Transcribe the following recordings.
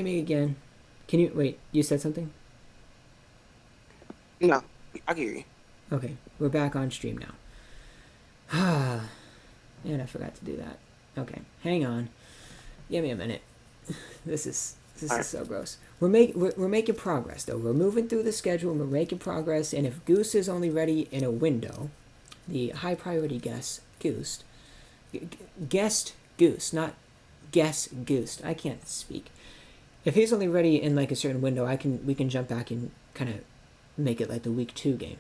Me again. Can you wait? You said something? No, I can hear you. Okay, we're back on stream now. Ah, and I forgot to do that. Okay, hang on. Give me a minute. This All is right. so gross. We're making progress though. We're moving through the schedule. We're making progress. And if Goose is only ready in a window, the high priority guest Goose, not guess Goose. I can't speak. If he's only ready in like a certain window, we can jump back and kind of make it like the week 2 game.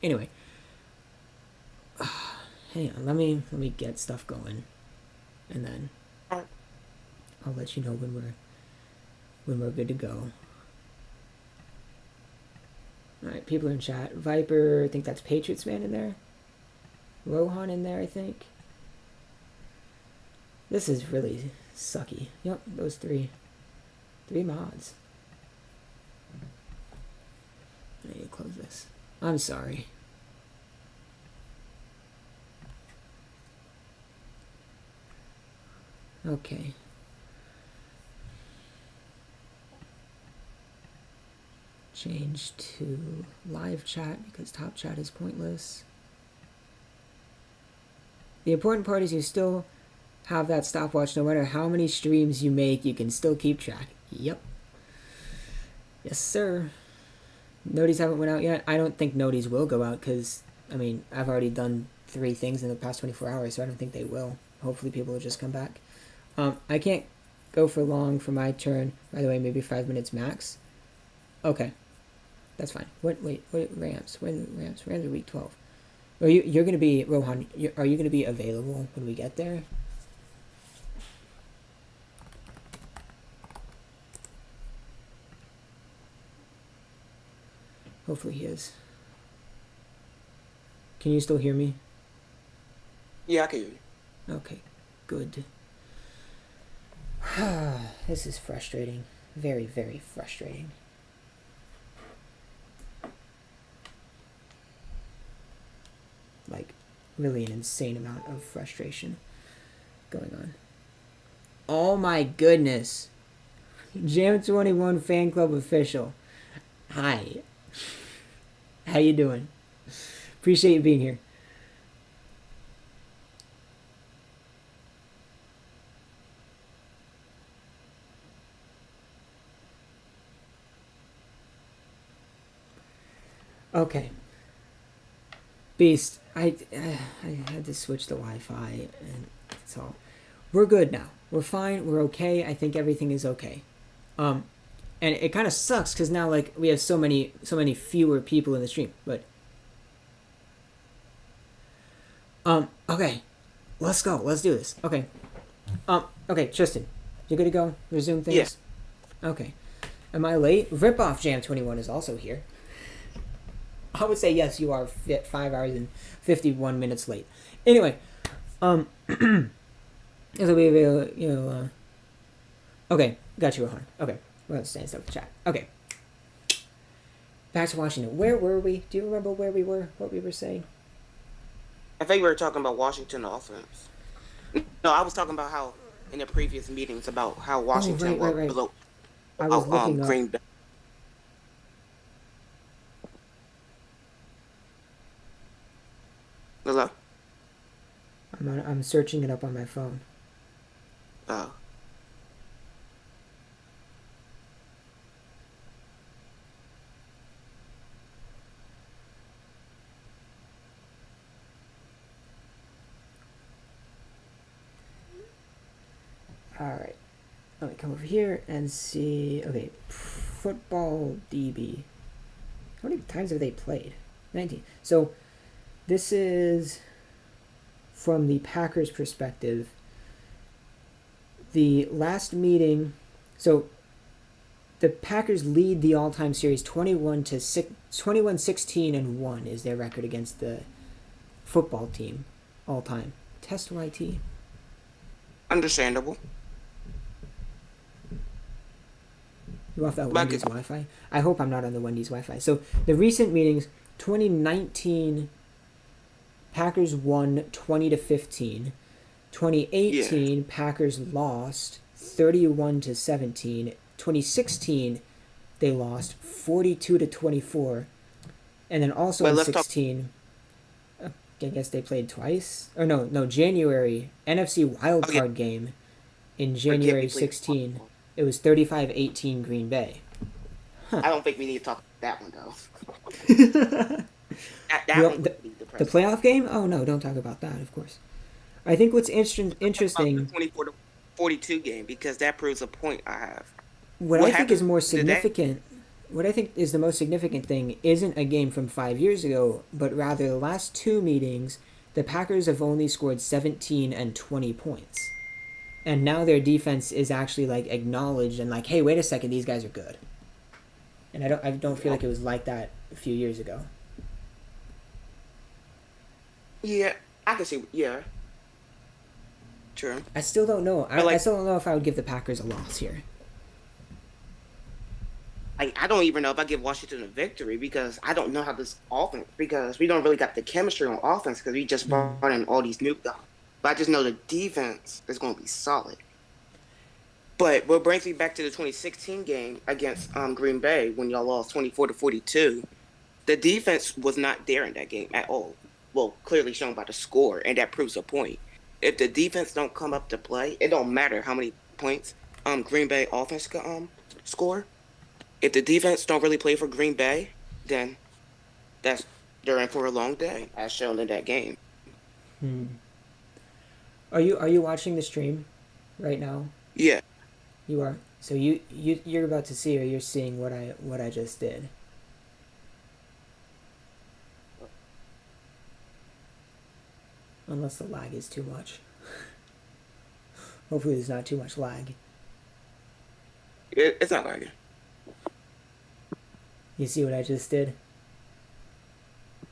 Anyway, hang on. Let me get stuff going, and then All right. I'll let you know when we're good to go. All right, people are in chat. Viper, I think that's Patriots man in there. Rohan in there, I think. This is really sucky. Yep, those three mods. I need to close this. I'm sorry. Okay. Change to live chat because top chat is pointless. The important part is you still have that stopwatch. No matter how many streams you make, you can still keep track. Yep. Yes, sir. Noties haven't went out yet. I don't think noties will go out because, I mean, I've already done 3 things in the past 24 hours, so I don't think they will. Hopefully people will just come back. I can't go for long for my turn. By the way, maybe 5 minutes max. Okay. That's fine. Wait, Rams. When Rams? Rams are week 12. You're going to be, Rohan, are you going to be available when we get there? Hopefully he is. Can you still hear me? Yeah, I can hear you. Okay, good. This is frustrating. Very, very frustrating. Like, really an insane amount of frustration going on. Oh my goodness. Jam 21 fan club official. Hi. How you doing? Appreciate you being here. Okay. Beast, I had to switch the Wi-Fi and that's all. We're good now. We're fine. We're okay. I think everything is okay. And it kind of sucks because now like we have so many fewer people in the stream. But okay, let's go. Let's do this. Okay. Okay, Tristan, you good to go? Resume Yeah. things. Okay. Am I late? Rip off Jam 21 is also here. I would say yes, you are 5 hours and 51 minutes late. Anyway, it'll be okay, got you, Rohan. Okay, we're gonna stand up the chat. Okay, back to Washington. Where were we? Do you remember where we were? What we were saying? I think we were talking about Washington offense. No, I was talking about how in the previous meetings about how Oh, Washington were right. below I was looking up. Green Bay. Hello? I'm searching it up on my phone. Oh. All right, let me come over here and see. Okay, football DB. How many times have they played? 19. So this is from the Packers' perspective. The last meeting, so the Packers lead the all-time series 21-16-1 is their record against the football team all time. Test YT. Understandable. You off that But Wendy's Wi-Fi? I hope I'm not on the Wendy's Wi-Fi. So the recent meetings, 2019, Packers won 20-15. 2018, yeah. Packers lost 31-17. 2016, they lost 42-24, and then also But in let's talk. 16, I guess they played twice. Or no, January NFC Okay, wildcard game in forget we January played. 16. It was 35-18 Green Bay. I don't think we need to talk about that one though. the, That one the would be the depressing. playoff game? Oh no, don't talk about that. Of course. I think what's About the interesting, 24-42 game because that proves a point I have. what What I think is happened more today? significant, what I think is the most significant thing isn't a game from 5 years ago, but rather the last two meetings, the Packers have only scored 17 and 20 points. And now their defense is actually like acknowledged and like, hey, wait a second, these guys are good. And I don't feel like it was like that a few years ago. Yeah, I can see. Yeah, true. I still don't know. But I like, still don't know if I would give the Packers a loss here. I don't even know if I give Washington a victory because I don't know how this offense because we don't really got the chemistry on offense because we just Mm. brought in all these new guys. But I just know the defense is going to be solid. But what brings me back to the 2016 game against Green Bay when y'all lost 24-42, the defense was not there in that game at all. Well, clearly shown by the score, and that proves a point. If the defense don't come up to play, it don't matter how many points Green Bay offense can score. If the defense don't really play for Green Bay, then that's they're in for a long day, as shown in that game. Hmm. Are you watching the stream right now? Yeah, You are. So you're about to see, or you're seeing what I just did. Unless the lag is too much. Hopefully there's not too much lag. it's not like it. You see what I just did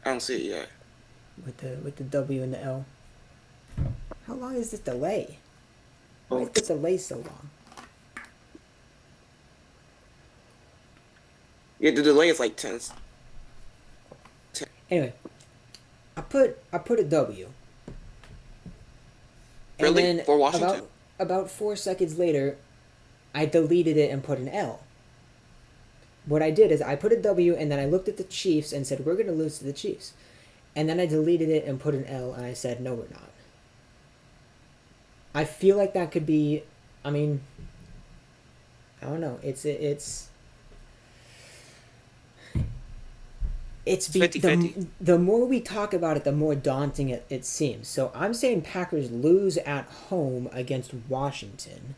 I don't see it yet. with the W and the L. How long is this delay? Why Oh, is the delay so long? yeah, the delay is like 10. Anyway, I put a W. And Really? then For Washington? about 4 seconds later, I deleted it and put an L. What I did is I put a W and then I looked at the Chiefs and said, we're going to lose to the Chiefs. And then I deleted it and put an L and I said, no, we're not. I feel like that could be, I mean, I don't know. It's It's 50-50. the more we talk about it, the more daunting it seems. So I'm saying Packers lose at home against Washington.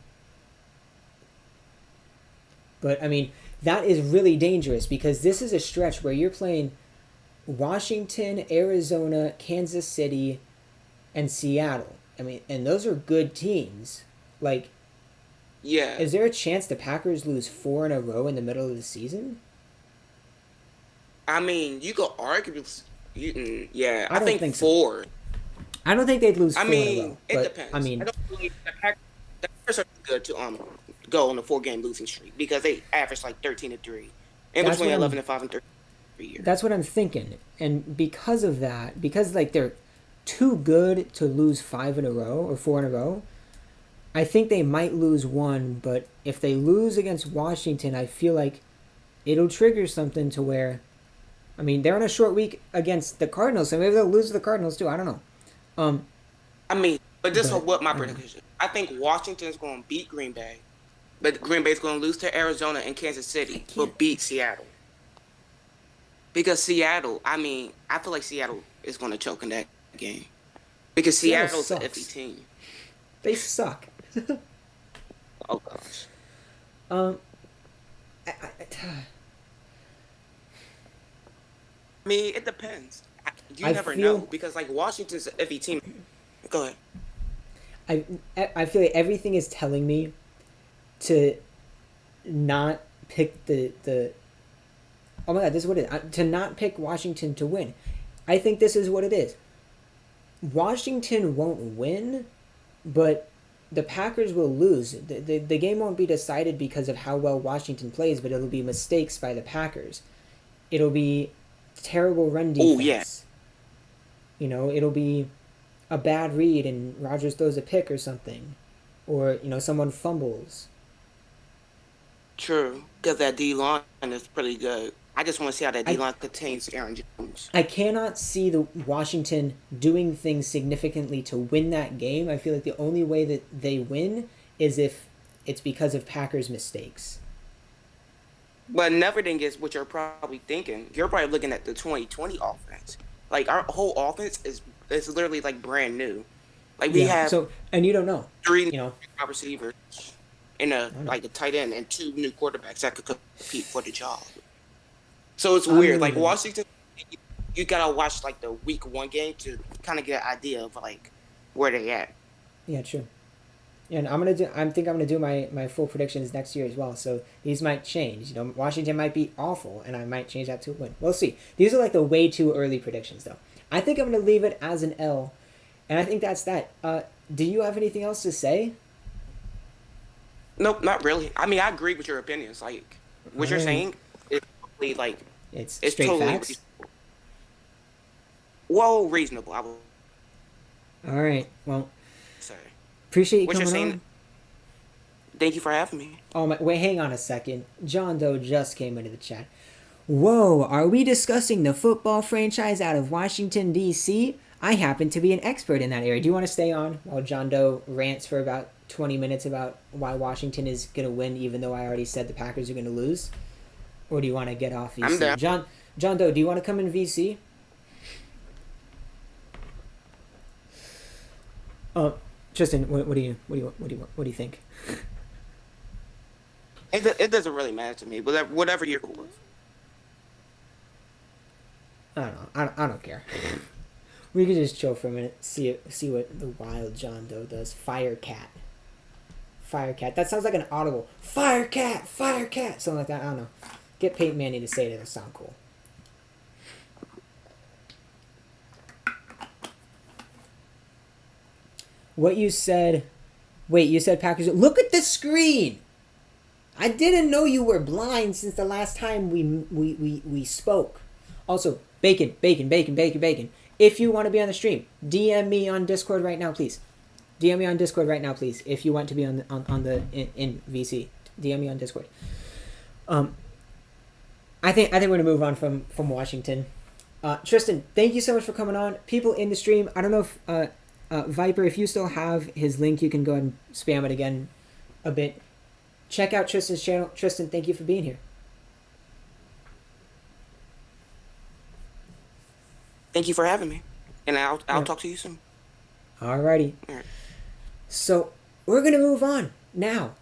But I mean, that is really dangerous because this is a stretch where you're playing Washington, Arizona, Kansas City, and Seattle. I mean, and those are good teams. Like, Yeah. is there a chance the Packers lose 4 in a row in the middle of the season? I mean, you could argue. Yeah, I I don't think think so. 4. I don't think they'd lose I 4 in a mean, row. it But depends. I I mean, don't believe the Packers are good to go on a 4-game losing streak because they average like 13-3 in that's between what 11-5 and 13 every year. that's what I'm thinking. And because of that, because like they're too good to lose 5 in a row or 4 in a row, I think they might lose 1. But if they lose against Washington, I feel like it'll trigger something to where, I mean, they're on a short week against the Cardinals, so maybe they'll lose to the Cardinals too. I don't know. I mean, but this is But what my I don't know. prediction. I think Washington's going to beat Green Bay, but Green Bay's going to lose to Arizona and Kansas I City, can't. but beat Seattle. Because Seattle, I mean, I feel like Seattle is going to choke in that game. Because Seattle Seattle's an sucks. iffy team. They suck. Oh, gosh. um, I, I mean, it depends. You I never know feel because like Washington's an iffy team. Go ahead. I feel like everything is telling me to not pick the. Oh my god, this is what it is. To not pick Washington to win. I think this is what it is. Washington won't win, but the Packers will lose. The game won't be decided because of how well Washington plays, but it'll be mistakes by the Packers. It'll be terrible run Oh yeah. defense. You know, it'll be a bad read and Rodgers throws a pick or something. Or, you know, someone fumbles. True, because that D line is pretty good. I just want to see how that D I line contains Aaron Jones. I cannot see the Washington doing things significantly to win that game. I feel like the only way that they win is if it's because of Packers' mistakes. But never then gets what you're probably thinking. You're probably looking at the 2020 offense. Like our whole offense is literally like brand new. Like we Yeah. have So and you don't know, three you know. wide receivers and a I don't know. like a tight end and two new quarterbacks that could compete for the job. So it's I'm weird. not Like even. Washington, you gotta watch like the week one game to kind of get an idea of like where they at. Yeah, true. And I'm gonna do. I think I'm gonna do my full predictions next year as well. So these might change. You know, Washington might be awful, and I might change that to a win. We'll see. These are like the way too early predictions, though. I think I'm gonna leave it as an L, and I think that's that. Do you have anything else to say? Nope, not really. I mean, I agree with your opinions. Like All what you're right. saying is totally like It's it's straight totally facts. well reasonable. I would All right. Well, say appreciate you what you're coming saying. on. Thank you for having me. Oh my! Wait, hang on a second. John Doe just came into the chat. Whoa, are we discussing the football franchise out of Washington, D.C.? I happen to be an expert in that area. Do you want to stay on while John Doe rants for about 20 minutes about why Washington is going to win, even though I already said the Packers are going to lose? Or do you want to get off I'm VC? down. John Doe, do you want to come in VC? Tristan, what do you think? It doesn't really matter to me. Whatever you're cool with. I don't know. I don't care. We could just chill for a minute, see what the wild John Doe does. Fire cat. Fire cat. That sounds like an audible. Fire cat. Fire cat. Something like that. I don't know. Get Peyton Manning to say it. It'll sound cool. What you said. Wait, you said Packers. Look at the screen. I didn't know you were blind since the last time we spoke. Also, bacon. If you want to be on the stream, DM me on Discord right now, please. DM me on Discord right now, please. If you want to be on the in VC, DM me on Discord. I think we're gonna move on from Washington. Tristan, thank you so much for coming on. People in the stream, I don't know if Viper, if you still have his link, you can go ahead and spam it again a bit. Check out Tristan's channel. Tristan, thank you for being here. Thank you for having me, and I'll talk to you soon. Alrighty. All right. So we're gonna move on now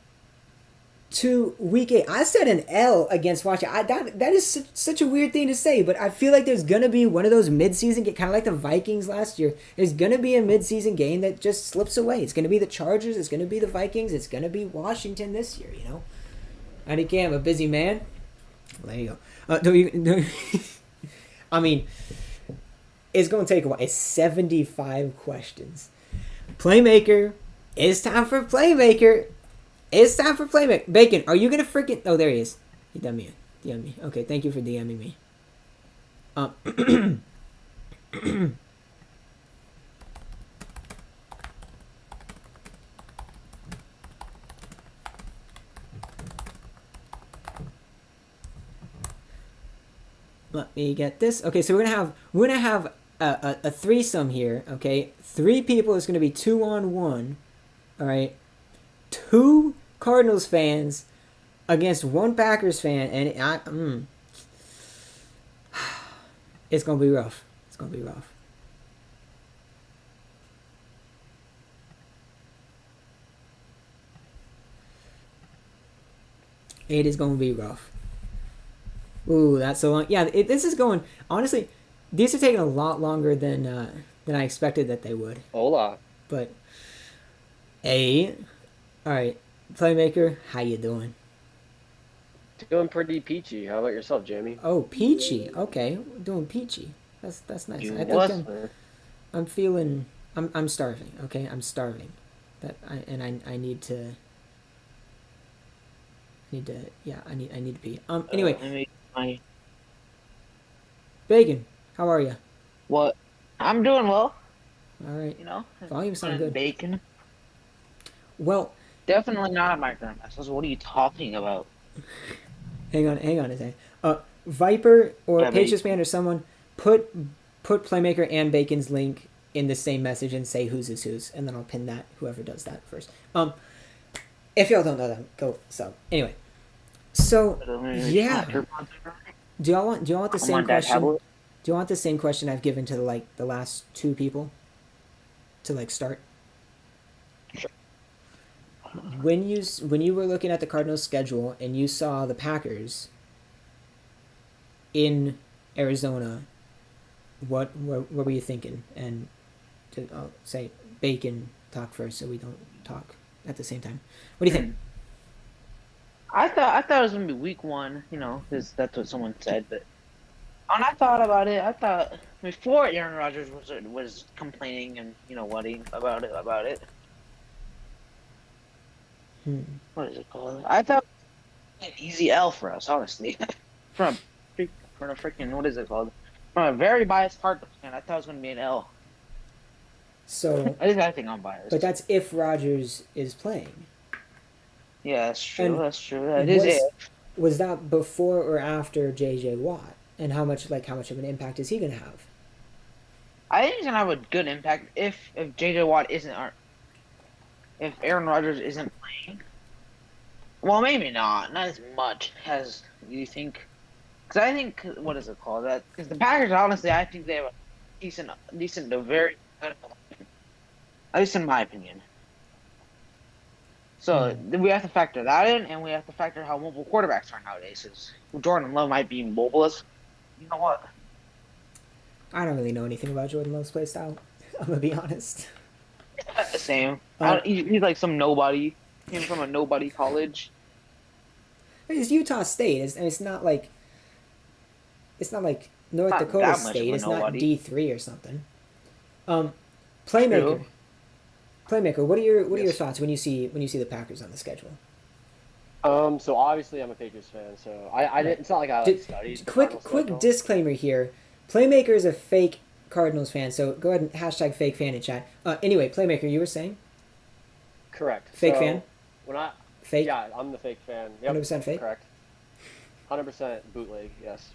to week 8. I said an L against Washington. That is such a weird thing to say, but I feel like there's gonna be one of those mid-season, kind of like the Vikings last year. There's gonna be a mid-season game that just slips away. It's gonna be the Chargers. It's gonna be the Vikings. It's gonna be Washington this year. You know. And again, I'm a busy man. There you go. I mean, it's gonna take a while. It's 75 questions. Playmaker. It's time for Playmaker. It's time for Playmaker. Bacon, are you gonna freaking... Oh, there he is. He done me. DM me. Okay, thank you for DMing me. Let me get this. Okay, so we're gonna have a threesome here. Okay, 3 people. It's gonna be 2-on-1. All right, 2 Cardinals fans against 1 Packers fan, and it's gonna be rough. It's gonna be rough. It is gonna be rough. Ooh, that's so long. Yeah, this is going. Honestly, these are taking a lot longer than I expected that they would. Hola. But, hey, all right, Playmaker, how you doing? Doing pretty peachy. How about yourself, Jamie? Oh, peachy. Okay, doing peachy. That's nice. You I think what? I'm feeling. I'm starving. Okay, I'm starving. I need to. Yeah, I need to pee. Anyway, Let me my Bacon, how are you? what? I'm doing well. All right. You know, Volume sound good. bacon. Well, Definitely not at my grandma's. What are you talking about? Hang on a second. Viper or Yeah, Patriots fan or someone put Playmaker and Bacon's link in the same message and say whose is whose, and then I'll pin that whoever does that first. If y'all don't know them, go sub. Anyway, so yeah, do y'all want the same question? Do you want the same question I've given to the last two people to start? Sure. When you were looking at the Cardinals' schedule and you saw the Packers in Arizona, what were you thinking? And I'll say Bacon talk first, so we don't talk at the same time. What do you think? I thought it was gonna be week 1, because that's what someone said. But when I thought about it, I thought before Aaron Rodgers was complaining and whatting about it. What is it called? I thought it was an easy L for us, honestly. from a freaking what is it called? From a very biased Cardinals fan, I thought it was gonna be an L. So At least I think I'm biased. but that's if Rodgers is playing. Yeah, that's true. And That's true. That is it. Was that before or after J.J. Watt? And how much of an impact is he going to have? I think he's gonna have a good impact if J.J. Watt if Aaron Rodgers isn't playing. Well, maybe not as much as you think. Because I think what is it called? Because the Packers, honestly, I think they have a decent to very good, at least in my opinion. So we have to factor that in, and we have to factor how mobile quarterbacks are nowadays. Because Jordan Love might be mobile as, you know what? I don't really know anything about Jordan Love's play style. I'm gonna be honest. Same. He's like some nobody. Came from a nobody college. It's Utah State. It's not like North Dakota State. It's not D3 or something. Playmaker. True. Playmaker. What are your thoughts when you see the Packers on the schedule? So obviously I'm a Patriots fan, so I didn't. It's not like I studied. The Cardinals Quick schedule. disclaimer here. Playmaker is a fake Cardinals fan, so go ahead and hashtag fake fan in chat. Anyway, Playmaker, you were saying? Correct. Fake fan? When I Fake? Yeah, I'm the fake fan. Yep, 100% fake? Correct. 100% bootleg. Yes.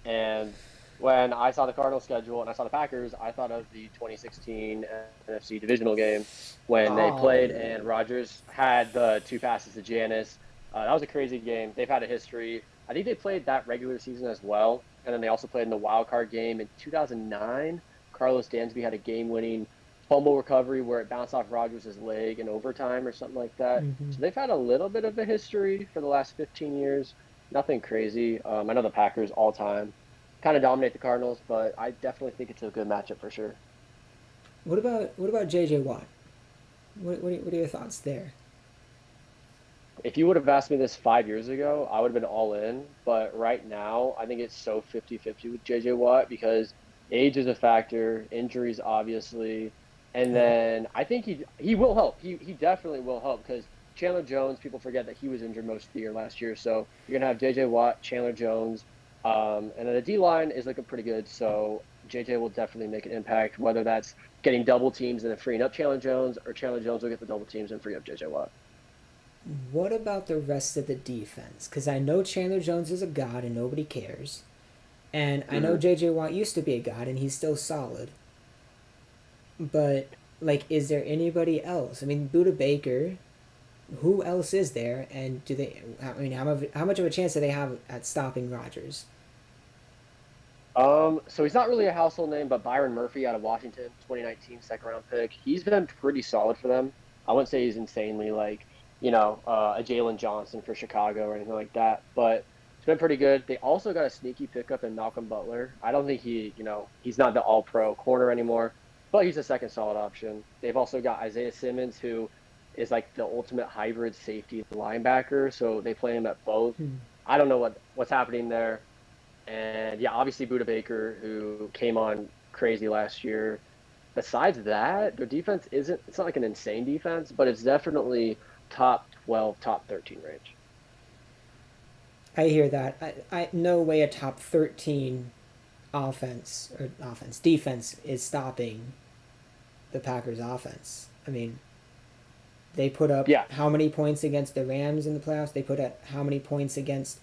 And when I saw the Cardinals schedule and I saw the Packers, I thought of the 2016 NFC divisional game when they played and Rodgers had the 2 passes to Janis. That was a crazy game. They've had a history. I think they played that regular season as well, and then they also played in the wild card game in 2009. Carlos Dansby had a game-winning fumble recovery where it bounced off Rodgers' leg in overtime or something like that. Mm-hmm. So they've had a little bit of a history for the last 15 years. Nothing crazy. I know the Packers all time kind of dominate the Cardinals, but I definitely think it's a good matchup for sure. What about J.J. Watt? What are your thoughts there? If you would have asked me this 5 years ago, I would have been all in. But right now, I think it's so 50-50 with J.J. Watt because age is a factor, injuries obviously, and then I think he will help. He definitely will help because Chandler Jones, people forget that he was injured most of the year last year. So you're going to have J.J. Watt, Chandler Jones, and then the D-line is looking pretty good. So J.J. will definitely make an impact, whether that's getting double teams and then freeing up Chandler Jones, or Chandler Jones will get the double teams and free up J.J. Watt. What about the rest of the defense? Because I know Chandler Jones is a god and nobody cares. And I know J.J. Watt used to be a god and he's still solid. But, is there anybody else? I mean, Budda Baker, who else is there? And how much of a chance do they have at stopping Rodgers? So he's not really a household name, but Byron Murphy out of Washington, 2019 second-round pick. He's been pretty solid for them. I wouldn't say he's insanely a Jalen Johnson for Chicago or anything like that, but it's been pretty good. They also got a sneaky pickup in Malcolm Butler. I don't think he's not the all-pro corner anymore, but he's a second solid option. They've also got Isaiah Simmons, who is like the ultimate hybrid safety linebacker, so they play him at both. I don't know what's happening there. And yeah, obviously Budda Baker, who came on crazy last year. Besides that, their defense it's not like an insane defense, but it's definitely top 12, top 13 range. I hear that. I no way a top 13 defense is stopping the Packers offense. I mean, They put up Yeah. how many points against the Rams in the playoffs? They put up how many points against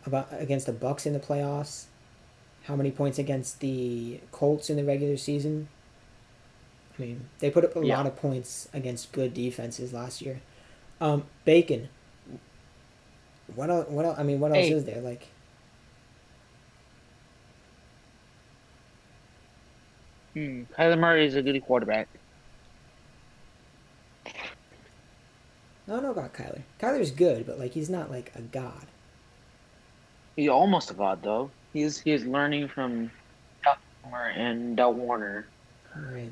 the Bucks in the playoffs? How many points against the Colts in the regular season? I mean, they put up a lot of points against good defenses last year. Bacon. What else? I mean, what else is there? Like, Kyler Murray is a good quarterback. I don't know about Kyler. Kyler's good, but like he's not like a god. He's almost a god, though. He's learning from Homer and Del Warner. Right.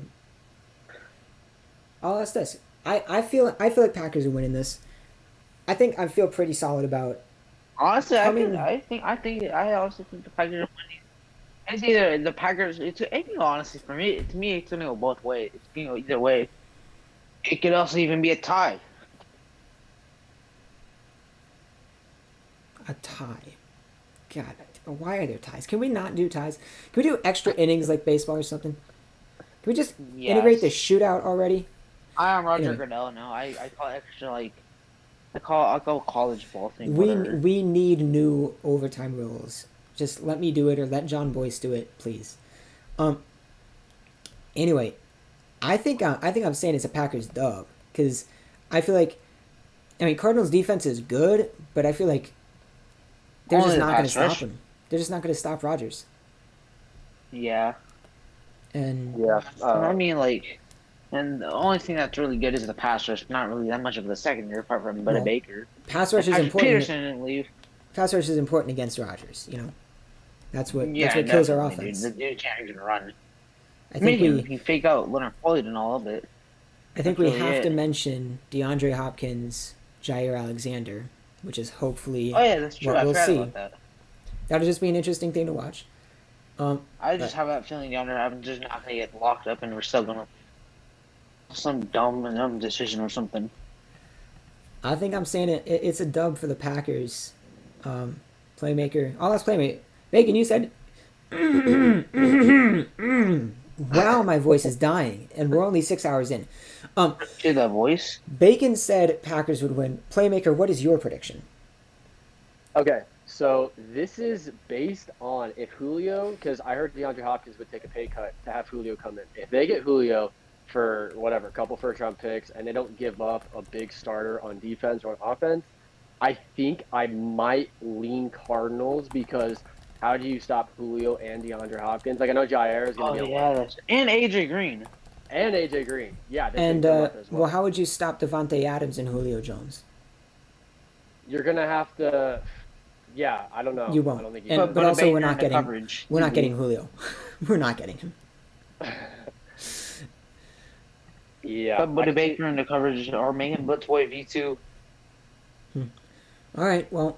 Oh, that's this. I feel like Packers are winning this. I think I feel pretty solid about. Honestly, I also think the Packers are winning. It's either the Packers. Honestly, to me, it's gonna go both ways. It's gonna go either way. It could also even be a tie. A tie. God, why are there ties? Can we not do ties? Can we do extra innings like baseball or something? Can we just integrate the shootout already? I am Roger Anyway. Goodell now. I call it extra like I'll go college ball thing. We need new overtime rules. Just let me do it or let John Boyce do it, please. Anyway, I think I'm saying it's a Packers dub because I feel like, I mean, Cardinals defense is good, but I feel like they're Only just the not going to pass stop rush. him. They're just not going to stop Rodgers. Yeah. And Yeah. I mean, like, and the only thing that's really good is the pass rush. Not really that much of the secondary apart from Budda Well, Baker. pass rush is Patrick important. Peterson didn't leave. Pass rush is important against Rodgers. You know, that's what Yeah, kills our definitely, offense. dude. The dude can't even run. I think He fake out Leonard Floyd and all of it. I think That's we really have to it. mention DeAndre Hopkins, Jair Alexander, which is hopefully Oh yeah, that's true. what I we'll forgot see. about that. That'll just be an interesting thing to watch. I just have that feeling down there. I'm just not gonna get locked up, and we're still gonna some dumb decision or something. I think I'm saying it's a dub for the Packers. Playmaker. Oh, that's playmaker. Bacon, you said. Wow, my voice is dying, and we're only 6 hours in. Hear that voice? Bacon said Packers would win. Playmaker, what is your prediction? Okay, so this is based on if Julio, because I heard DeAndre Hopkins would take a pay cut to have Julio come in. If they get Julio for whatever, a couple first-round picks, and they don't give up a big starter on defense or on offense, I think I might lean Cardinals because how do you stop Julio and DeAndre Hopkins? Like I know Jair is going to be and AJ Green. and AJ Green. Yeah, they And picked him up as well. well, how would you stop Devontae Adams and Julio Jones? You're gonna have to. Yeah, I don't know. You won't. I don't think you And- can. but also Baker we're in not the getting coverage. we're not getting Julio. We're not getting him. Yeah. Put Budda I- Baker in the coverage or make him Blitzboy V2. All right, well,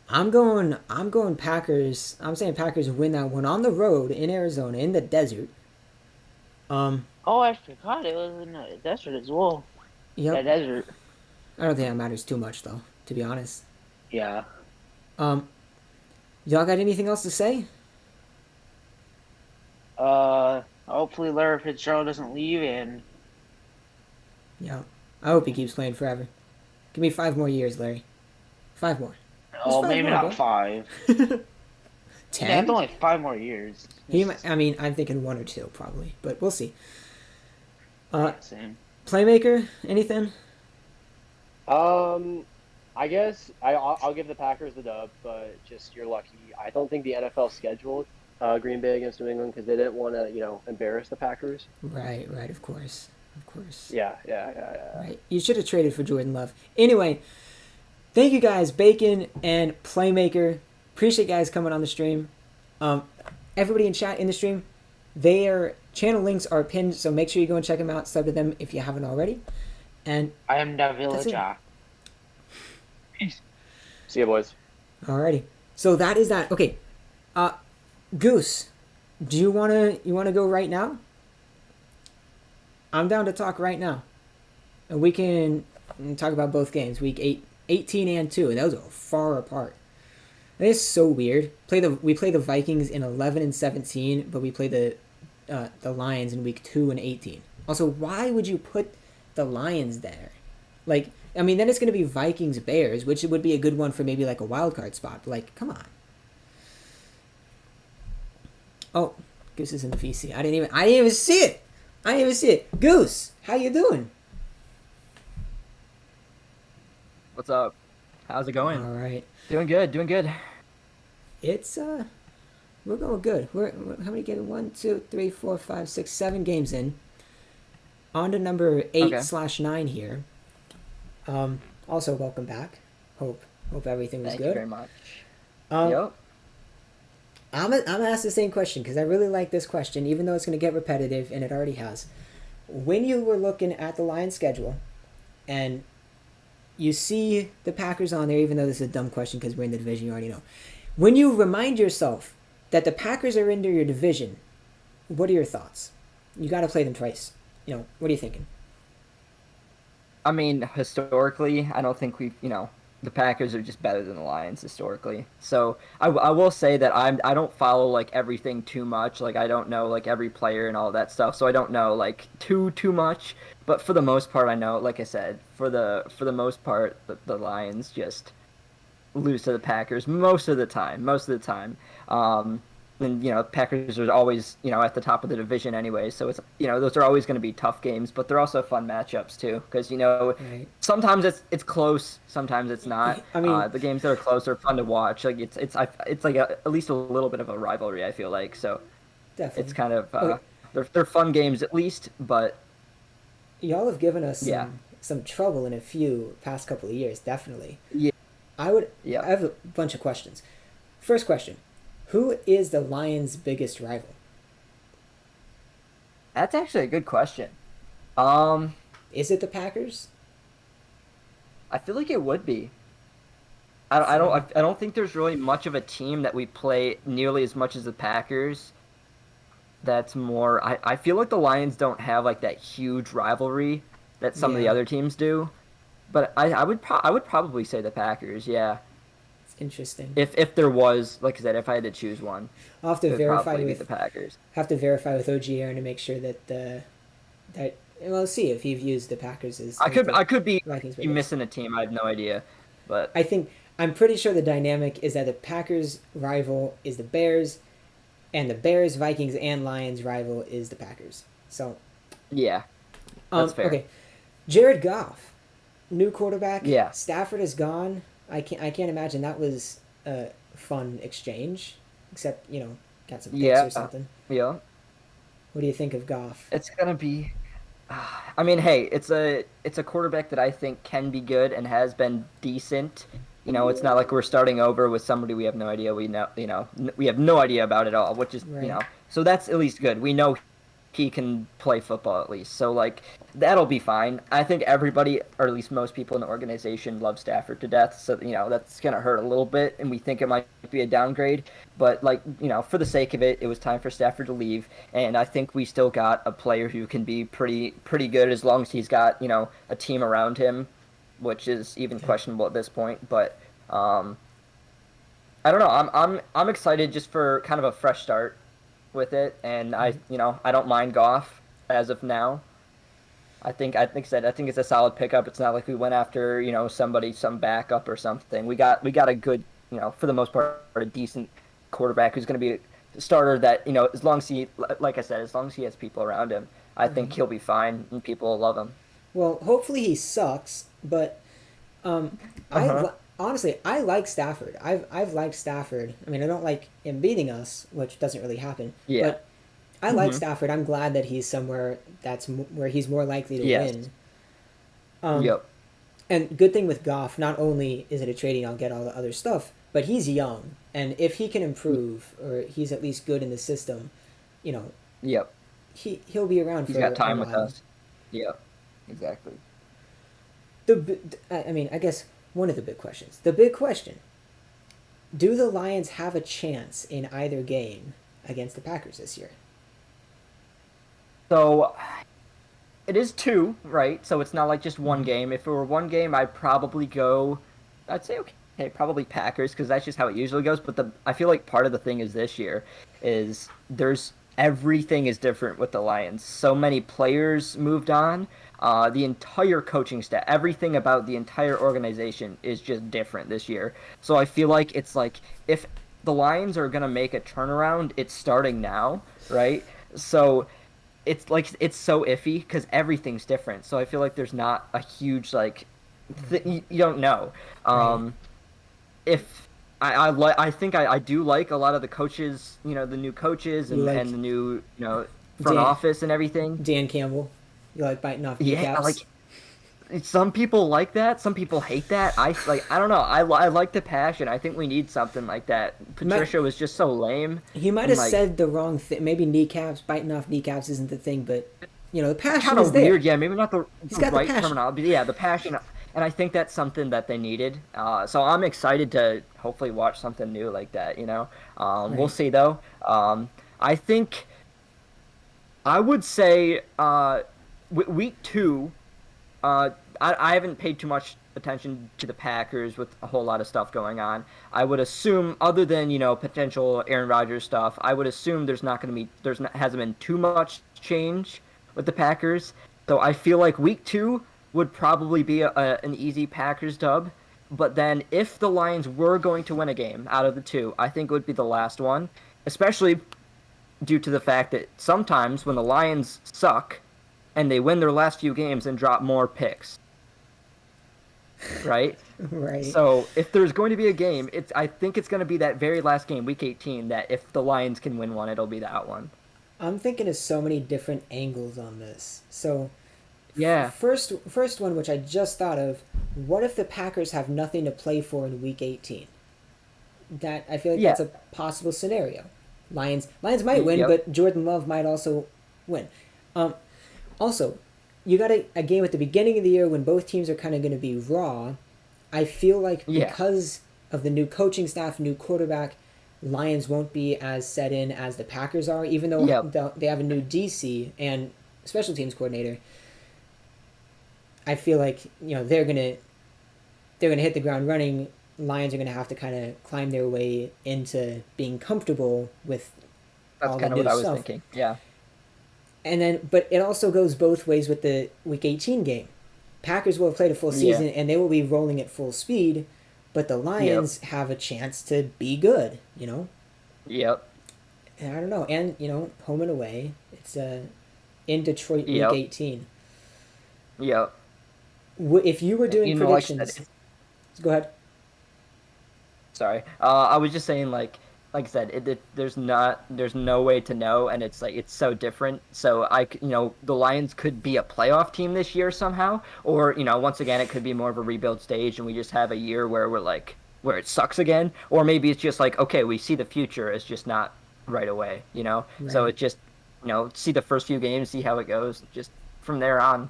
I'm going Packers. I'm saying Packers win that one on the road in Arizona in the desert. Oh, I forgot it was in the desert as well. Yep. The desert. I don't think that matters too much though, to be honest. Yeah. Y'all got anything else to say? Hopefully Larry Fitzgerald doesn't leave, and Yeah. I hope he keeps playing forever. Give me 5 more years, Larry. 5 more. oh, five maybe more, not bro. 5. Yeah, 10? it's only 5 more years. I mean, I'm thinking 1 or 2 probably, but we'll see. Same. Playmaker, anything? I guess I'll give the Packers the dub, but just you're lucky. I don't think the NFL scheduled Green Bay against New England because they didn't want to, embarrass the Packers. Right, of course. Of course. Yeah. Right. You should have traded for Jordan Love. Anyway, thank you guys, Bacon and Playmaker. Appreciate you guys coming on the stream. Everybody in chat in the stream, their channel links are pinned, so make sure you go and check them out. Sub to them if you haven't already. And I am the That's villager. See you, boys. alrighty. So that is that. Okay. Goose, do you wanna go right now? I'm down to talk right now. And we can talk about both games, week 18 and 2, and those are far apart. It is so weird. We play the Vikings in 11 and 17, but we play the Lions in week 2 and 18. Also, why would you put the Lions there? Like, I mean, then it's going to be Vikings Bears, which would be a good one for maybe like a wild card spot. But like, come on. Oh, Goose is in the VC. I didn't even see it. I didn't even see it. Goose, how you doing? What's up? How's it going? All right. Doing good, doing good. It's we're going good. We're how many games? 1, 2, 3, 4, 5, 6, 7 games in. On to number 8/9 here. Also welcome back. Hope everything was Thank good. you very much. Yep. I'm gonna ask the same question because I really like this question, even though it's gonna get repetitive and it already has. When you were looking at the Lions schedule, and you see the Packers on there, even though this is a dumb question because we're in the division, you already know. When you remind yourself that the Packers are in your division, what are your thoughts? You got to play them twice. What are you thinking? I mean, historically, I don't think the Packers are just better than the Lions historically. So I will say that I don't follow like everything too much. Like I don't know like every player and all that stuff. So I don't know like too much. But for the most part, I know. Like I said, for the most part, the Lions just lose to the Packers most of the time. And Packers are always at the top of the division anyway, so it's those are always going to be tough games, but they're also fun matchups too because Right. sometimes it's close, sometimes it's not. I mean, the games that are close are fun to watch. Like it's like at least a little bit of a rivalry. I feel like so definitely. it's kind of Okay. they're fun games at least, but Y'all have given us Yeah. some trouble in a few past couple of years, definitely. Yeah. I have a bunch of questions. First question. Who is the Lions' biggest rival? that's actually a good question. Is it the Packers? I feel like it would be. I don't think there's really much of a team that we play nearly as much as the Packers. That's more. I feel like the Lions don't have like that huge rivalry that some of the Yeah. other teams do. But I would probably say the Packers. Yeah. It's interesting. If there was, like I said, if I had to choose one, I'll have it to would verify probably be with the Packers. OG Aaron to make sure that that well, see if he views the Packers as I could be Vikings biggest. missing a team. I have no idea, but I'm pretty sure the dynamic is that the Packers rival is the Bears, and the Bears, Vikings, and Lions rival is the Packers. So yeah, that's fair. Okay, Jared Goff, new quarterback. Yeah. Stafford is gone. I can't imagine that was a fun exchange, except got some picks or something. Yeah. What do you think of Goff? It's gonna be. I mean, hey, it's a quarterback that I think can be good and has been decent. It's not like we're starting over with somebody we have no idea. We have no idea about at all, which is Right. So that's at least good. We know he can play football at least, so like that'll be fine. I think everybody, or at least most people in the organization, love Stafford to death. So that's gonna hurt a little bit, and we think it might be a downgrade. But like for the sake of it, it was time for Stafford to leave, and I think we still got a player who can be pretty good as long as he's got a team around him, which is even questionable at this point. But I don't know. I'm excited just for kind of a fresh start with it, and I don't mind Goff as of now. I think it's a solid pickup. It's not like we went after some backup or something. We got a good for the most part a decent quarterback who's going to be a starter that as long as he, like I said, as long as he has people around him, I think he'll be fine and people will love him. Well, hopefully he sucks, but honestly, I like Stafford. I've liked Stafford. I mean, I don't like him beating us, which doesn't really happen. Yeah. But I like Stafford. I'm glad that he's somewhere where he's more likely to Yes. win. Yep. And good thing with Goff, not only is it a trading, I'll get all the other stuff, but he's young, and if he can improve, or he's at least good in the system, Yep. he'll be around He's for got time a with while. us. Yep. Exactly. I mean, I guess one of the big questions. The big question: do the Lions have a chance in either game against the Packers this year? So it is two, right? So it's not like just one game. If it were one game, I'd say okay, probably Packers because that's just how it usually goes. But I feel like part of the thing is this year is there's everything is different with the Lions. So many players moved on. The entire coaching staff, everything about the entire organization is just different this year. So I feel like it's like if the Lions are gonna make a turnaround, it's starting now, right? So it's like it's so iffy because everything's different. So I feel like there's not a huge like you don't know. Right. If I think I do like a lot of the coaches, the new coaches You like and the new front Dan, office and everything. Dan Campbell? You like biting off Yeah, kneecaps? like some people like that, some people hate that. I don't know. I like the passion. I think we need something like that. Patricia was just so lame. He might And, have like, said the wrong thing. Maybe kneecaps, biting off kneecaps isn't the thing, but the passion kind is of there. weird. Yeah, maybe not He's the got the right passion. terminology. But yeah, the passion, and I think that's something that they needed. So I'm excited to hopefully watch something new like that. We'll Right. see though. I think I would say week two. I haven't paid too much attention to the Packers with a whole lot of stuff going on. I would assume, other than potential Aaron Rodgers stuff, I would assume hasn't been too much change with the Packers. So I feel like week two would probably be an easy Packers dub. But then if the Lions were going to win a game out of the two, I think it would be the last one, especially due to the fact that sometimes when the Lions suck and they win their last few games and drop more picks, right? Right. So if there's going to be a game, I think it's going to be that very last game, week 18, that if the Lions can win one, it'll be that one. I'm thinking of so many different angles on this. So, Yeah. first one, which I just thought of, what if the Packers have nothing to play for in Week 18? That I feel like Yeah. that's a possible scenario. Lions might win, Yep. but Jordan Love might also win. Also, you got a game at the beginning of the year when both teams are kind of going to be raw. I feel like Yeah. because of the new coaching staff, new quarterback, Lions won't be as set in as the Packers are, even though Yep. they have a new DC and special teams coordinator. I feel like they're gonna hit the ground running. Lions are gonna have to kind of climb their way into being comfortable with That's all the kind of new what I was stuff. thinking. Yeah. And then, but it also goes both ways with the Week 18 game. Packers will have played a full season and they will be rolling at full speed, but the Lions have a chance to be good. Yep. And I don't know, and home and away. It's in Detroit Week Yep. 18. Yep. If you were doing Like I predictions, said, go ahead. sorry. I was just saying, like I said, there's no way to know, and it's so different. So the Lions could be a playoff team this year somehow, or once again it could be more of a rebuild stage, and we just have a year where where it sucks again, or maybe it's just like, okay, we see the future, it's just not right away. So Right. it just see the first few games, see how it goes, just from there on,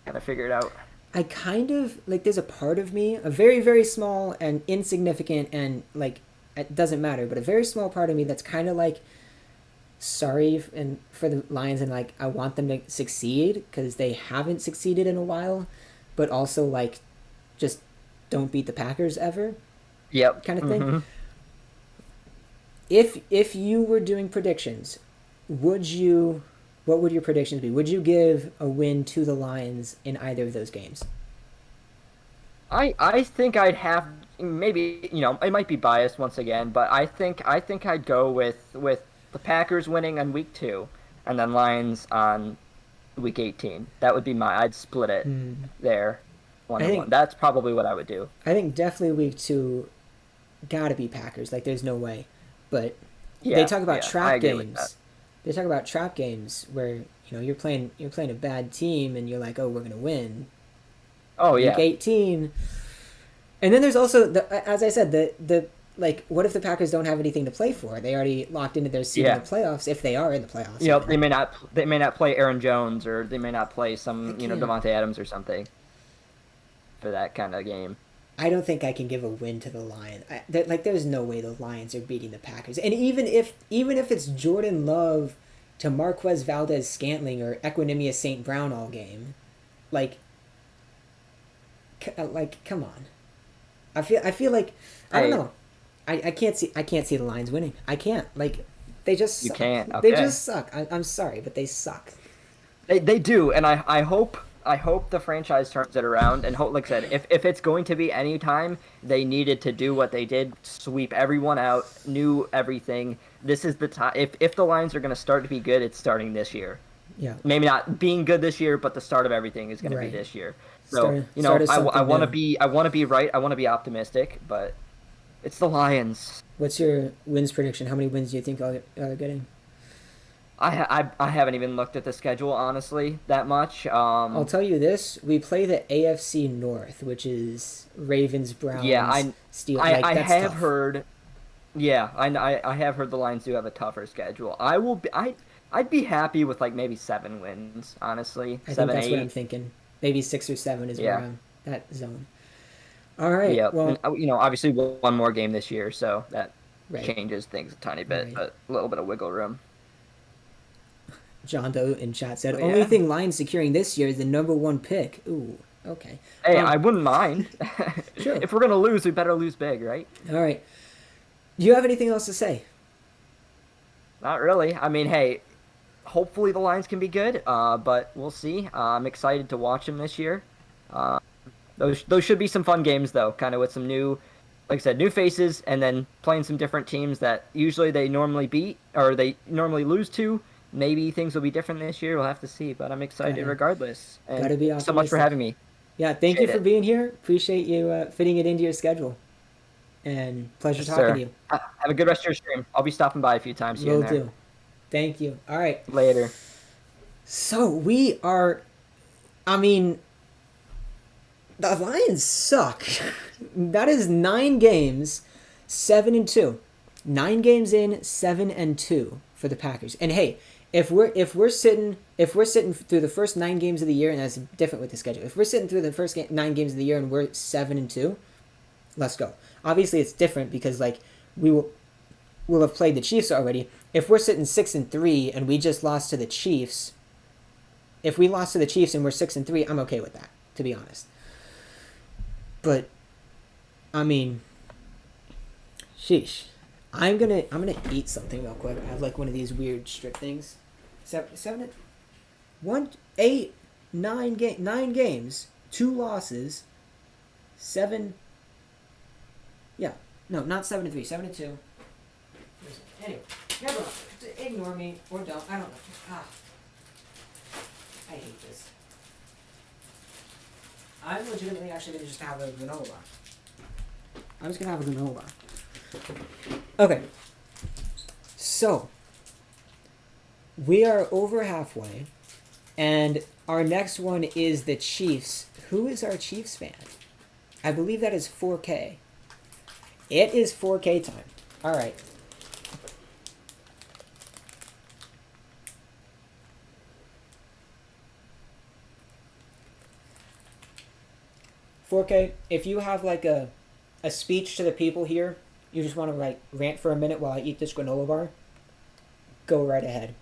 kind of figure it out. I kind of like there's a part of me, a very, very small and insignificant and like it doesn't matter, but a very small part of me that's kind of like sorry and for the Lions and like I want them to succeed because they haven't succeeded in a while, but also like just don't beat the Packers ever Yep. kind of thing. Mhm. If you were doing predictions, what would your predictions be? Would you give a win to the Lions in either of those games? I think I'd have maybe it might be biased once again, but I think I'd go with the Packers winning on week 2, and then Lions on week 18. That would be I'd split it there, one I and think- one. That's probably what I would do. I think definitely week 2 gotta be Packers. Like there's no way. But Yeah, they talk about yeah, I trap agree with that. games. They talk about trap games where you're playing a bad team and you're like, oh, we're gonna win. Oh yeah, Week 18. And then there's also as I said, the like, what if the Packers don't have anything to play for? They already locked into their seat in the playoffs if they are in the playoffs. Yep. They may not play Aaron Jones, or they may not play some They can't. Devontae Adams or something for that kind of game. I don't think I can give a win to the Lions. There's no way the Lions are beating the Packers. And even if it's Jordan Love to Marquez Valdez Scantling or Equinemius St. Brown all game, like come on. I feel like I don't Hey. know. I can't see the Lions winning. I can't. Like They just You suck. can't. They Okay. just suck. I'm sorry, but they suck. They do, and I hope the franchise turns it around. And hope, like I said, if it's going to be any time, they needed to do what they did, sweep everyone out, knew everything. This is the time. If the Lions are going to start to be good, it's starting this year. Yeah. Maybe not being good this year, but the start of everything is going to be Right. this year. So Start of I something want to new. be right. I want to be optimistic, but it's the Lions. What's your wins prediction? How many wins do you think they're getting? I haven't even looked at the schedule honestly that much. I'll tell you this: we play the AFC North, which is Ravens, Browns, Yeah, Steelers. Like, I that's have tough. heard. Yeah, I have heard the Lions do have a tougher schedule. I'd be happy with like maybe 7 wins, honestly, I think 7, that's what I'm 8. thinking. Maybe 6 or 7 is where Yeah, I'm that zone. All right. yeah. And, Well, obviously one more game this year, so that right, changes things a tiny bit, right. but a little bit of wiggle room. John Doe in chat said, But only yeah. thing Lions securing this year is the #1 pick. Ooh, okay. Hey, I wouldn't mind. Sure. If we're gonna lose, we better lose big, right? All right. Do you have anything else to say? Not really. I mean, hey, hopefully the Lions can be good, but we'll see. I'm excited to watch them this year. Uh, those should be some fun games, though, kind of with some new, like I said, new faces, and then playing some different teams that usually they normally beat or they normally lose to. Maybe things will be different this year. We'll have to see, but I'm excited Gotta- regardless. And gotta be thanks so much for optimistic. having me. Yeah, thank you Appreciate for it. being here. Appreciate you fitting it into your schedule. And pleasure Yes, talking sir. to you. Have a good rest of your stream. I'll be stopping by a few times here Will and there. do. Thank you. All right. Later. So we are. I mean, the Lions suck. That is 9 games, 7-2. 9 games in, 7-2 for the Packers. And hey, if we're sitting through the first 9 games of the year, and that's different with the schedule. If we're sitting through the first 9 games of the year and we're 7-2, let's go. Obviously, it's different because like we'll have played the Chiefs already. If we're sitting 6-3 and we just lost to the Chiefs, if we lost to the Chiefs and we're 6-3, I'm okay with that, to be honest. But I mean, sheesh. I'm gonna eat something real quick. I have like one of these weird strip things. 7, 1, 8, 9 games, 2 losses, 7. Yeah, no, not 7-3, 7-2. Anyway, never mind. Ignore me or don't. I don't know. I hate this. I'm legitimately actually gonna just have a granola bar. I'm just gonna have a granola bar. Okay. So we are over halfway, and our next one is the Chiefs. Who is our Chiefs fan? I believe that is 4K. It is 4K time. All right. "4K, if you have like a speech to the people here, you just want to like rant for a minute while I eat this granola bar, go right ahead."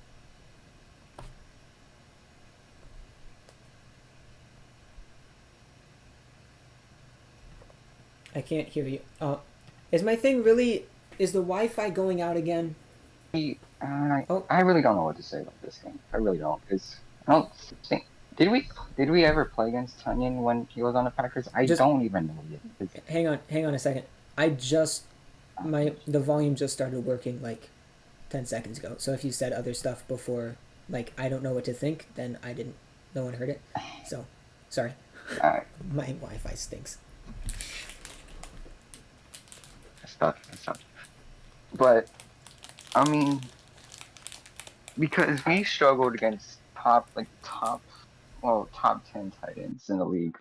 I can't hear you. Is my thing really? Is the Wi-Fi going out again? I really don't know what to say about this game. I really don't, because I don't think did we ever play against Tunyon when he was on the Packers? I Just- don't even know yet. 'Cause Hang on a second. The volume just started working like 10 seconds ago. So if you said other stuff before, like I don't know what to think, then no one heard it. So, sorry. My Wi-Fi stinks. stuff. But I mean, because we struggled against top 10 tight ends in the league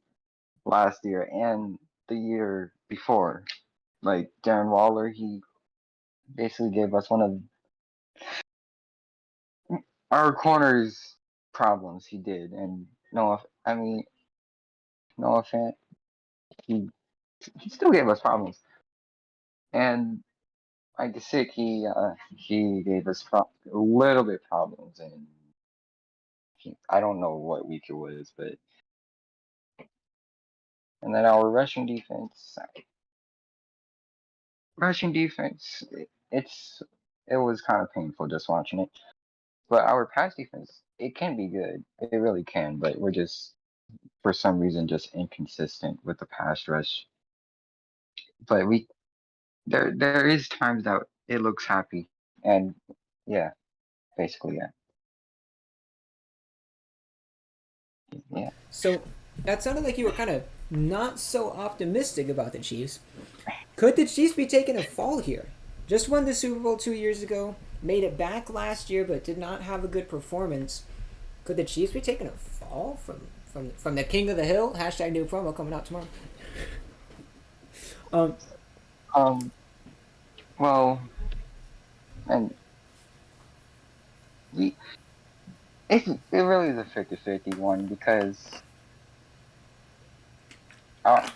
last year and the year before. Like Darren Waller, he basically gave us one of our corners problems. He did, and no offense, he still gave us problems. And like the sick, he gave us a little bit problems, and I don't know what week it was, but and then our rushing defense, it's it was kind of painful just watching it. But our pass defense, it can be good. It really can. But we're just for some reason just inconsistent with the pass rush. But there is times that it looks happy, and yeah, basically yeah. So that sounded like you were kind of not so optimistic about the Chiefs. Could the Chiefs be taking a fall here? Just won the Super Bowl 2 years ago, made it back last year, but did not have a good performance. Could the Chiefs be taking a fall from the King of the Hill? Hashtag new promo coming out tomorrow. Um. Well, and we it really is a 50-50 one because uh,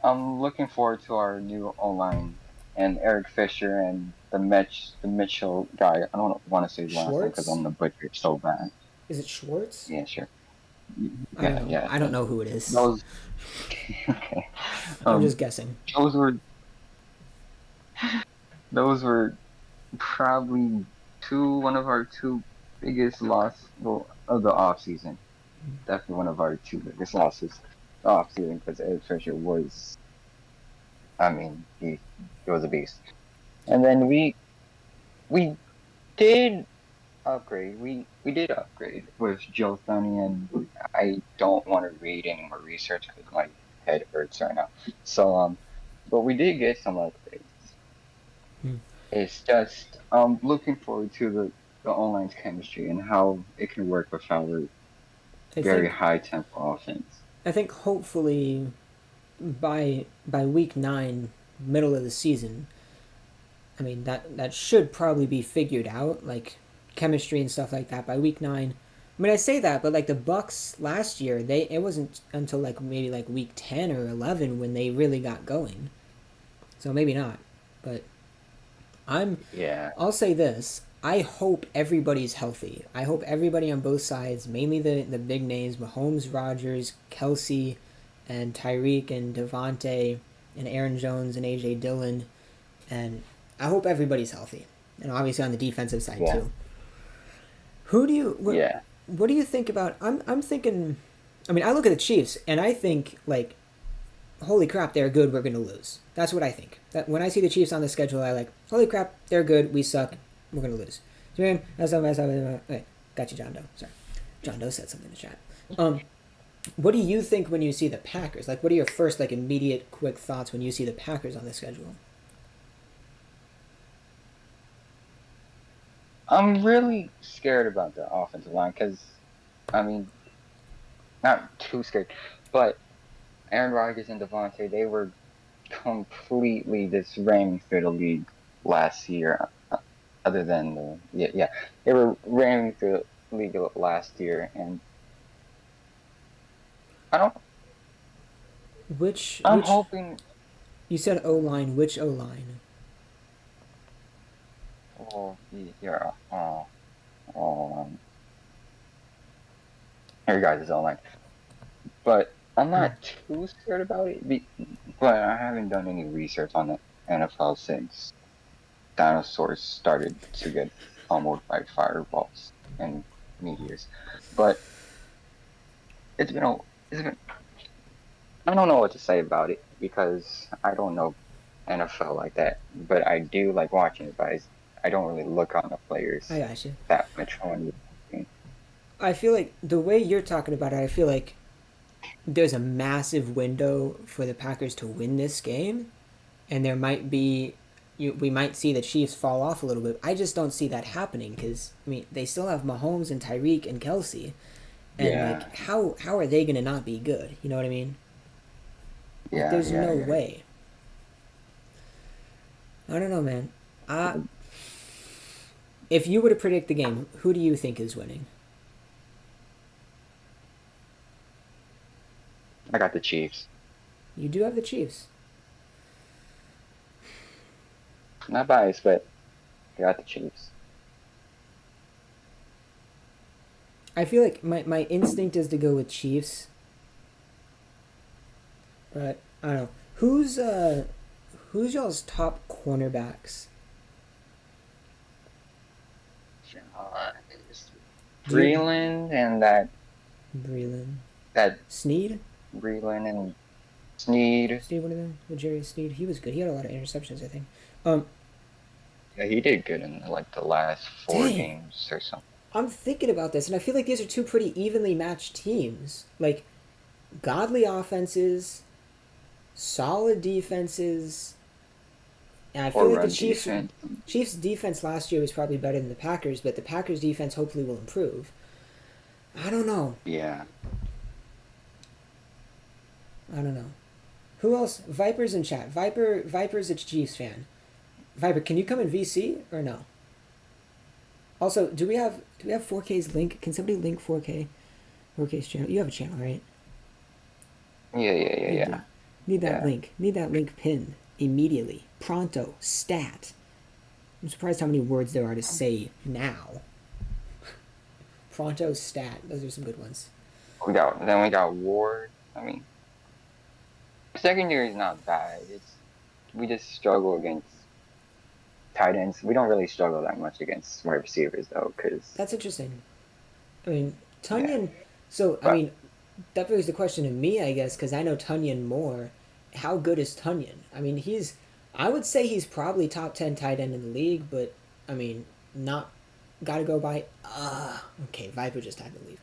I'm looking forward to our new O-line and Eric Fisher and the Mitchell guy. I don't want to say his last name because Schwartz? I'm gonna butcher it so bad. Is it Schwartz? Yeah, sure. I don't Yeah, know. yeah. I don't know who it is. Those. Okay. I'm just guessing. Those were those were probably one of our two biggest loss of the off season. Definitely one of our two biggest losses off season because Eric Fisher was, I mean, he was a beast. And then we did upgrade. We did upgrade with Joe Thuney, and I don't want to read any more research because my head hurts right now. So but we did get some upgrades. Hmm. It's just looking forward to the online's chemistry and how it can work with our very high tempo offense. I think hopefully by week 9, middle of the season, I mean that should probably be figured out, like chemistry and stuff like that by week 9. I mean, I say that, but like the Bucks last year, it wasn't until like maybe like week 10 or 11 when they really got going. So maybe not, but I'll say this. I hope everybody's healthy. I hope everybody on both sides, mainly the big names, Mahomes, Rodgers, Kelsey, and Tyreek and Devontae and Aaron Jones and AJ Dillon, and I hope everybody's healthy. And obviously on the defensive side too. Who do you what do you think about I'm thinking, I mean, I look at the Chiefs and I think like, holy crap, they're good, we're going to lose. That's what I think. That when I see the Chiefs on the schedule, I like, holy crap, they're good, we suck, we're going to lose. Okay, got you, John Doe. Sorry. John Doe said something in the chat. What do you think when you see the Packers? Like, what are your first, like, immediate, quick thoughts when you see the Packers on the schedule? I'm really scared about the offensive line because, I mean, not too scared, but Aaron Rodgers and Devontae, they were completely just ramming through the league last year. Other than they were ramming through the league last year, and I'm hoping. You said O-line. Which O-line? Oh, yeah. Your guys' O-line, but I'm not too scared about it. But I haven't done any research on the NFL since dinosaurs started to get pummeled by fireballs and meteors. But it's been I don't know what to say about it because I don't know NFL like that. But I do like watching it, but I don't really look on the players I got you. that much on the I feel like the way you're talking about it, I feel like there's a massive window for the Packers to win this game, and there might be we might see the Chiefs fall off a little bit. I just don't see that happening because, I mean, they still have Mahomes and Tyreek and Kelsey, and like how are they gonna not be good? You know what I mean? Like, there's no way. I don't know, man. If you were to predict the game, who do you think is winning? I got the Chiefs. You do have the Chiefs. Not biased, but I got the Chiefs. I feel like my instinct is to go with Chiefs. But I don't know. Who's y'all's top cornerbacks? Breland and Breland. that Sneed? Breland and Sneed. Sneed, one of them? Jerry Sneed. He was good. He had a lot of interceptions, I think. Yeah, he did good in like the last 4 games or something. I'm thinking about this, and I feel like these are two pretty evenly matched teams. Like, godly offenses, solid defenses, and I feel like the Chiefs' defense last year was probably better than the Packers, but the Packers' defense hopefully will improve. I don't know. Yeah. I don't know. Who else? Viper's in chat. Viper's a Chiefs fan. Viper, can you come in VC or no? Also, do we have 4K's link? Can somebody link 4K's channel? You have a channel, right? Yeah. Need that link. Need that link pinned immediately. Pronto. Stat. I'm surprised how many words there are to say now. Pronto, stat. Those are some good ones. We got Ward. I mean, secondary is not bad. We just struggle against tight ends. We don't really struggle that much against wide receivers though, because that's interesting. I mean, Tunyon. Yeah. So I mean, that brings the question to me, I guess, because I know Tunyon more. How good is Tunyon? I mean, I would say he's probably top 10 tight end in the league, but I mean, not. Got to go by. Okay, Viper just had to leave.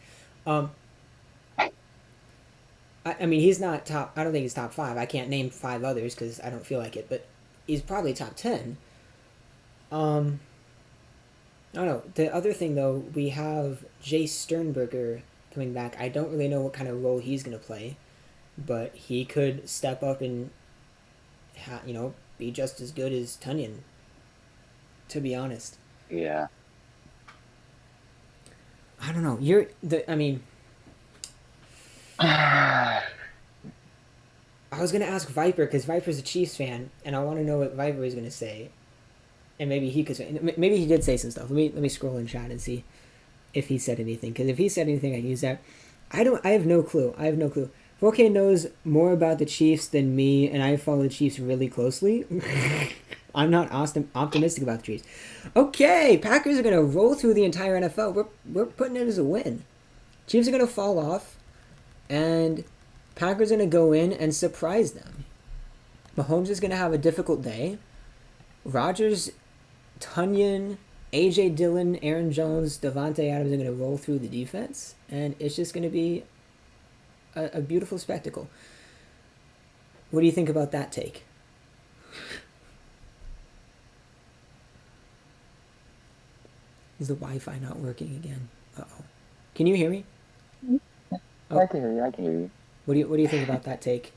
I mean, he's not top. I don't think he's top 5. I can't name 5 others because I don't feel like it, but he's probably top 10. I don't know. The other thing though, we have Jace Sternberger coming back. I don't really know what kind of role he's gonna play, but he could step up and, be just as good as Tunyon. To be honest. Yeah. I don't know. I was gonna ask Viper because Viper's a Chiefs fan, and I want to know what Viper is gonna say, and maybe he could. Maybe he did say some stuff. Let me scroll in chat and see if he said anything. Because if he said anything, I use that. I have no clue. 4K knows more about the Chiefs than me, and I follow the Chiefs really closely. I'm not optimistic about the Chiefs. Okay, Packers are gonna roll through the entire NFL. We're putting it as a win. Chiefs are gonna fall off, and Packers are gonna go in and surprise them. Mahomes is gonna have a difficult day. Rodgers, Tunyon, AJ Dillon, Aaron Jones, Devontae Adams are gonna roll through the defense, and it's just gonna be a beautiful spectacle. What do you think about that take? Is the Wi-Fi not working again? Uh-oh. Can you hear me? Oh. I can hear you. What do you think about that take?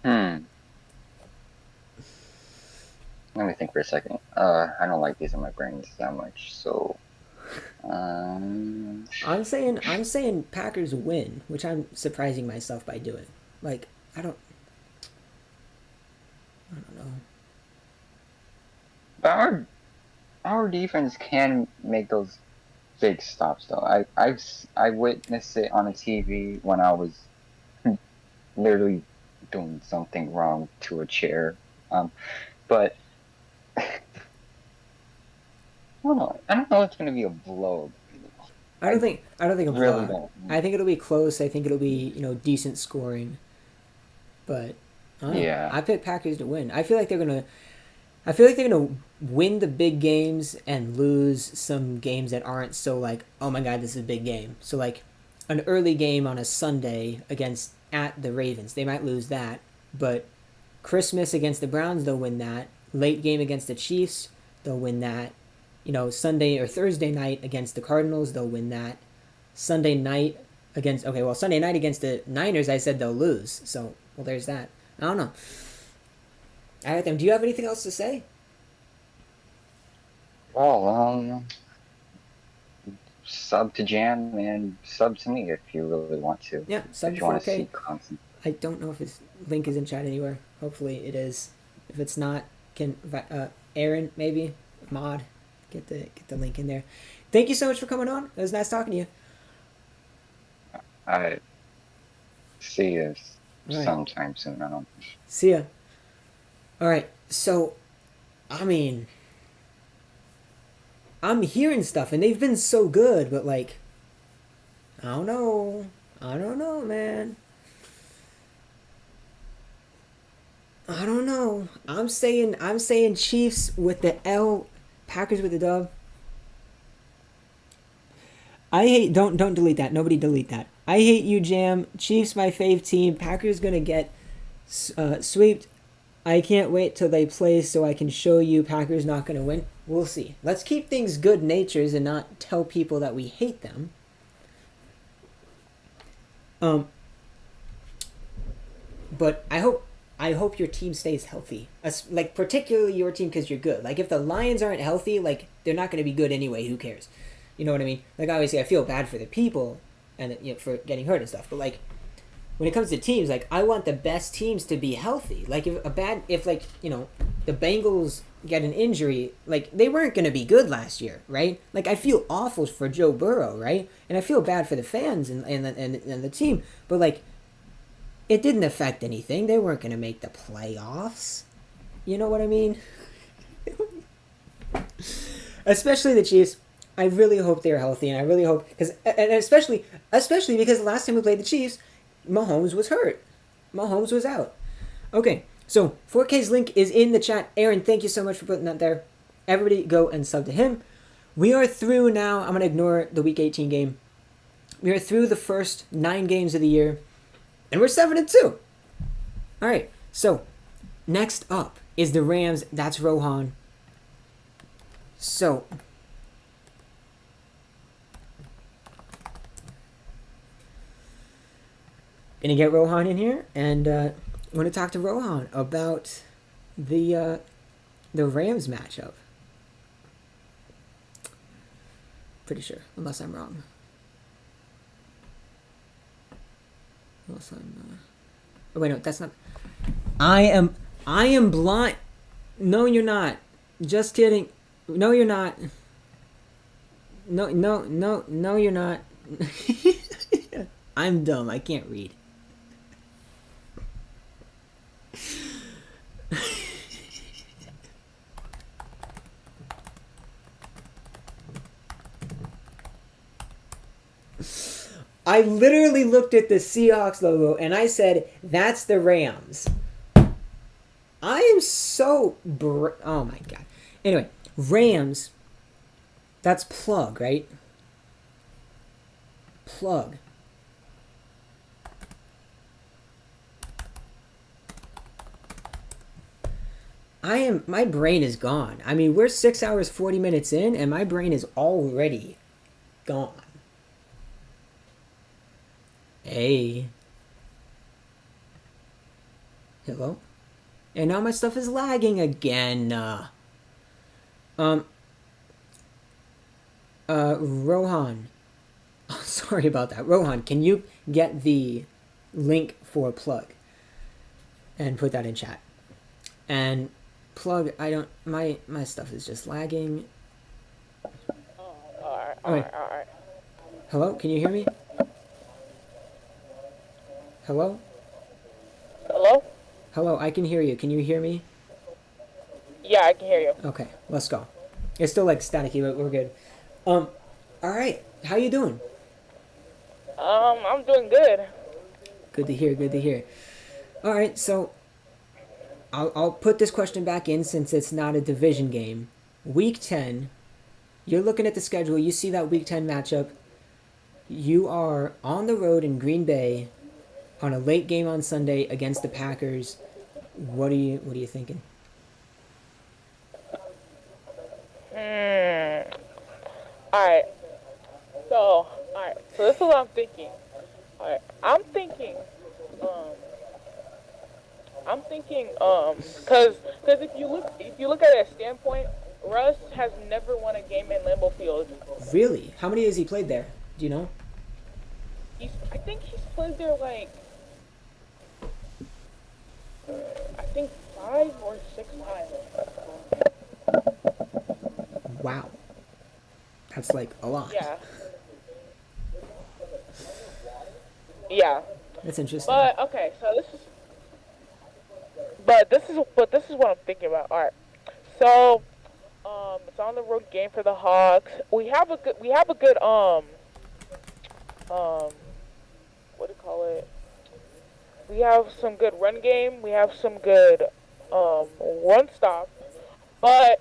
Let me think for a second. I don't like these in my brains that much, so I'm saying Packers win, which I'm surprising myself by doing. Like, I don't know. But our defense can make those big stops though. I witnessed it on the TV when I was literally doing something wrong to a chair. But I don't know. I don't know if it's gonna be a blow. I don't think a blowout. Really don't. I think it'll be close. I think it'll be decent scoring. But I pick Packers to win. I feel like they're gonna win the big games and lose some games that aren't so like, oh my god, this is a big game. So like an early game on a Sunday at the Ravens, they might lose that. But Christmas against the Browns, they'll win that. Late game against the Chiefs, they'll win that. Sunday or Thursday night against the Cardinals, they'll win that. Sunday night against the Niners, I said they'll lose. So, well, there's that. I don't know. All right, then. Do you have anything else to say? Well, sub to Jam and sub to me if you really want to. Yeah, sub to 4K. I don't know if his link is in chat anywhere. Hopefully it is. If it's not, can Aaron maybe mod get the link in there. Thank you so much for coming on. It was nice talking to you. All right. See you sometime soon. I don't know. See ya. All right. So, I mean, I'm hearing stuff, and they've been so good, but like, I don't know. I don't know, man. I don't know. I'm saying Chiefs with the L, Packers with the dub. I hate don't delete that. Nobody delete that. I hate you, Jam. Chiefs my fave team. Packers gonna get swept. I can't wait till they play so I can show you Packers not gonna win. We'll see. Let's keep things good natures and not tell people that we hate them. But I hope your team stays healthy. Like particularly your team because you're good. Like if the Lions aren't healthy, like they're not gonna be good anyway. Who cares? You know what I mean? Like obviously I feel bad for the people and for getting hurt and stuff. But like when it comes to teams, like I want the best teams to be healthy. Like if the Bengals get an injury, like they weren't gonna be good last year, right? Like I feel awful for Joe Burrow, right? And I feel bad for the fans and the team. But like it didn't affect anything. They weren't gonna make the playoffs. You know what I mean? Especially the Chiefs. I really hope they're healthy, and I really hope especially because the last time we played the Chiefs, Mahomes was hurt. Mahomes was out. Okay, so 4K's link is in the chat. Aaron, thank you so much for putting that there. Everybody go and sub to him. We are through now. I'm gonna ignore the Week 18 game. We are through the first 9 games of the year, and we're 7-2. All right, so next up is the Rams. That's Rohan. So. Gonna get Rohan in here, and I'm gonna talk to Rohan about the Rams matchup. Pretty sure, unless I'm wrong. Unless I'm. Oh wait, no, that's not. I am blind. No, you're not. Just kidding. No, you're not. No, you're not. I'm dumb. I can't read. I literally looked at the Seahawks logo and I said, that's the Rams. I am so... oh my god. Anyway, Rams. That's plug, right? Plug. My brain is gone. I mean, we're 6 hours, 40 minutes in, and my brain is already gone. Hey. Hello? And now my stuff is lagging again. Rohan. Oh, sorry about that. Rohan, can you get the link for plug? And put that in chat. And plug, I don't, my stuff is just lagging. Alright. Hello, can you hear me? Hello? Hello? Hello, I can hear you. Can you hear me? Yeah, I can hear you. Okay, let's go. It's still like staticky, but we're good. Alright, how you doing? I'm doing good. Good to hear. Alright, so I'll put this question back in since it's not a division game. Week 10, you're looking at the schedule, you see that Week 10 matchup. You are on the road in Green Bay on a late game on Sunday against the Packers. What are you thinking? Alright. So this is what I'm thinking. Alright. I'm thinking, cause if you look at it a standpoint, Russ has never won a game in Lambeau Field. Really? How many has he played there? Do you know? I think he's played there like, I think 5 or 6 times. Wow. That's like a lot. Yeah. Yeah. That's interesting. But okay, so this is what I'm thinking about. All right. So, It's on the road game for the Hawks. We have a good what do you call it? We have some good run game. We have some good run stop. But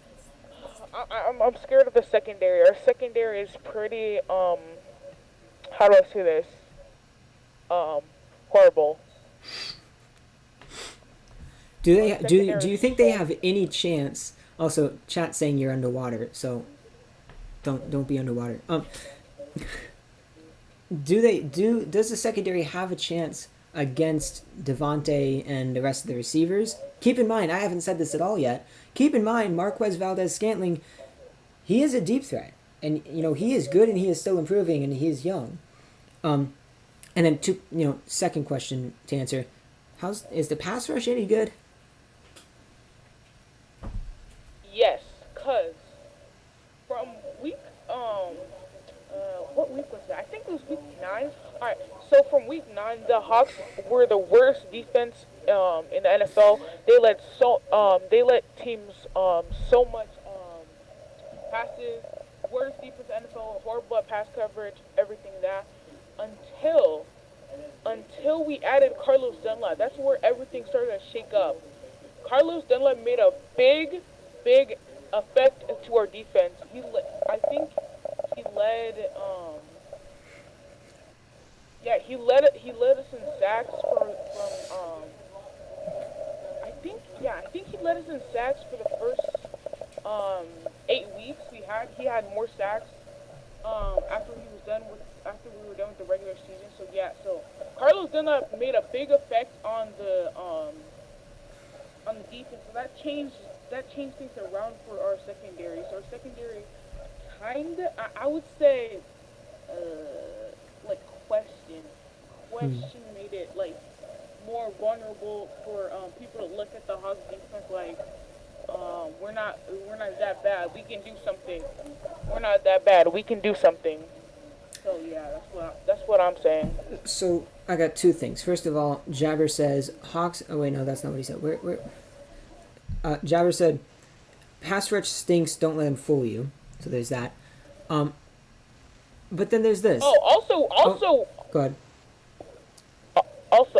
I'm scared of the secondary. Our secondary is pretty how do I say this? Horrible. Do you think they have any chance? Also, chat saying you're underwater, so don't be underwater. Does the secondary have a chance against Devontae and the rest of the receivers? Keep in mind, I haven't said this at all yet. Keep in mind, Marquez Valdez-Scantling, he is a deep threat, and he is good and he is still improving and he is young. And then second question to answer, is the pass rush any good? Yes, cause from week what week was that? I think it was week 9. All right, so from week 9, the Hawks were the worst defense in the NFL. They let teams so much passes, worst defense in the NFL, horrible at pass coverage, everything that until we added Carlos Dunlap. That's where everything started to shake up. Carlos Dunlap made a big effect to our defense. I think he led he led us in sacks from I think he led us in sacks for the first 8 weeks. He had more sacks after we were done with the regular season. So Carlos Dunlap made a big effect on the defense. So that changed things around for our secondary. So our secondary I would say like question made it like more vulnerable for people to look at the Hawks defense like we're not that bad. We can do something. We're not that bad. We can do something. So yeah, that's what I'm saying. So I got two things. First of all, Jabber says Hawks. Oh wait, no, that's not what he said. Where? Jabber said, "Pass rush stinks. Don't let him fool you." So there's that. But then there's this. Oh, also. Go ahead.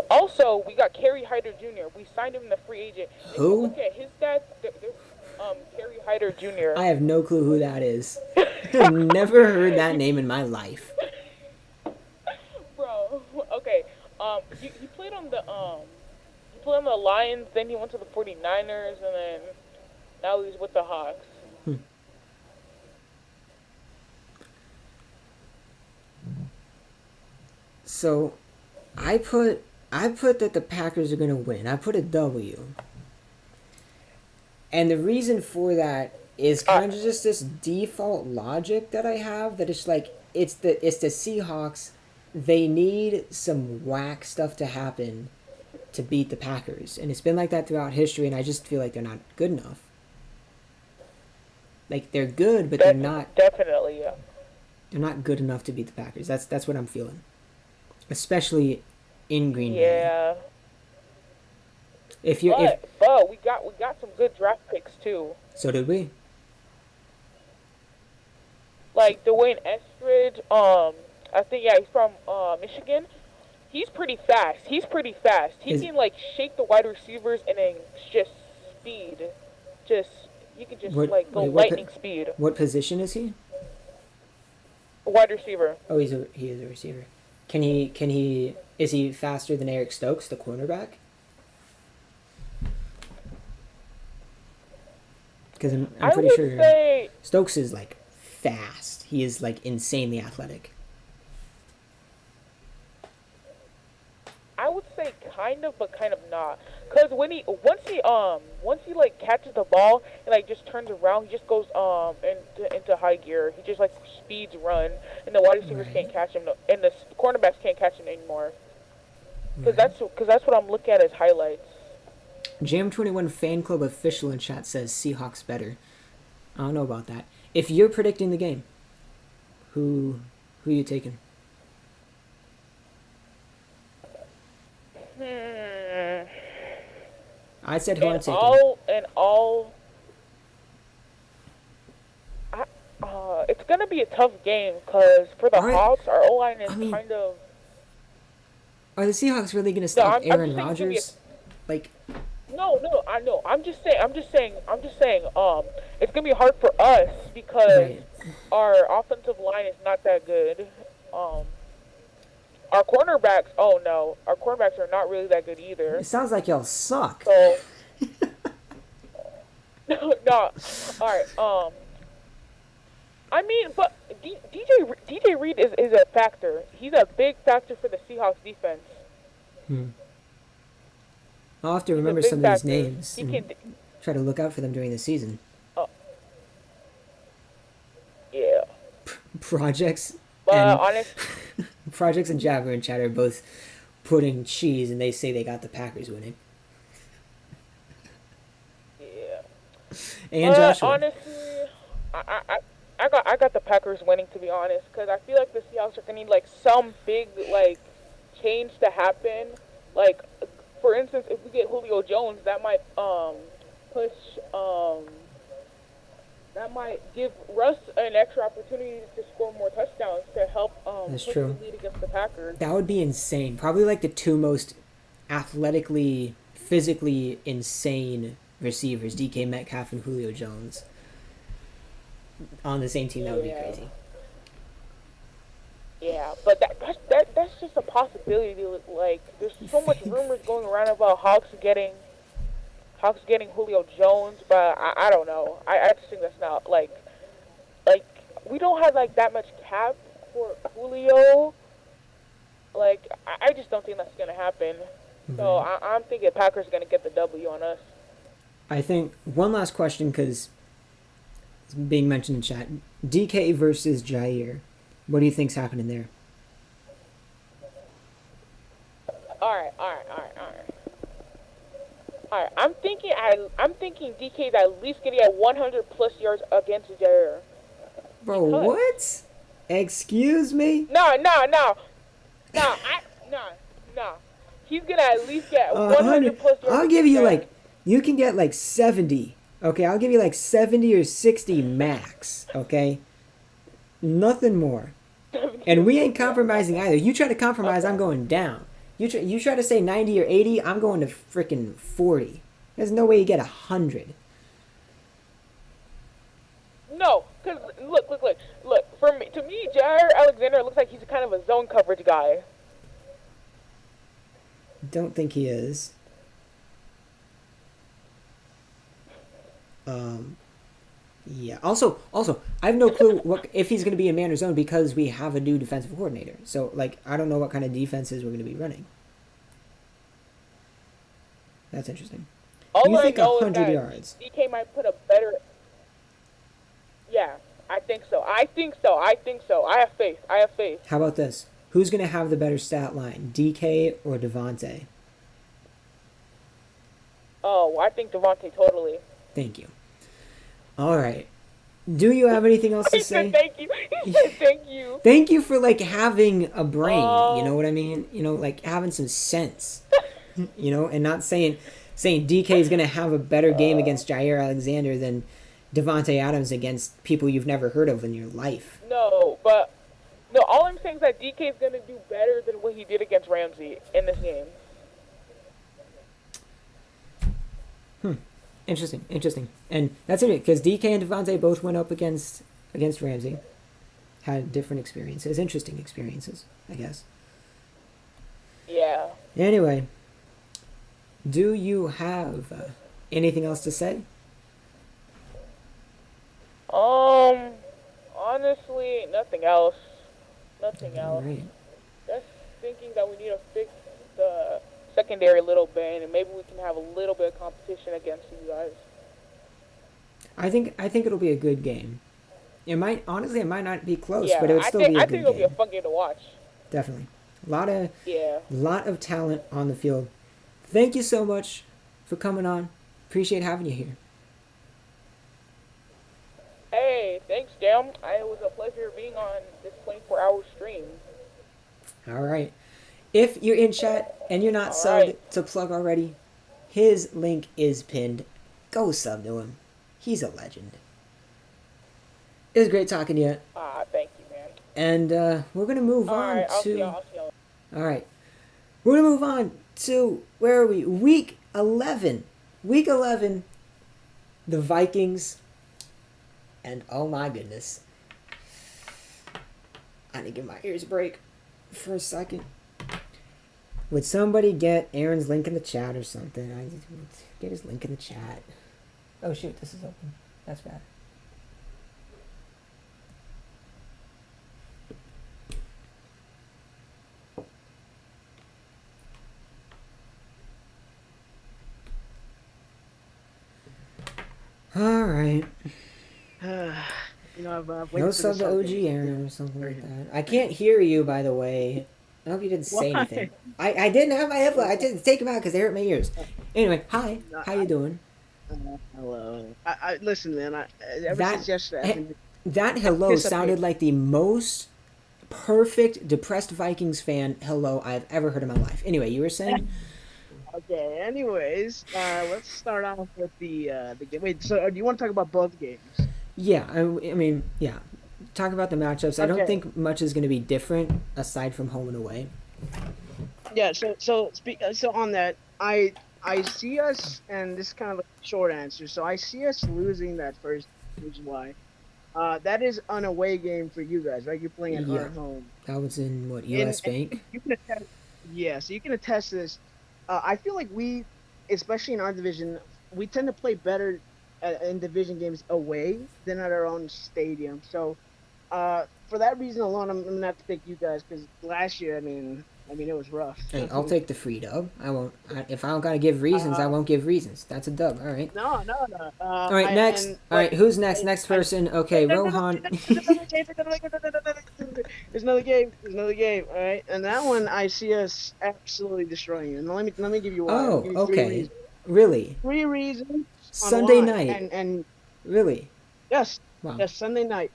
Also, we got Kerry Hyder Jr. We signed him in the free agent. Who? Look at his stats. Kerry Hyder Jr. I have no clue who that is. I've never heard that name in my life. Bro, okay. He played on the Lions. Then he went to the 49ers, and then now he's with the Hawks. So, I put that the Packers are gonna win. I put a W. And the reason for that is kind of just this default logic that I have that it's like it's the Seahawks. They need some whack stuff to happen to beat the Packers, and it's been like that throughout history. And I just feel like they're not good enough. Like they're good, but they're not. Definitely, yeah. They're not good enough to beat the Packers. That's what I'm feeling, especially in Green Bay. Yeah. But we got some good draft picks too. So did we. Like Dwayne Estridge, I think he's from Michigan. He's pretty fast. He can like shake the wide receivers and then just speed. He can just go lightning speed. What position is he? Wide receiver. Oh, he is a receiver. Is he faster than Eric Stokes, the cornerback? Because I'm pretty sure Stokes is like fast. He is like insanely athletic. I would say kind of, but kind of not. Cause once he like catches the ball and like just turns around, he just goes into high gear. He just like speeds run, and the wide receivers can't catch him, and the cornerbacks can't catch him anymore. Cause that's what I'm looking at as highlights. Jam21 fan club official in chat says Seahawks better. I don't know about that. If you're predicting the game, who are you taking? I said who I'm taking. It's gonna be a tough game because for the Alright. Hawks, our O line is I mean- kind of. Are the Seahawks really going to stop I'm Aaron just saying it's gonna be Rodgers? Like, No, I know. I'm just saying. It's gonna be hard for us because right. our offensive line is not that good. Our cornerbacks. Oh no, our cornerbacks are not really that good either. It sounds like y'all suck. So. No. All right. I mean, but DJ Reed is a factor. He's a big factor for the Seahawks defense. I'll have to He's a remember big some of these factor. names He and can. try to look out for them during the season. Yeah. Projects But and honest. Projects and Jabber and Chat are both putting cheese, and they say they got the Packers winning. Yeah. And Joshua. Honestly, I got the Packers winning, to be honest, because I feel like the Seahawks are gonna need like some big like change to happen. Like, for instance, if we get Julio Jones, that might push that might give Russ an extra opportunity to score more touchdowns to help That's push true. the lead against the Packers. That would be insane. Probably like the two most athletically, physically insane receivers, DK Metcalf and Julio Jones. On the same team, that would be Yeah. crazy. Yeah, but that's just a possibility. Like, there's so much rumors going around about Hawks getting Julio Jones, but I don't know. I just think that's not like we don't have like that much cap for Julio. Like, I just don't think that's gonna happen. So I'm thinking Packers are gonna get the W on us. I think one last question, because it's being mentioned in chat. DK versus Jair. What do you think's happening there? All right. I'm thinking DK's at least getting at 100 plus yards against Jair. Bro, Because- what? Excuse me? No. He's gonna at least get 100 plus yards. I'll give you against like, you can get like 70. Okay, I'll give you like 70 or 60 max. Okay, nothing more. Jair. And we ain't compromising either. You try to compromise, I'm going down. You try to say 90 or 80, I'm going to freaking 40. There's no way you get 100. No, because look. To me, Jair Alexander looks like he's kind of a zone coverage guy. Don't think he is. Yeah. Also, I have no clue what if he's going to be in man or zone, because we have a new defensive coordinator. So, like, I don't know what kind of defenses we're going to be running. That's interesting. All You I think know is 100 that yards? DK might put a better. Yeah, I think so. I have faith. How about this? Who's going to have the better stat line, DK or Devontae? Oh, I think Devontae totally. Thank you. All right. Do you have anything else to He said say? thank you. He said thank you. Thank you for like having a brain. You know what I mean? You know, like having some sense. You know, and not saying DK is gonna have a better game against Jair Alexander than Devontae Adams against people you've never heard of in your life. No, all I'm saying is that DK is going to do better than what he did against Ramsey in this game. Interesting. And that's it, because DK and Devontae both went up against Ramsey. Had different experiences, interesting experiences, I guess. Yeah. Anyway, do you have anything else to say? Honestly, nothing else. All right. Just thinking that we need to fix the secondary a little bit, and maybe we can have a little bit of competition against you guys. I think it'll be a good game. It might not be close, Yeah, but it would still be a I good think it'll be a game. fun game to watch. Definitely. Yeah. Lot of talent on the field. Thank you so much for coming on. Appreciate having you here. Hey, thanks, Jam. It was a pleasure being on this 24-hour stream. All right. If you're in chat and you're not All subbed right. to Plug already, his link is pinned. Go sub to him. He's a legend. It was great talking to you. Thank you, man. And we're going to move All on right, I'll see to. y'all. All right. We're going to move on to. Where are we? Week 11. Week 11. The Vikings. And oh my goodness. I need to give my ears a break for a second. Would somebody get Aaron's link in the chat or something? I get his link in the chat. Oh shoot, this is open. That's bad. All right. You know, I've No waited for sub this to OG update. Aaron or something like that. I can't hear you, by the way. I hope you didn't say Why? anything. I didn't have my headphones. I didn't take them out because they hurt my ears. Anyway, hi. How you doing? Hello. Listen, man. Ever That- since yesterday, I've been That hello Here's a sounded pic. like the most perfect depressed Vikings fan hello I've ever heard in my life. Anyway, you were saying? okay. Anyways, let's start off with the game. Wait, so do you want to talk about both games? Yeah, I mean, yeah. Talk about the matchups. I don't Okay. think much is going to be different aside from home and away. Yeah. So on that, I see us, and this is kind of a short answer. So I see us losing that first. Here's why. That is an away game for you guys, right? You're playing at Yeah. our home. That was in, what, And- US Bank? You can attest, yeah, so you can attest to this. I feel like we, especially in our division, we tend to play better in division games away than at our own stadium. So, for that reason alone, I'm gonna have to pick you guys because last year, I mean, it was rough. Hey, I'll take the free dub. I won't. If I don't gotta give reasons, I won't give reasons. That's a dub. All right. No. All right, next. All right, who's next? Next person. Okay, Rohan. There's another game. All right, and that one I see us absolutely destroying you. And let me give you why. I'll Oh, give you three okay. reasons. Really? 3 reasons. on Sunday why. night. And Really? yes, Wow. yes, Sunday night.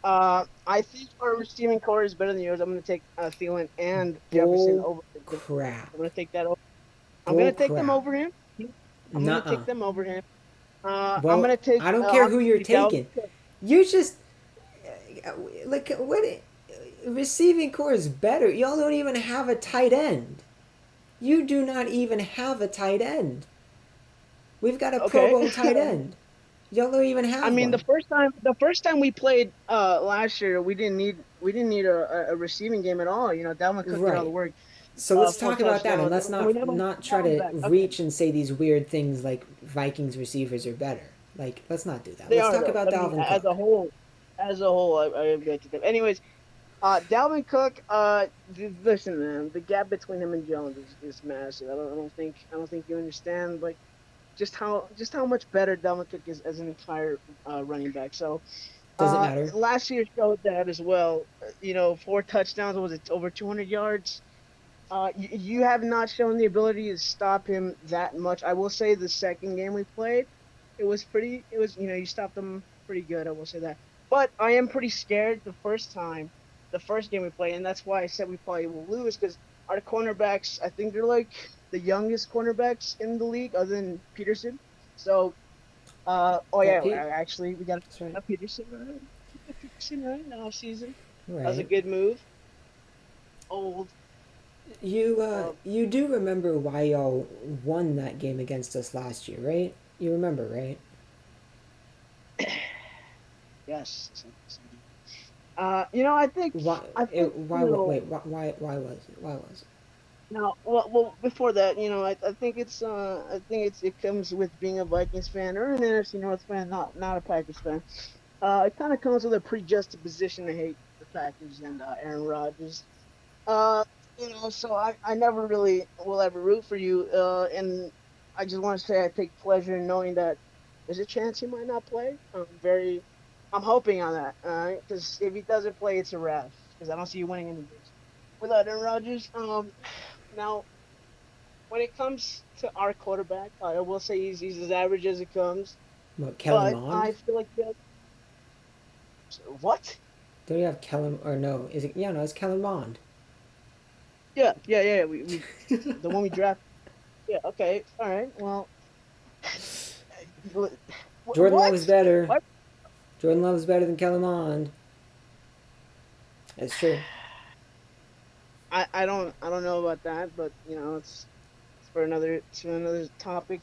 I think our receiving core is better than yours. I'm gonna take Thielen and Jefferson Bull over. crap. I'm gonna take that over. I'm gonna Bull take them crap. over him. I'm gonna take them over him. Well, I'm gonna take. I don't care who you're Dalvin taking. You just like what? Receiving core is better. Y'all don't even have a tight end. You do not even have a tight end. We've got a Pro Okay. Bowl tight end. Y'all don't even have I mean, one. the first time we played last year, we didn't need a receiving game at all. You know, Dalvin Cook did all the work. So let's for talk about that, and let's touchdowns. We never not try got to back. Okay. reach and say these weird things like Vikings receivers are better. Like, let's not do that. They Let's are, talk though. about I mean, Dalvin as Cook. a whole, I am good to them. Anyways, Dalvin Cook. Listen, man, the gap between him and Jones is massive. I don't think you understand like just how much better Dalvin Cook is as an entire running back. So. Does it matter? Last year showed that as well. You know, 4 touchdowns. Was it over 200 yards? You have not shown the ability to stop him that much. I will say the second game we played, it was you stopped him pretty good. I will say that. But I am pretty scared the first game we played, and that's why I said we probably will lose because our cornerbacks, I think they're like the youngest cornerbacks in the league, other than Peterson. So. Actually, we got That's right. Peterson, right? Peterson, right? Off season. Right. That was a good move. Old. You do remember why y'all won that game against us last year, right? You remember, right? Yes. I think. Why? I think. Why was it? No, well, before that, I think it comes with being a Vikings fan or an NFC North fan, not a Packers fan. It kind of comes with a predisposition to hate the Packers and Aaron Rodgers. So I never really will ever root for you. And I just want to say I take pleasure in knowing that there's a chance he might not play. I'm hoping on that. All right, because if he doesn't play, it's a wrap. Because I don't see you winning any games without Aaron Rodgers. Now, when it comes to our quarterback, I will say he's as average as it comes. What, Kellen But Mond? I feel like what? Don't you have Kellen? Or no? Is it? Yeah, no, it's Kellen Mond. Yeah. We the one we drafted. Yeah. Okay. All right. Well. Jordan what? Love's better. What? Jordan Love is better than Kellen Mond. That's true. I don't know about that, but it's for another topic.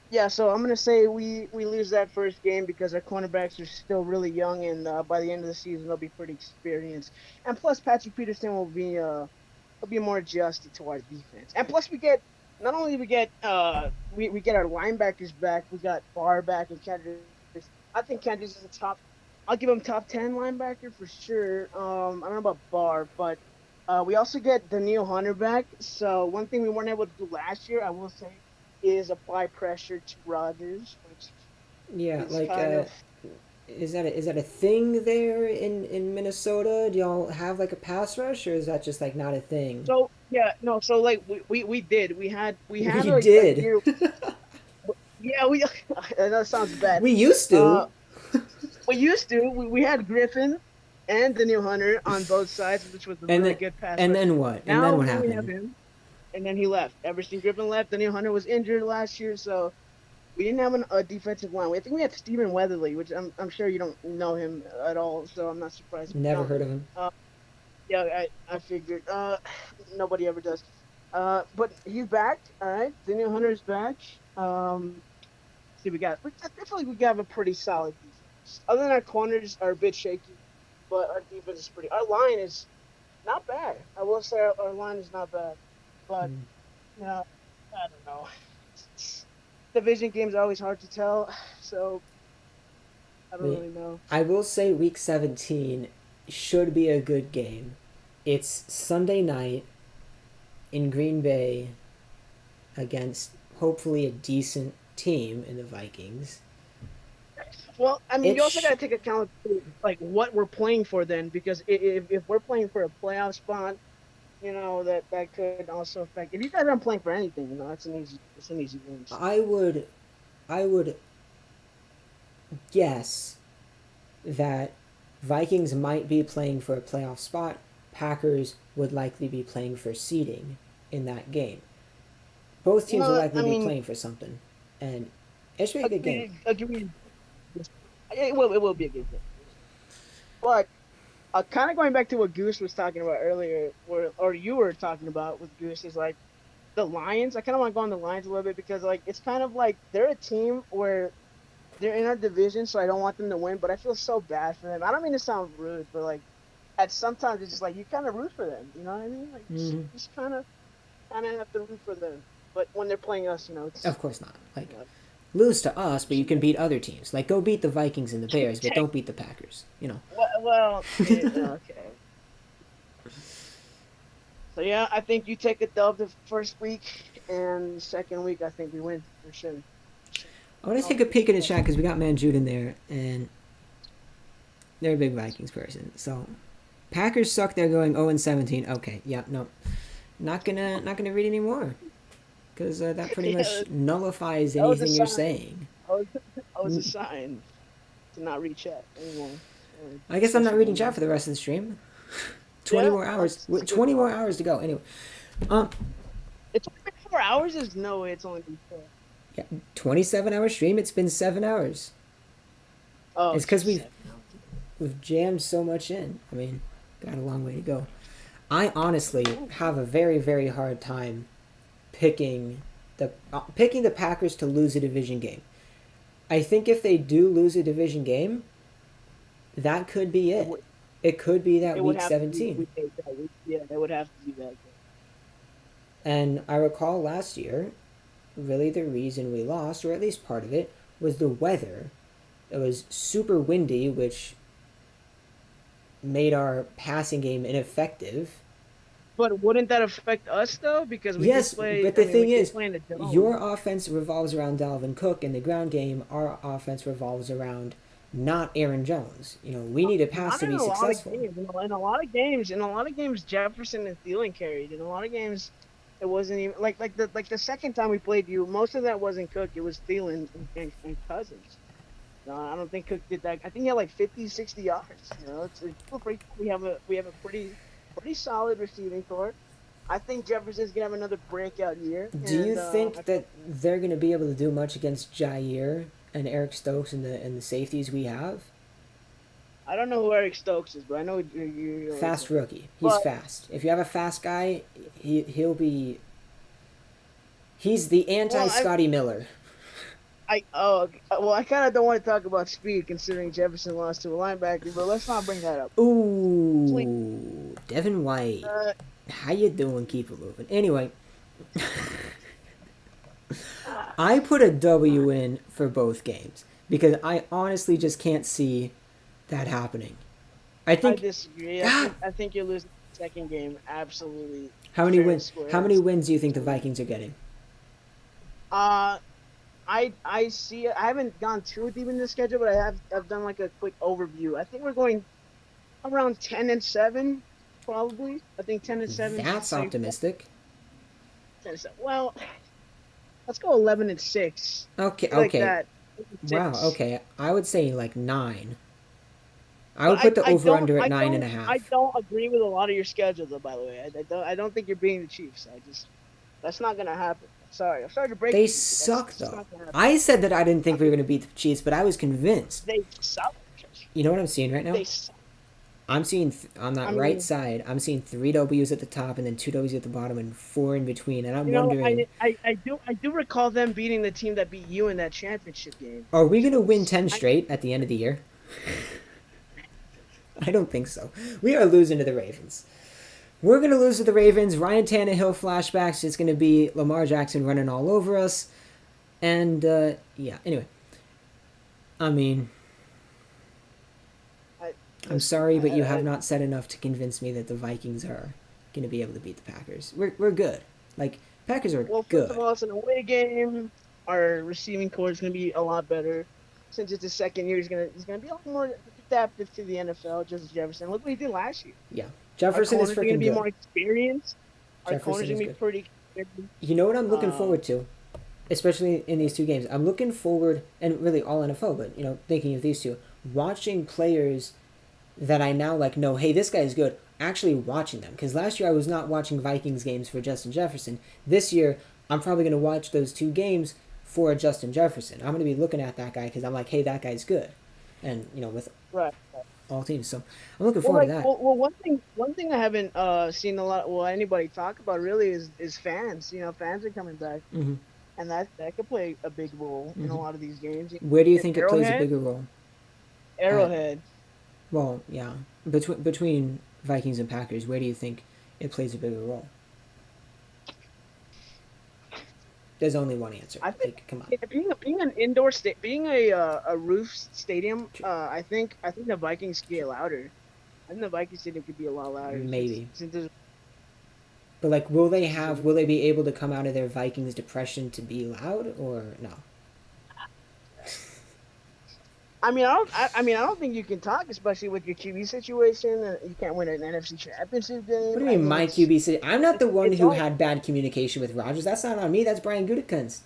Yeah, so I'm gonna say we lose that first game because our cornerbacks are still really young, and by the end of the season they'll be pretty experienced. And plus, Patrick Peterson will be more adjusted to our defense. And plus, we get not only we get we get our linebackers back, we got Barr back and Kendrick. I think Kendrick is a top. I'll give him top 10 linebacker for sure. I don't know about Barr, but we also get Daniil Hunter back. So one thing we weren't able to do last year, I will say, is apply pressure to Rodgers, which Yeah, is like kind of is that a thing there in Minnesota? Do y'all have like a pass rush, or is that just like not a thing? so yeah no so like we did we had We like a did. year. Yeah, we I know it sounds bad. We used Uh, to. we used to. We had Griffin and Daniel Hunter on both sides, which was a And really then good pass and rush. then what? And then Now, what now we have happened? him, and then he left. Everson Griffin left. Daniel Hunter was injured last year, so we didn't have a defensive line. I think we had Stephen Weatherly, which I'm sure you don't know him at all, so I'm not surprised if you Never don't. heard of him. Uh, yeah, I figured. Nobody ever does. But he's back. All right, Daniel Hunter's back. See, I feel like we have a pretty solid defense. Other than our corners are a bit shaky, but our defense is pretty. Our line is not bad. I will say our line is not bad, but Mm. yeah, I don't know. Division games are always hard to tell, so I don't Me- really know. I will say week 17 should be a good game. It's Sunday night in Green Bay against hopefully a decent team in the Vikings. Well, I mean, you also It's got to take account of, like what we're playing for then, because if we're playing for a playoff spot, that could also affect. If you guys aren't playing for anything, it's an easy win. I would guess that Vikings might be playing for a playoff spot. Packers would likely be playing for seeding in that game. Both teams will No, likely I be mean, playing for something, and it should be a good game. agree. It will be a good game. But kind of going back to what Goose was talking about earlier, or you were talking about with Goose, is like the Lions. I kind of want to go on the Lions a little bit because like it's kind of like they're a team where they're in our division, so I don't want them to win, but I feel so bad for them. I don't mean to sound rude, but like at sometimes it's just like you kind of root for them. You know what I mean? Like Hmm. just kind of have to root for them. But when they're playing us, it's Of course not. Like you know, lose to us, but you can beat other teams. Like go beat the Vikings and the Bears, but don't beat the Packers. okay. So yeah, I think you take a dub the first week, and second week I think we win for sure. I want to take a peek in the chat because we got Man Jude in there, and they're a big Vikings person. So Packers suck. They're going 0-17. Okay, yeah, no, not gonna read anymore because that pretty Yeah, much nullifies that was a anything you're sign. saying. That was a sign to not reach chat anymore. I guess I'm not reading chat for the rest of the stream. 20 Yeah, more hours. it's good. 20 more hours to go. Anyway, um, It's only been 4 hours. There's no way it's only been 4. 27-hour stream. It's been 7 hours. Oh, It's 'cause we've- 7 hours. We've jammed so much in. I mean, got a long way to go. I honestly have a very, very hard time picking the Packers to lose a division game. I think if they do lose a division game, that could be It it. would- It could be that It would week have to be 17. Yeah, it would have to be that. And I recall last year, really the reason we lost, or at least part of it, was the weather. It was super windy, which made our passing game ineffective. But wouldn't that affect us though? Because we Yes, could play. but the I mean, thing we could is, play in the dome. your offense revolves around Dalvin Cook. In the ground game, our offense revolves around not Aaron Jones. We need a pass Not to in be a lot of successful. games. In a lot of games, Jefferson and Thielen carried. In a lot of games, it wasn't even like the second time we played you. Most of that wasn't Cook. It was Thielen and Cousins. No, I don't think Cook did that. I think he had like 50, 60 yards. It's pretty. We have a pretty solid receiving core. I think Jefferson's gonna have another breakout year. Do you and, think that they're going to be able to do much against Jair and Eric Stokes and the safeties we have. I don't know who Eric Stokes is, but I know you're Fast rookie. He's But- fast. If you have a fast guy, he'll be. He's the anti Scotty Miller. I kind of don't want to talk about speed considering Jefferson lost to a linebacker, but let's not bring that up. Ooh, Devin White. Uh, How you doing? Keep it moving. Anyway, I put a W in for both games because I honestly just can't see that happening. I I think disagree. I think you're losing the second game. Absolutely. how many fair and wins? square. How many wins do you think the Vikings are getting? I see it. I haven't gone too deep in the schedule, but I've done like a quick overview. I think we're going around 10-7, probably. I think 10-7. That's optimistic. 10-7. Well, let's go 11-6. Okay. Like Okay. that. Wow. 6. Okay. I would say like 9. I But would put the I over don't- under I at 9 don't- and a half. I don't agree with a lot of your schedule, though. By the way, I don't think you're beating the Chiefs. That's not gonna happen. Sorry, I'm sorry to break. it They to you. suck That's though. not gonna happen. I said that I didn't think we were going to beat the Chiefs, but I was convinced. They suck. You know what I'm seeing right now? They suck. I'm seeing on that I mean- right side. I'm seeing 3 W's at the top and then 2 W's at the bottom and 4 in between. And I'm You know, wondering, I do recall them beating the team that beat you in that championship game. are we going to win 10 straight at the end of the year? I don't think so. We are losing to the Ravens. We're going to lose to the Ravens. Ryan Tannehill flashbacks. It's going to be Lamar Jackson running all over us. And, yeah, anyway. I mean, I'm sorry, but you have not said enough to convince me that the Vikings are going to be able to beat the Packers. We're good. Like, Packers are Well, first good. of all, it's an away game. Our receiving core is going to be a lot better. Since it's his second year, he's going to be a lot more adaptive to the NFL. Justin Jefferson. Look what he did last year. Yeah. Jefferson is Our corners are going freaking to be good. more experienced. Our Jefferson corners are is going to be good. pretty. You know what I'm looking Uh, forward to? Especially in these two games. I'm looking forward, and really all NFL, but, thinking of these two, watching players that I now know, hey, this guy's good, actually watching them. Because last year I was not watching Vikings games for Justin Jefferson. This year, I'm probably going to watch those 2 games for Justin Jefferson. I'm going to be looking at that guy because I'm like, hey, that guy's good. And, with Right. all teams. So I'm looking forward to that. Well, one thing I haven't seen a lot. Well, anybody talk about really is fans. Fans are coming back, Hmm. and that could play a big role in Mhm. a lot of these games. Where do you think it plays a Arrowhead? bigger role? Arrowhead. Well, yeah. Between Vikings and Packers, where do you think it plays a bigger role? There's only one answer. I think- Come on. Yeah, being an indoor being a roof stadium, I think the Vikings could get louder. I think the Vikings stadium could be a lot louder. Maybe. Since there's, But will they be able to come out of their Vikings depression to be loud or no? I don't think you can talk, especially with your QB situation. You can't win an NFC Championship game. What do you I mean think my it's- QB city? I'm not the one it's who all- had bad communication with Rodgers. That's not on me. That's Brian Gutekunst.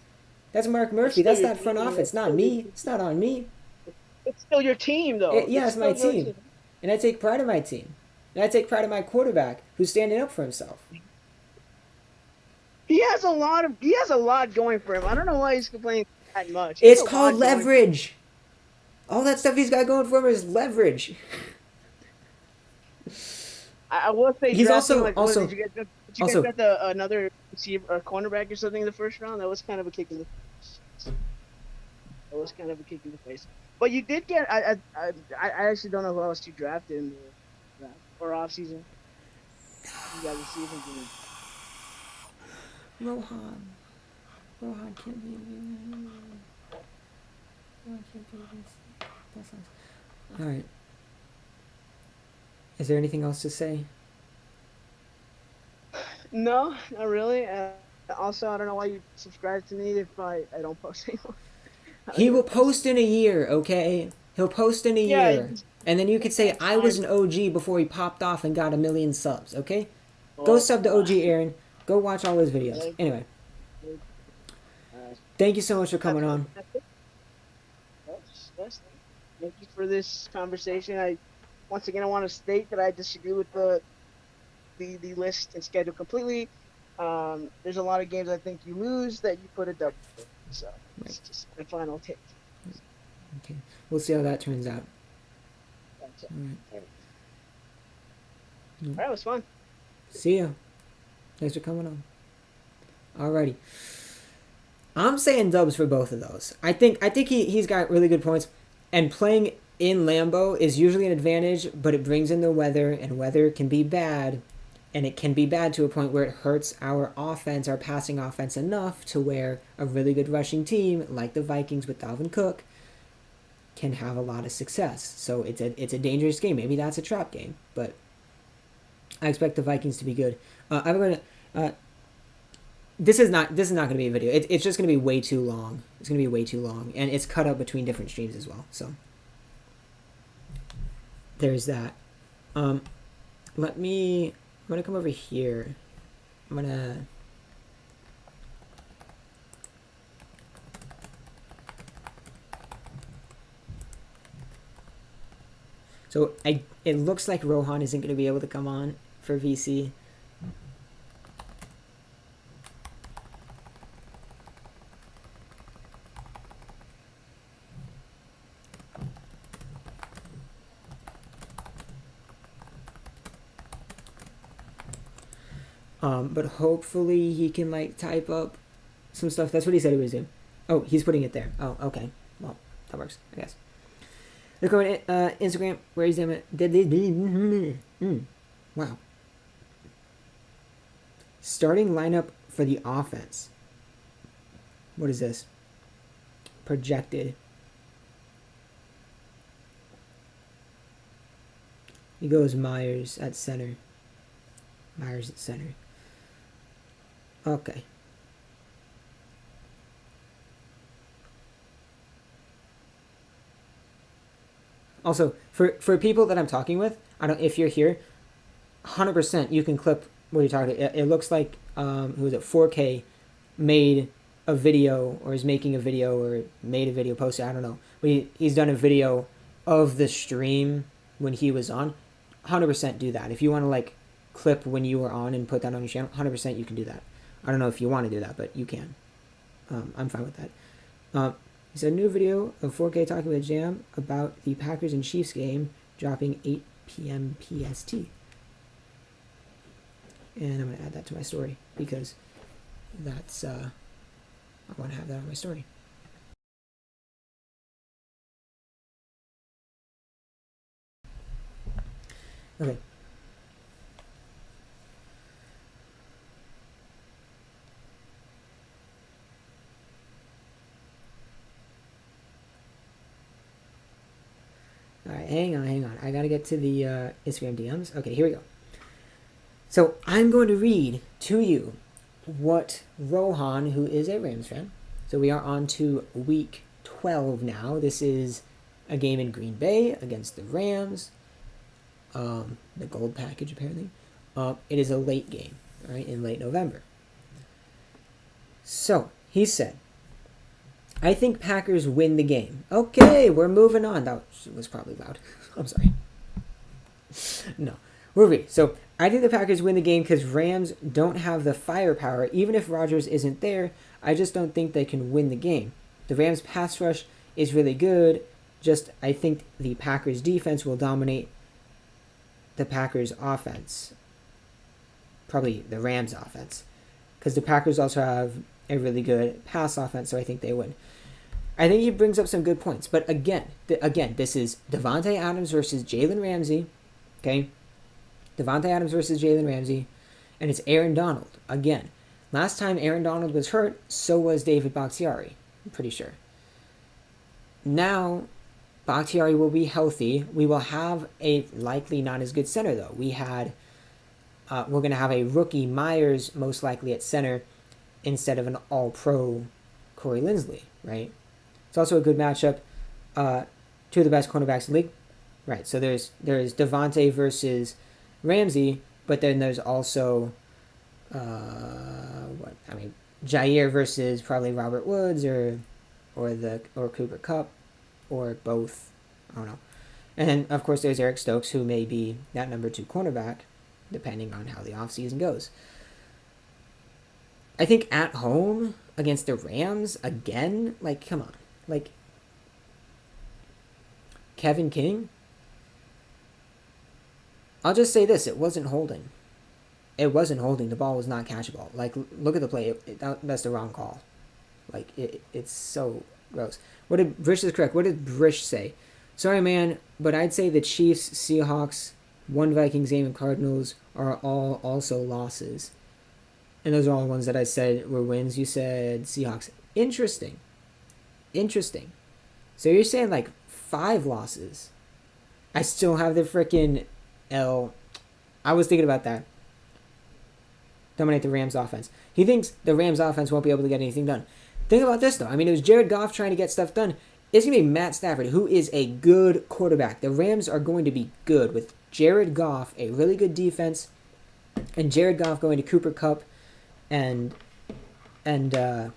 That's Mark Murphy. still That's your that front team. office. Not me. It's not on me. It's still your team, though. Yeah, it's my still your team. And I take pride in my team. And I take pride in my quarterback who's standing up for himself. He has a lot going for him. I don't know why he's complaining that much. It's He has a called lot going- leverage. All that stuff he's got going for him is leverage. I will say He's drafting, also- did you guys also- get the another receiver or cornerback or something in the first round? That was kind of a kick in the face. But you did get I actually don't know who else you drafted in the draft or off season. You got receiving team. Rohan can't be. Rohan can't be this. That's nice. All right. Is there anything else to say? No, not really. Also, I don't know why you subscribe to me if I don't post anymore. He will post in a year, okay? He'll post in a Yeah, year. And then you could say, I was an OG before he popped off and got 1 million subs, okay? Go sub to OG Aaron. Go watch all his videos. Anyway. Thank you so much for coming on. Thank you for this conversation. Once again, I want to state that I disagree with the list and schedule completely. There's a lot of games I think you lose that you put a double. So it's just my final take. Okay, we'll see how that turns out. Gotcha. All right. All right, it was fun. See ya. Thanks for coming on. Alrighty. I'm saying dubs for both of those. I think he's got really good points, and playing in Lambeau is usually an advantage, but it brings in the weather, and weather can be bad, and it can be bad to a point where it hurts our offense, our passing offense enough to where a really good rushing team like the Vikings with Dalvin Cook can have a lot of success. So it's a dangerous game. Maybe that's a trap game, but I expect the Vikings to be good. I'm gonna. This is not going to be a video. It's just going to be way too long. It's going to be way too long, and it's cut up between different streams as well. So there's that. I'm gonna come over here. I'm gonna. So it looks like Rohan isn't going to be able to come on for VC. But hopefully he can like type up some stuff. That's what he said he was doing. Oh, he's putting it there. Oh, okay. Well, that works, I guess. Look on Instagram. Where is him? Wow. Starting lineup for the offense. What is this? Projected. He goes Myers at center. Myers at center. Okay. Also, for people that I'm talking with, if you're here, 100% you can clip what you're talking about. It looks like who was it? 4K made a video or is making a video or made a video posted. I don't know. But he's done a video of the stream when he was on. 100% do that. If you want to like clip when you were on and put that on your channel, 100% you can do that. I don't know if you want to do that, but you can. I'm fine with that. He said, new video of 4K talking with Jam about the Packers and Chiefs game dropping 8 p.m. PST. And I'm going to add that to my story because that's, I want to have that on my story. Okay. Alright, hang on. I gotta get to the Instagram DMs. Okay, here we go. So I'm going to read to you what Rohan, who is a Rams fan, so we are on to week 12 now. This is a game in Green Bay against the Rams. The gold package, apparently. It is a late game, right, in late November. So, he said, I think Packers win the game. Okay, we're moving on. That was probably loud. I'm sorry. No. We'll read. So, I think the Packers win the game because Rams don't have the firepower. Even if Rodgers isn't there, I just don't think they can win the game. The Rams' pass rush is really good. I think the Packers' defense will dominate the Packers' offense. Probably the Rams' offense. Because the Packers also have a really good pass offense, so I think they win. I think he brings up some good points. But again, this is Devontae Adams versus Jalen Ramsey. Okay? Devontae Adams versus Jalen Ramsey. And it's Aaron Donald. Again, last time Aaron Donald was hurt, so was David Bakhtiari. I'm pretty sure. Now, Bakhtiari will be healthy. We will have a likely not as good center, though. We're going to have a rookie Myers, most likely at center, instead of an all-pro Corey Linsley, right? It's also a good matchup. Two of the best cornerbacks in the league. Right, so there's Devontae versus Ramsey, but then there's also Jair versus probably Robert Woods or Cooper Kupp or both. I don't know. And then of course there's Eric Stokes, who may be that number 2 cornerback, depending on how the offseason goes. I think at home against the Rams again, like come on, like Kevin King. I'll just say this: it wasn't holding. It wasn't holding. The ball was not catchable. Like, look at the play. That's the wrong call. Like, it's so gross. What did Brish is correct? What did Brish say? Sorry, man, but I'd say the Chiefs, Seahawks, one Vikings game, and Cardinals are all also losses. And those are all the ones that I said were wins. You said Seahawks. Interesting. So you're saying like 5 losses. I still have the freaking L. I was thinking about that. Dominate the Rams offense. He thinks the Rams offense won't be able to get anything done. Think about this, though. I mean, it was Jared Goff trying to get stuff done. It's going to be Matt Stafford, who is a good quarterback. The Rams are going to be good with Jared Goff, a really good defense, and Jared Goff going to Cooper Kupp and okay,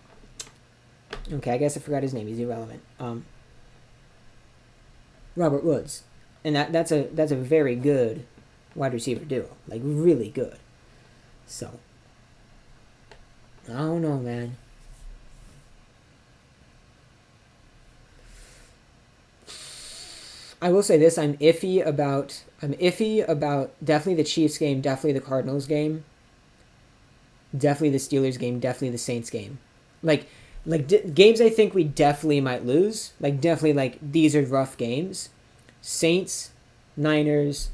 I guess I forgot his name. He's irrelevant. Robert Woods. And that's a very good wide receiver duo. Like, really good. So, I don't know, man. I will say this: I'm iffy about definitely the Chiefs game, definitely the Cardinals game, definitely the Steelers game, definitely the Saints game. Games I think we definitely might lose. Definitely these are rough games. Saints, Niners,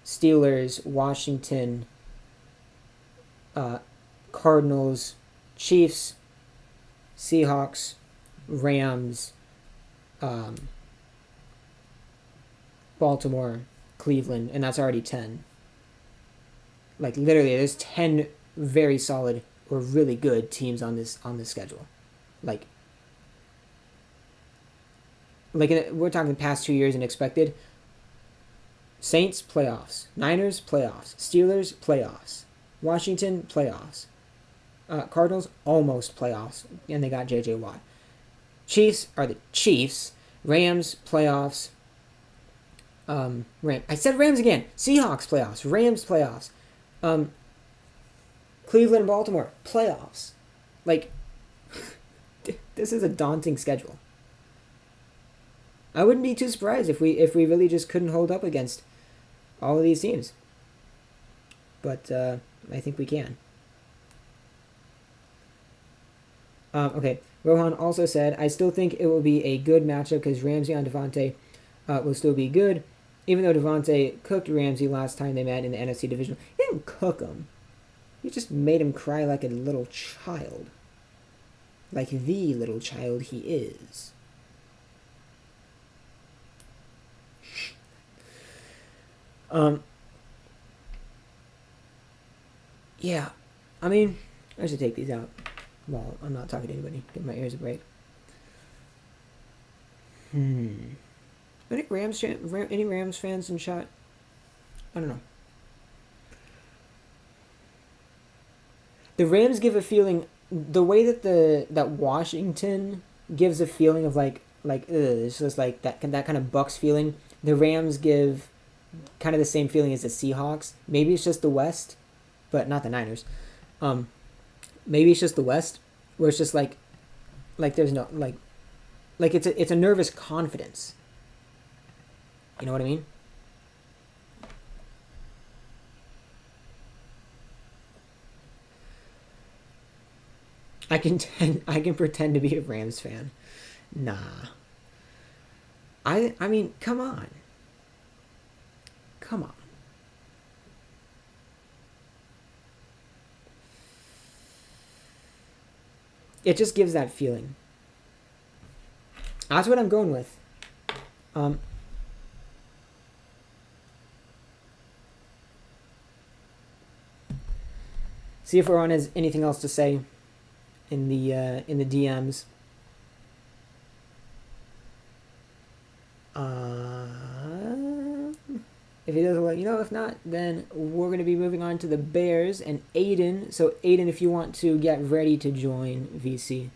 Steelers, Washington, Cardinals, Chiefs, Seahawks, Rams, Baltimore, Cleveland, and that's already 10. Literally, there's 10 very solid or really good teams on this schedule. We're talking the past 2 years and expected. Saints, playoffs. Niners, playoffs. Steelers, playoffs. Washington, playoffs. Cardinals, almost playoffs, and they got J.J. Watt. Chiefs are the Chiefs. Rams, playoffs. I said Rams again. Seahawks, playoffs. Rams, playoffs. Cleveland, Baltimore, playoffs. This is a daunting schedule. I wouldn't be too surprised if we really just couldn't hold up against all of these teams. But I think we can. Okay. Rohan also said, I still think it will be a good matchup because Ramsey on Devontae will still be good. Even though Devontae cooked Ramsey last time they met in the NFC division. He didn't cook him. He just made him cry like a little child. Like the little child he is. Yeah. I mean, I should take these out while I'm not talking to anybody. Give my ears a break. Any Rams fans in chat? I don't know. The Rams give a feeling, the way that Washington gives a feeling of it's just like that kind of Bucks feeling. The Rams give kind of the same feeling as the Seahawks. Maybe it's just the West, but not the Niners. Maybe it's just the West, where it's just like there's no it's a nervous confidence. You know what I mean? I can pretend to be a Rams fan. Nah. I mean, come on. Come on. It just gives that feeling. That's what I'm going with. See if Ron has anything else to say in the DMs. If he doesn't let you know, if not, then we're going to be moving on to the Bears and Aiden. So Aiden, if you want to get ready to join VC.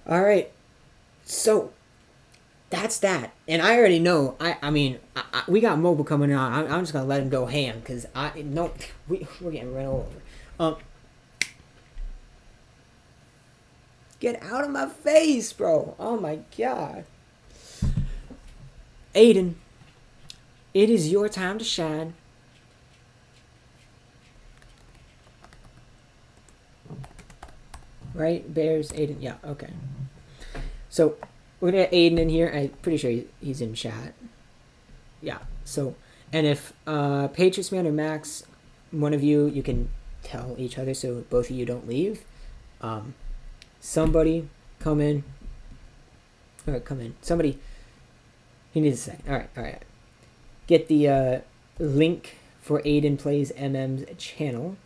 All right. So that's that. And I already know, I mean, we got mobile coming on. I'm just gonna let him go ham because we're getting run over. Get out of my face, bro! Oh my god, Aiden, it is your time to shine. Right, Bears, Aiden. Yeah, okay. So we're gonna get Aiden in here. I'm pretty sure he's in chat. Yeah. So, and if Patriots Man or Max, one of you can tell each other so both of you don't leave. Somebody come in. All right, come in. Somebody. He needs a second. All right. Get the link for Aiden Plays MM's channel.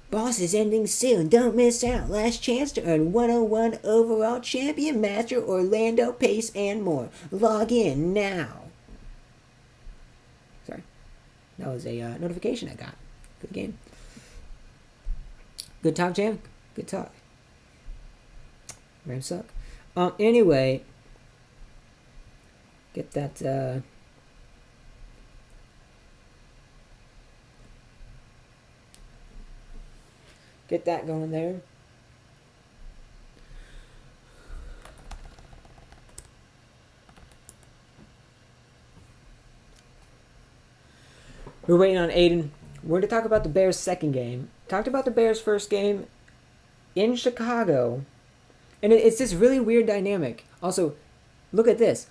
Boss is ending soon. Don't miss out. Last chance to earn 101 overall champion, master, Orlando Pace, and more. Log in now. Sorry. That was a notification I got for the game. Good talk, Jam. Good talk. Rams suck. Anyway. Get that, get that going there. We're waiting on Aiden. We're going to talk about the Bears' second game. Talked about the Bears' first game in Chicago. And it's this really weird dynamic. Also, look at this.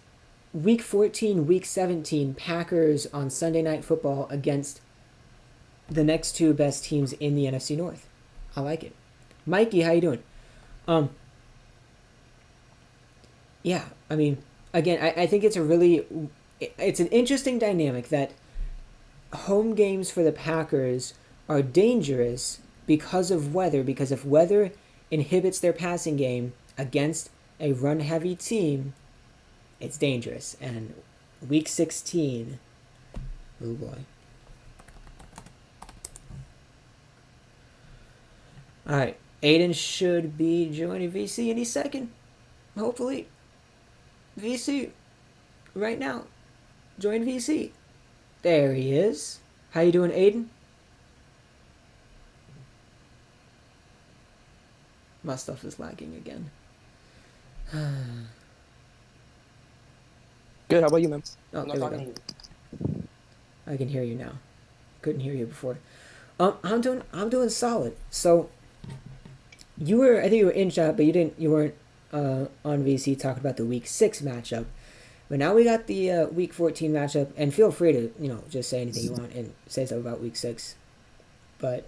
Week 14, Week 17, Packers on Sunday Night Football against the next two best teams in the NFC North. I like it. Mikey, how you doing? Yeah, I mean, again, I think it's an interesting dynamic that home games for the Packers are dangerous because of weather, because if weather inhibits their passing game against a run-heavy team, it's dangerous. And Week 16, oh boy. Alright, Aiden should be joining VC any second. Hopefully. VC, right now. Join VC. There he is. How you doing, Aiden? My stuff is lagging again. Good. How about you, man? Oh, there we go. I can hear you now. Couldn't hear you before. I'm doing solid. So I think you were in chat, but you weren't on VC talking about the Week 6 matchup. But now we got the Week 14 matchup, and feel free to just say anything you want and say something about Week 6. But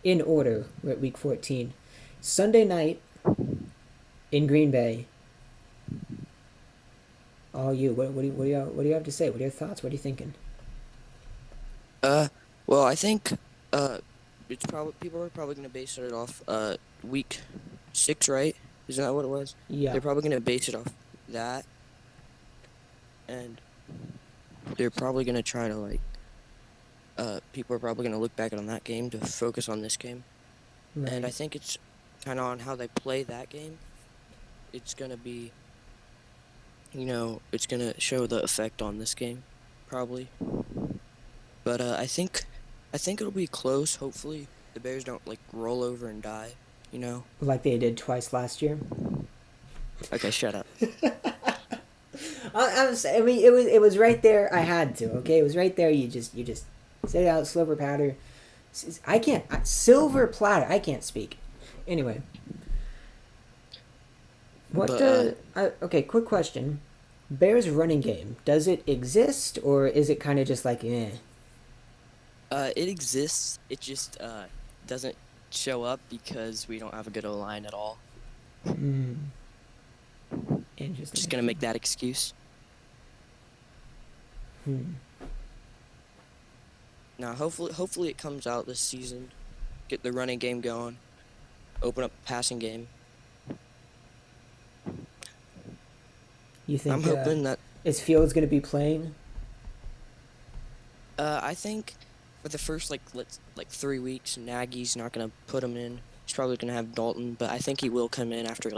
in order, we're at Week 14. Sunday night in Green Bay. All you. What do you have to say? What are your thoughts? What are you thinking? Well, I think it's probably people are probably gonna base it off Week 6, right? Isn't that what it was? Yeah. They're probably gonna base it off that, and they're probably gonna try to people are probably gonna look back on that game to focus on this game, Right. and I think it's kind of on how they play that game. It's gonna be, it's gonna show the effect on this game, probably. But I think it'll be close. Hopefully, the Bears don't roll over and die. Like they did twice last year. Okay, shut up. I mean, it was right there. I had to. Okay, it was right there. You just say it out. Silver platter. I can't. Silver platter. I can't speak. Anyway. Okay, quick question. Bears running game. Does it exist, or is it kind of just eh? It exists. It just doesn't show up because we don't have a good O-line at all. Interesting. Just gonna make that excuse. Now, hopefully it comes out this season. Get the running game going. Open up the passing game. You think? I'm hoping that. Is Fields going to be playing? I think for the first 3 weeks, Nagy's not gonna put him in. He's probably gonna have Dalton, but I think he will come in after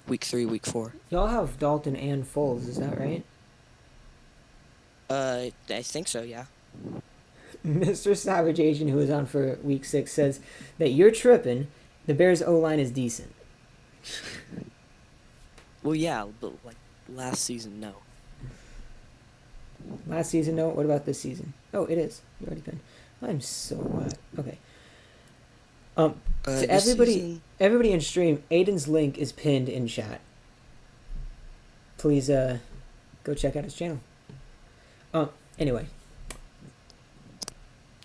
Week 3, Week 4. Y'all have Dalton and Foles, is that right? I think so. Yeah. Mr. Savage Asian, who was on for week 6, says that you're tripping. The Bears O line is decent. Well, yeah, but like last season, no. Last season, no. What about this season? Oh, it is. You already been. I'm so okay. To This everybody, season, everybody in stream, Aiden's link is pinned in chat. Please, go check out his channel. Anyway,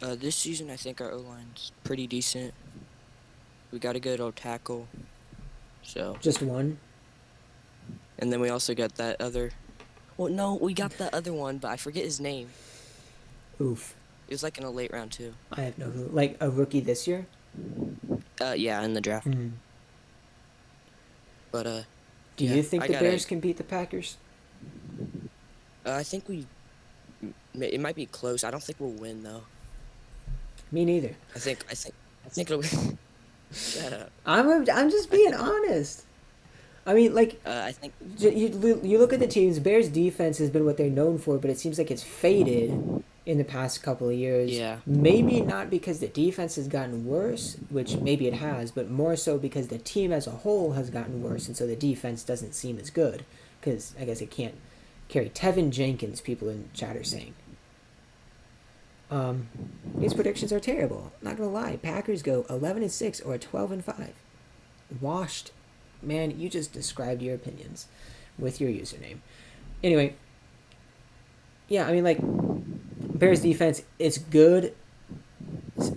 this season, I think our O line's pretty decent. We got a good old tackle. So, just one. and then we also got that other. Well, no, we got the other one, but I forget his name. Oof. It was like in a late round too. I have no clue. Like a rookie this year. Yeah, in the draft. Mm. But Do yeah, you think I the gotta- Bears can beat the Packers? I think it might be close. I don't think we'll win though. Me neither. I think it'll be. Shut up. I'm just being honest. I mean, like, I think you look at the teams. Bears defense has been what they're known for, but it seems like it's faded in the past couple of years. Yeah. Maybe not because the defense has gotten worse, which maybe it has, but more so because the team as a whole has gotten worse, and so the defense doesn't seem as good. Because I guess it can't carry Tevin Jenkins. People in chat are saying. These predictions are terrible. Not gonna lie. Packers go 11-6 or 12-5. Washed. Man, you just described your opinions with your username. Anyway, yeah, I mean, like, Bears defense, it's good.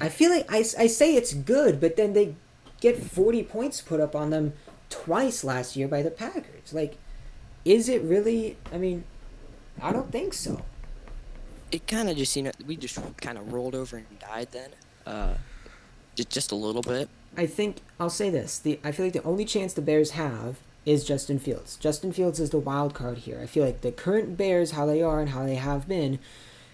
I feel like I say it's good, but then they get 40 points put up on them twice last year by the Packers. Like, is it really? I mean, I don't think so. it kind of just we just kind of rolled over and died then. Just a little bit. I think I'll say this: I feel like the only chance the Bears have is Justin Fields. Justin Fields is the wild card here. I feel like the current Bears, how they are and how they have been,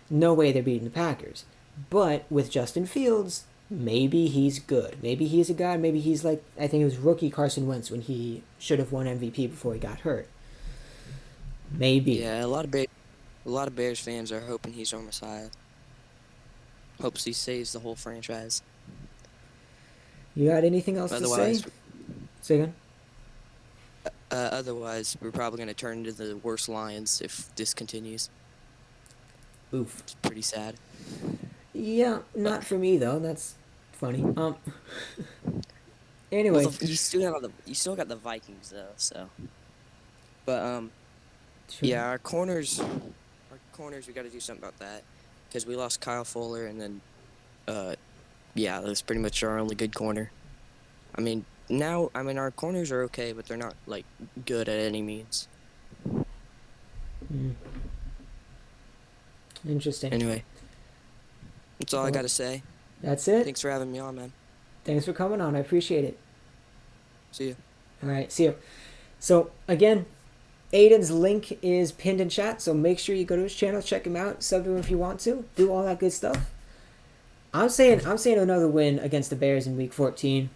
no way they're beating the Packers. But with Justin Fields, maybe he's good. Maybe he's a guy. Maybe he's like, I think it was rookie Carson Wentz when he should have won MVP before he got hurt. Maybe. Yeah, a lot of Bears fans are hoping he's our Messiah. Hopes he saves the whole franchise. You got anything else Otherwise, to say? Say again. Otherwise, we're probably going to turn into the worst Lions if this continues. Oof. It's pretty sad. Yeah, not for me though. That's funny. Anyway, Well, you still got the Vikings though, so. But sure. yeah, our corners, we got to do something about that because we lost Kyle Fuller, and then, yeah, that's pretty much our only good corner. I mean, our corners are okay, but they're not like good at any means. Interesting. Anyway, that's all I got to say. That's it. Thanks for having me on, man. Thanks for coming on. I appreciate it. See you. All right, see you. So again, Aiden's link is pinned in chat, so make sure you go to his channel, check him out, sub to him if you want to, do all that good stuff. I'm saying another win against the Bears in Week 14.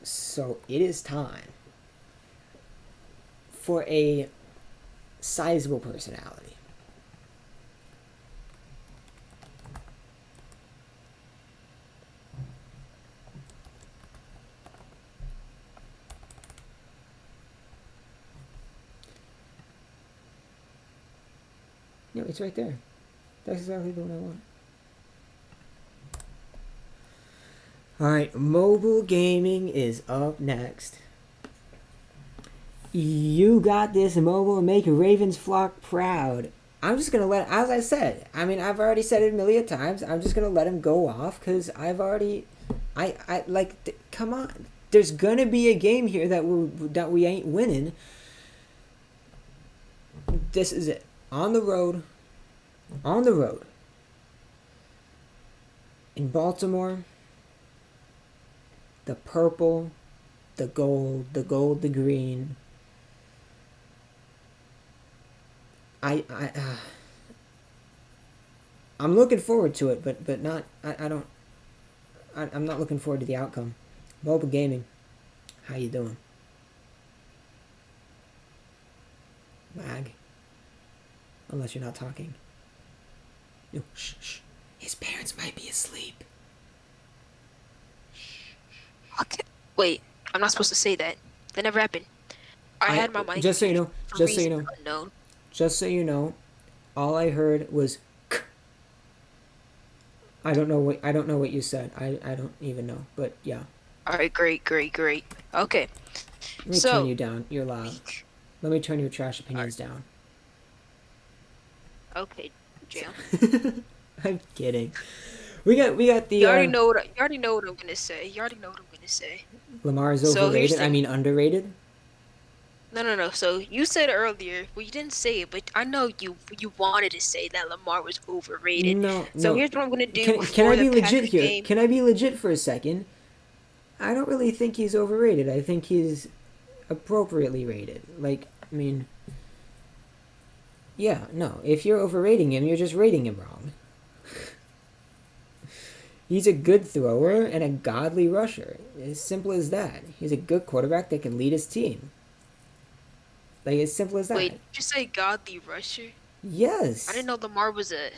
So it is time for a sizable personality. No, it's right there. That's exactly the one I want. Alright, mobile gaming is up next. You got this, mobile, and make Ravens flock proud. I'm just gonna let, as I said, I mean, I've already said it a million times. I'm just gonna let him go off because I've already, come on. There's gonna be a game here that we ain't winning. This is it. On the road. In Baltimore. The purple, the gold, the green. I'm looking forward to it, but not. I'm not looking forward to the outcome. Mobile gaming, how you doing? Lag. Unless you're not talking. No, shh, shh. His parents might be asleep. Okay. Wait, I'm not supposed to say that. That never happened. I had my mic Just so you know, for just so you reasons know, unknown. just so you know, all I heard was K. I don't know what you said. I don't even know. But yeah. All right, great. Okay, Let me so turn you down. You're loud. Let me turn your trash opinions down. okay, Jam. I'm kidding. We got the You already know what I'm gonna say. Lamar is So here's overrated. the I thing. mean underrated. No. So you said earlier, well, you didn't say it, but I know you wanted to say that Lamar was overrated. No, So no. here's what I'm gonna do Can before I the be legit Packers here? game. Can I be legit for a second? I don't really think he's overrated. I think he's appropriately rated. Like, I mean, yeah, no. If you're overrating him, you're just rating him wrong. He's a good thrower and a godly rusher. As simple as that. He's a good quarterback that can lead his team. Like, as simple as that. Wait, did you say godly rusher? Yes. I didn't know Lamar was a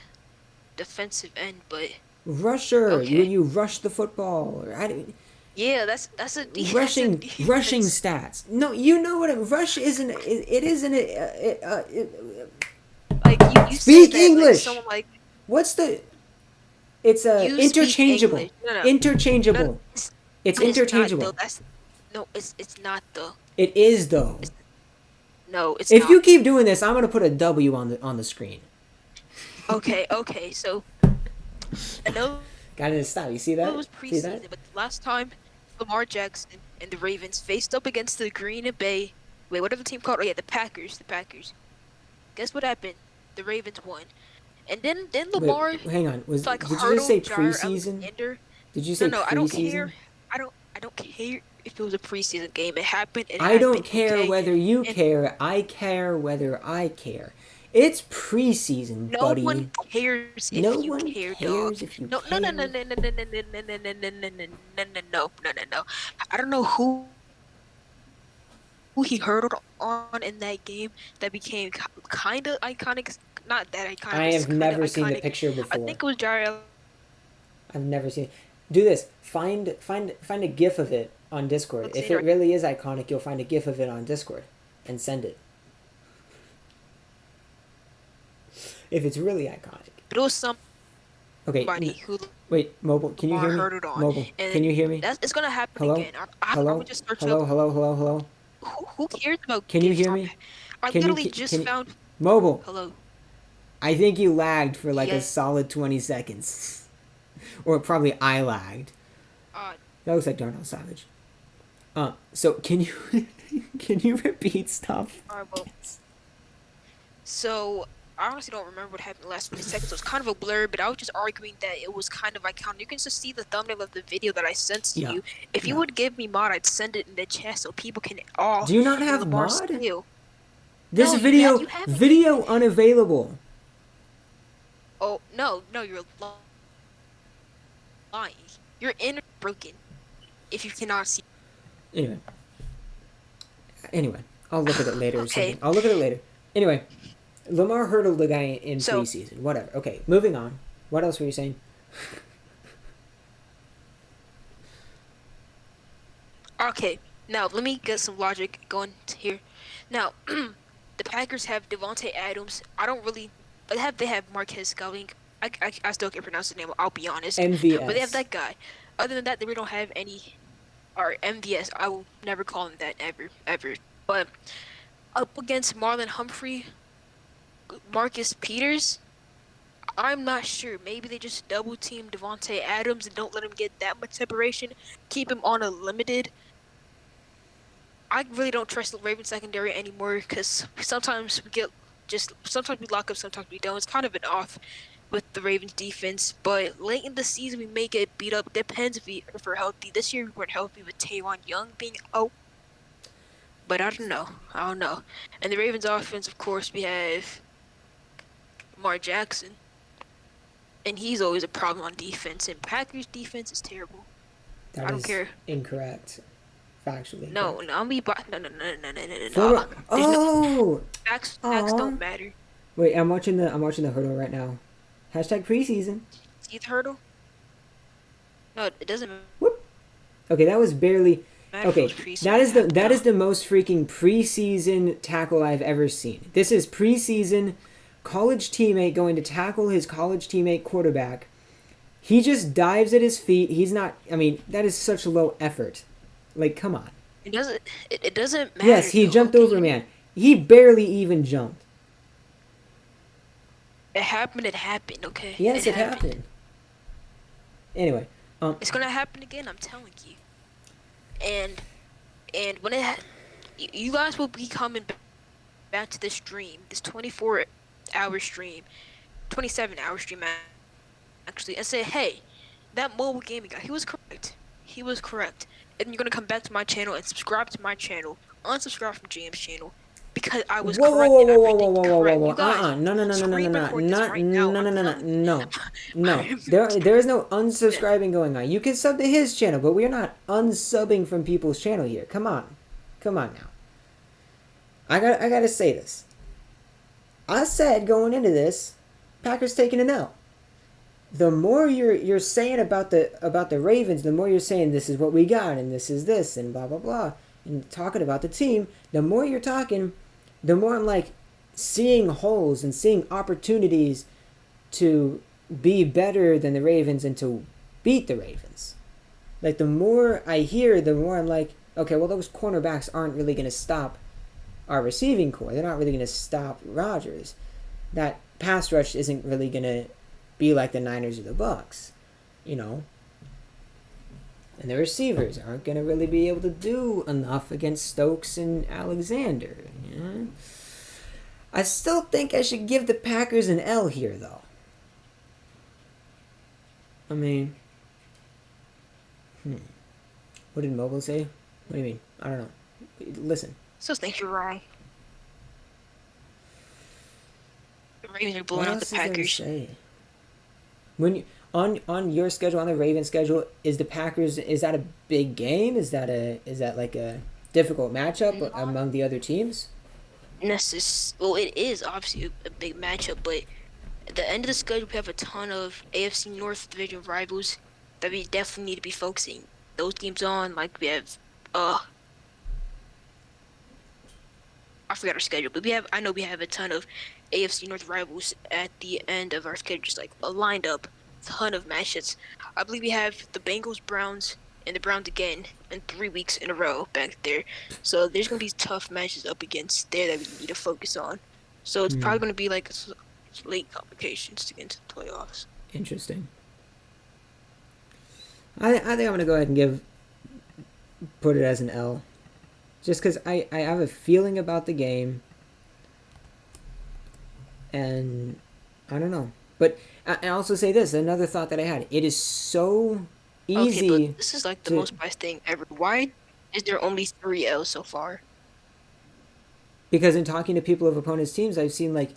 defensive end, but Rusher. okay. You rush the football. Yeah, that's a Rushing defense. stats. No, you know what rush isn't. It isn't. Like you Speak said that, English. like someone like What's the? It's you speak interchangeable. English. No, Interchangeable. no, It's not, interchangeable. though. It's not though. It is though. No, it's If not. you keep doing this, I'm gonna put a W on the screen. Okay. So I know Gotta stop. You see that? it was See that? preseason, but the last time Lamar Jackson and the Ravens faced up against the Green Bay, whatever the team called, the Packers. Guess what happened? The Ravens won, and then Lamar Wait, hang on. did Did you just say preseason? Alexander. Did you say No, preseason? I don't care. I don't care if it was a preseason game. It happened. I don't care okay? whether you care. I care whether I care. It's preseason, No buddy. one cares if No you one care, cares dog. if you No. care. I don't know who he hurdled on in that game that became kind of iconic. Not that iconic. I have never seen the iconic. picture I before. think it was Jair. I've never seen it. Do this. Find a GIF of it on Discord. Let's If see it right- really is iconic, you'll find a GIF of it on Discord and send it. If it's really iconic. But it was somebody Okay. who Wait, mobile. Can you Lamar hear me? hurdled on. Mobile. And Can you hear me? It's gonna happen Hello? again. I Hello. would just search Hello. up. Hello. Who cares about? Can you GIFs hear on me? that? I Can you- literally can- just can you- found. Mobile. Hello. I think you lagged for like Yeah. a solid 20 seconds. Or probably I lagged. That looks like Darnell Savage. So can you can you repeat stuff? Alright, well. So I honestly don't remember what happened the last 20 seconds. It was kind of a blur, but I was just arguing that it was kind of iconic. You can just see the thumbnail of the video that I sent to Yeah. you. If you Yeah. would give me mod, I'd send it in the chat so people can all. Do you not hear have Lamar's mod? skill. This No, video you have it. video unavailable. Oh no, you're lying. Your internet broken. If you cannot see. Anyway, I'll look at it later or Okay. something. I'll look at it later. Anyway, Lamar hurdled the guy in So- preseason. Whatever. Okay, moving on. What else were you saying? Okay, now let me get some logic going here. Now, the Packers have Devontae Adams. I don't really. They have Marquez Scouting. I still can't pronounce his name. I'll be honest. MVS. But they have that guy. Other than that, they really don't have any. Or MVS. I will never call him that ever. But up against Marlon Humphrey, Marcus Peters, I'm not sure. Maybe they just double team Devontae Adams and don't let him get that much separation. Keep him on a limited. I really don't trust the Ravens secondary anymore because sometimes sometimes we lock up, sometimes we don't. It's kind of an off with the Ravens defense, but late in the season we may get beat up. Depends if we're healthy. This year we weren't healthy with Taywan Young being out, but I don't know. And the Ravens offense, of course, we have Lamar Jackson, and he's always a problem on defense. And Packers defense is terrible. That I don't is care. Incorrect. Factually. No, incorrect. no. Oh! Facts don't matter. Wait, I'm watching the hurdle right now. Hashtag preseason. See the hurdle? No, it doesn't Whoop. Okay, that was barely. matter if it Okay, was preseason. that is the most freaking preseason tackle I've ever seen. This is preseason college teammate going to tackle his college teammate quarterback. He just dives at his feet. He's not. I mean, that is such low effort. Like, come on. It doesn't matter. Yes, he though, jumped okay? over, man. He barely even jumped. It happened. It happened. Okay. Yes, it happened. Anyway, It's gonna happen again. I'm telling you. And when you guys will be coming back to this stream, this 24-hour stream, 27-hour stream actually, and say, hey, that mobile gaming guy, he was correct. He was correct. And you're gonna come back to my channel and subscribe to my channel, unsubscribe from JM's channel, because I was correct in everything. Correct. You guys, No. There is no unsubscribing going on. You can sub to his channel, but we're not unsubbing from people's channel here. Come on now. I gotta say this. I said going into this, Packers taking an L. The more you're saying about the Ravens, the more you're saying this is what we got and this is this and blah blah blah, and talking about the team. The more you're talking, the more I'm like seeing holes and seeing opportunities to be better than the Ravens and to beat the Ravens. Like, the more I hear, the more I'm like, okay, well, those cornerbacks aren't really going to stop our receiving core. They're not really going to stop Rodgers. That pass rush isn't really going to be like the Niners or the Bucks, you know. And the receivers aren't going to really be able to do enough against Stokes and Alexander. You know? I still think I should give the Packers an L here, though. I mean, what did Mobile say? What do you mean? I don't know. Listen. Still think you're wrong. The Ravens are blowing What out else the is there to Packers. say? When you, on your schedule, on the Ravens schedule, is the Packers, is that a big game? Is that like a difficult matchup among the other teams? Well, it is obviously a big matchup, but at the end of the schedule, we have a ton of AFC North division rivals that we definitely need to be focusing those games on. Like, we have, I forgot our schedule, but I know we have a ton of AFC North rivals at the end of our schedule, just like a lined up ton of matchups. I believe we have the Bengals, Browns, and the Browns again in 3 weeks in a row back there. So there's going to be tough matches up against there that we need to focus on. So it's probably going to be like late complications to get into the playoffs. Interesting. I think I'm going to go ahead and put it as an L. Just because I have a feeling about the game. And I don't know. But I also say this, another thought that I had. It is so easy. Okay, but this is like the most biased thing ever. Why is there only 3 L's so far? Because in talking to people of opponents' teams, I've seen like,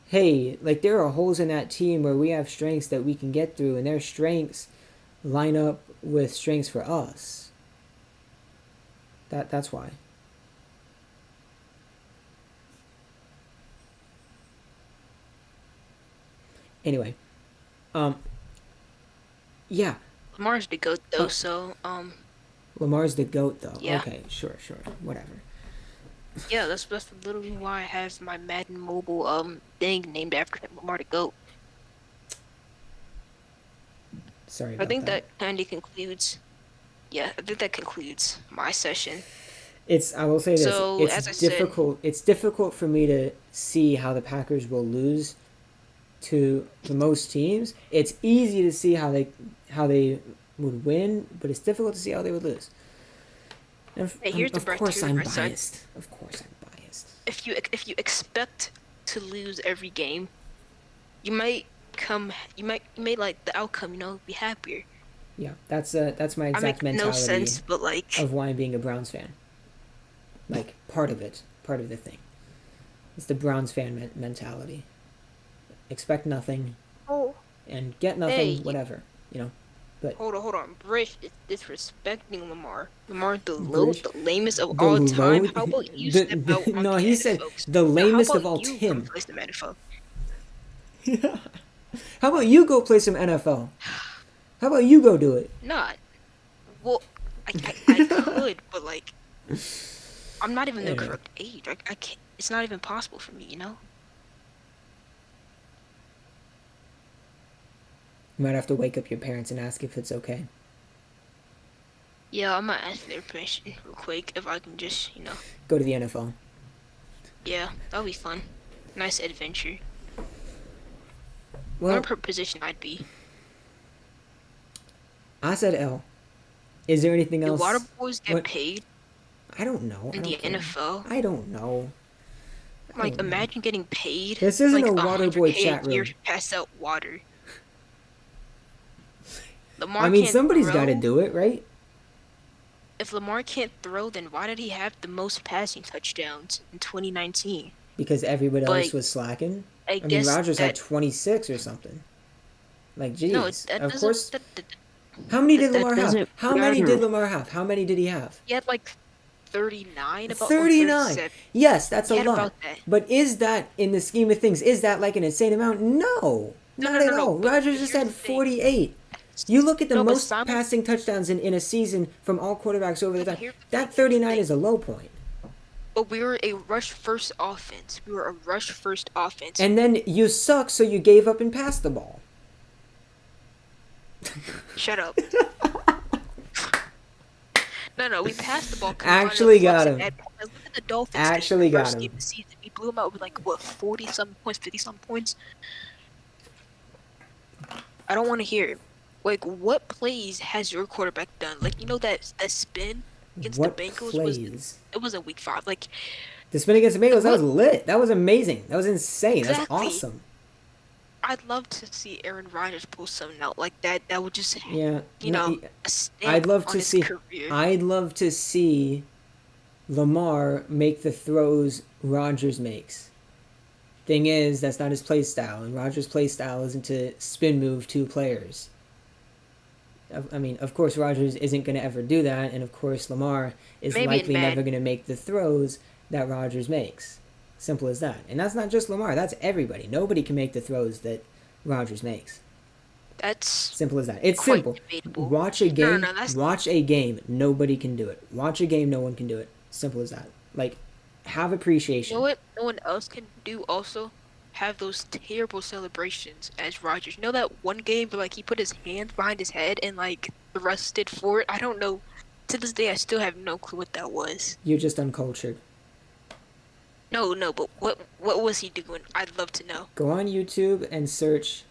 hey, like there are holes in that team where we have strengths that we can get through, and their strengths line up with strengths for us. That's why. Anyway, yeah. Lamar's the GOAT though, so Lamar's the GOAT though. Yeah. Okay, sure, whatever. Yeah, that's literally why I have my Madden Mobile thing named after him, Lamar the GOAT. Sorry. I think that kind of concludes. Yeah, I think that concludes my session. I will say this. So, it's as I difficult. It's difficult for me to see how the Packers will lose to most teams. It's easy to see how they would win, but it's difficult to see how they would lose. Hey, here's the of course I'm criteria, biased. Of course I'm biased. If you expect to lose every game, you may like the outcome, be happier. Yeah, that's my exact I make mentality no sense, but like of why I'm being a Browns fan. Like part of the thing. It's the Browns fan mentality. Expect nothing. Oh. And get nothing, whatever, But Hold on. Brish is disrespecting Lamar. Lamar Brish, the lamest of the all time. low, How about you step out on no, the he said folks? the No, how lamest of about all you come Tim. play some NFL? How about you go play some NFL? How about you go do it? Not. Well, I could, but like, I'm not even the Anyway. correct age. I can't. It's not even possible for me, you know. You might have to wake up your parents and ask if it's okay. Yeah, I'm gonna ask their permission real quick if I can just, Go to the NFL. Yeah, that'll be fun. Nice adventure. I Well, wonder what position I'd be. I said L. Is there anything Do else? water boys get What? paid I don't know. I in the don't care. NFL? I don't know. I Like, don't know. imagine getting paid. This isn't like a water boy 100K chat a year room. to pass out water. Lamar I mean, can't somebody's throw. got to do it, right? If Lamar can't throw, then why did he have the most passing touchdowns in 2019? Because everybody else But was slacking. I I mean, guess Rodgers had that 26 or something. Like, geez. no, that Of doesn't. course. How many did that Lamar have? doesn't How many matter. did Lamar have? How many did he have? He had like 39, about 39. 37. Yes, that's He a had lot. about that. But is that, in the scheme of things, is that like an insane amount? No. Not at all. But Rodgers just here's had the thing. 48. You look at the No, but most Simon- passing touchdowns in a season from all quarterbacks over the time. Here's the That thing. 39 is a low point. But we were a rush first offense. And then you suck, so you gave up and passed the ball. Shut up. No, we passed the ball. Actually got him. Look at the Dolphins. Actually the got first him. game of the season. We blew them out with like what 40-something points, 50-something points. I don't want to hear it. Like, what plays has your quarterback done? Like, that spin against What the Bengals plays? it was a week 5. Like, The spin against the Bengals, that was lit. That was amazing. That was insane. That's Exactly. awesome. I'd love to see Aaron Rodgers pull something out like that. That would just, Yeah. a stamp I'd love on to his see. career. I'd love to see Lamar make the throws Rodgers makes. Thing is, that's not his play style, and Rodgers' play style isn't to spin move two players. I mean, of course, Rodgers isn't going to ever do that, and of course, Lamar is Maybe in likely Madden. never going to make the throws that Rodgers makes. Simple as that. And that's not just Lamar, that's everybody. Nobody can make the throws that Rodgers makes. That's Simple as that. It's quite simple. debatable. Watch a game. that's- Watch a game. Nobody can do it. Watch a game. No one can do it. Simple as that. Like, have appreciation. You know what no one else can do also? Have those terrible celebrations as Rodgers. You know that one game where like he put his hands behind his head and like the rest did for it? I don't know. To this day I still have no clue what that was. You're just uncultured. No, but what was he doing? I'd love to know. Go on YouTube and search.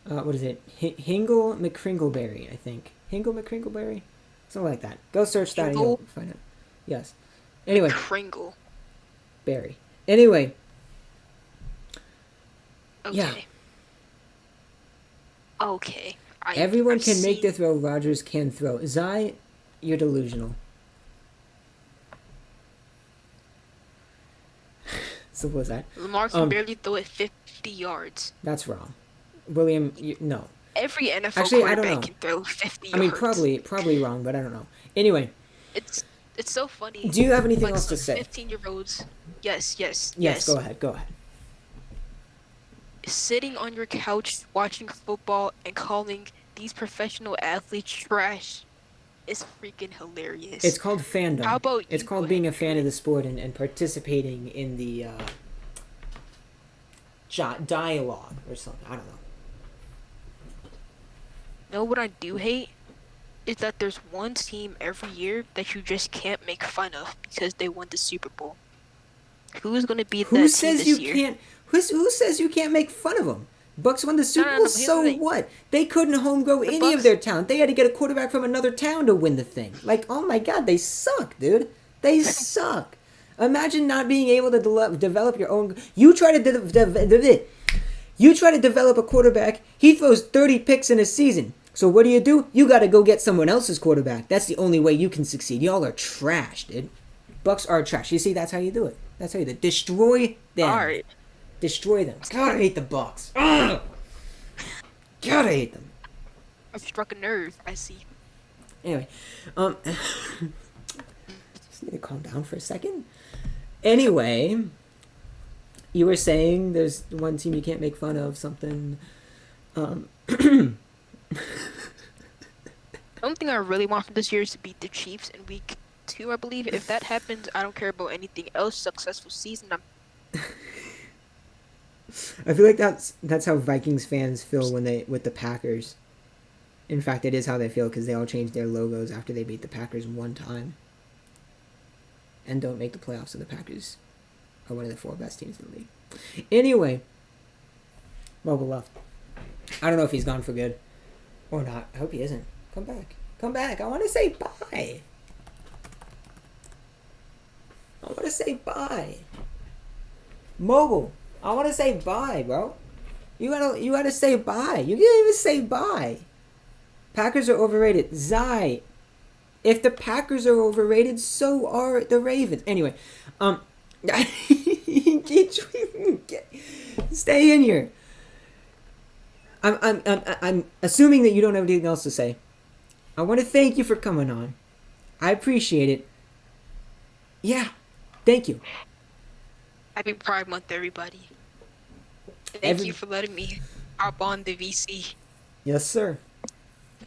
What is it? Hingle McCringleberry, I think. Hingle McCringleberry, something like that. Go search that and you'll Hingle? find it. Yes. Anyway, Kringle. Berry. Anyway, Okay. Yeah. Okay. everyone I've can make the seen- throw. Rodgers can throw. Zai, you're delusional. Simple as that. Lamar can barely throw it 50 yards. That's wrong. William, no. Every NFL Actually, I don't quarterback know. can throw 50 I mean, yards. probably wrong, but I don't know. Anyway, It's so funny. do you have anything Like else to some say? 15-year-olds. Yes. Yes, go ahead. Sitting on your couch watching football and calling these professional athletes trash is freaking hilarious. It's called fandom. How about It's you called go being a ahead fan of the sport and participating in the dialogue or something. I don't know. know what I do hate? Is that there's one team every year that you just can't make fun of because they won the Super Bowl. Who's going to be Who that team says this you year? can't? Who says you can't make fun of them? Bucks won the Super no, Bowl. here's the So thing. what? They couldn't home grow any of Bucks- their talent. They had to get a quarterback from another town to win the thing. Like, oh my God, they suck, dude. They suck. Imagine not being able to develop your own. You try to develop a quarterback. He throws 30 picks in a season. So what do? You got to go get someone else's quarterback. That's the only way you can succeed. Y'all are trash, dude. Bucks are trash. You see, that's how you do it. That's how you do it. Destroy them. All right. Destroy them. God, I hate the Bucks. Ugh. God, I hate them. I've struck a nerve. I see. Anyway, just need to calm down for a second. Anyway, you were saying there's one team you can't make fun of, something. The only thing I really want for this year is to beat the Chiefs in week 2, I believe. If that happens, I don't care about anything else. Successful season. I feel like that's how Vikings fans feel with the Packers. In fact, it is how they feel because they all changed their logos after they beat the Packers one time. And don't make the playoffs, so the Packers are one of the 4 best teams in the league. Anyway, Mobile left. I don't know if he's gone for good or not. I hope he isn't. Come back. Come back. I want to say bye. I want to say bye. Mobile. I want to say bye, bro. You gotta say bye. You can't even say bye. Packers are overrated. Zai. If the Packers are overrated, so are the Ravens. Anyway, stay in here. I'm assuming that you don't have anything else to say. I want to thank you for coming on. I appreciate it. Yeah, thank you. Happy Pride Month, everybody. Thank you for letting me hop on the VC. Yes, sir.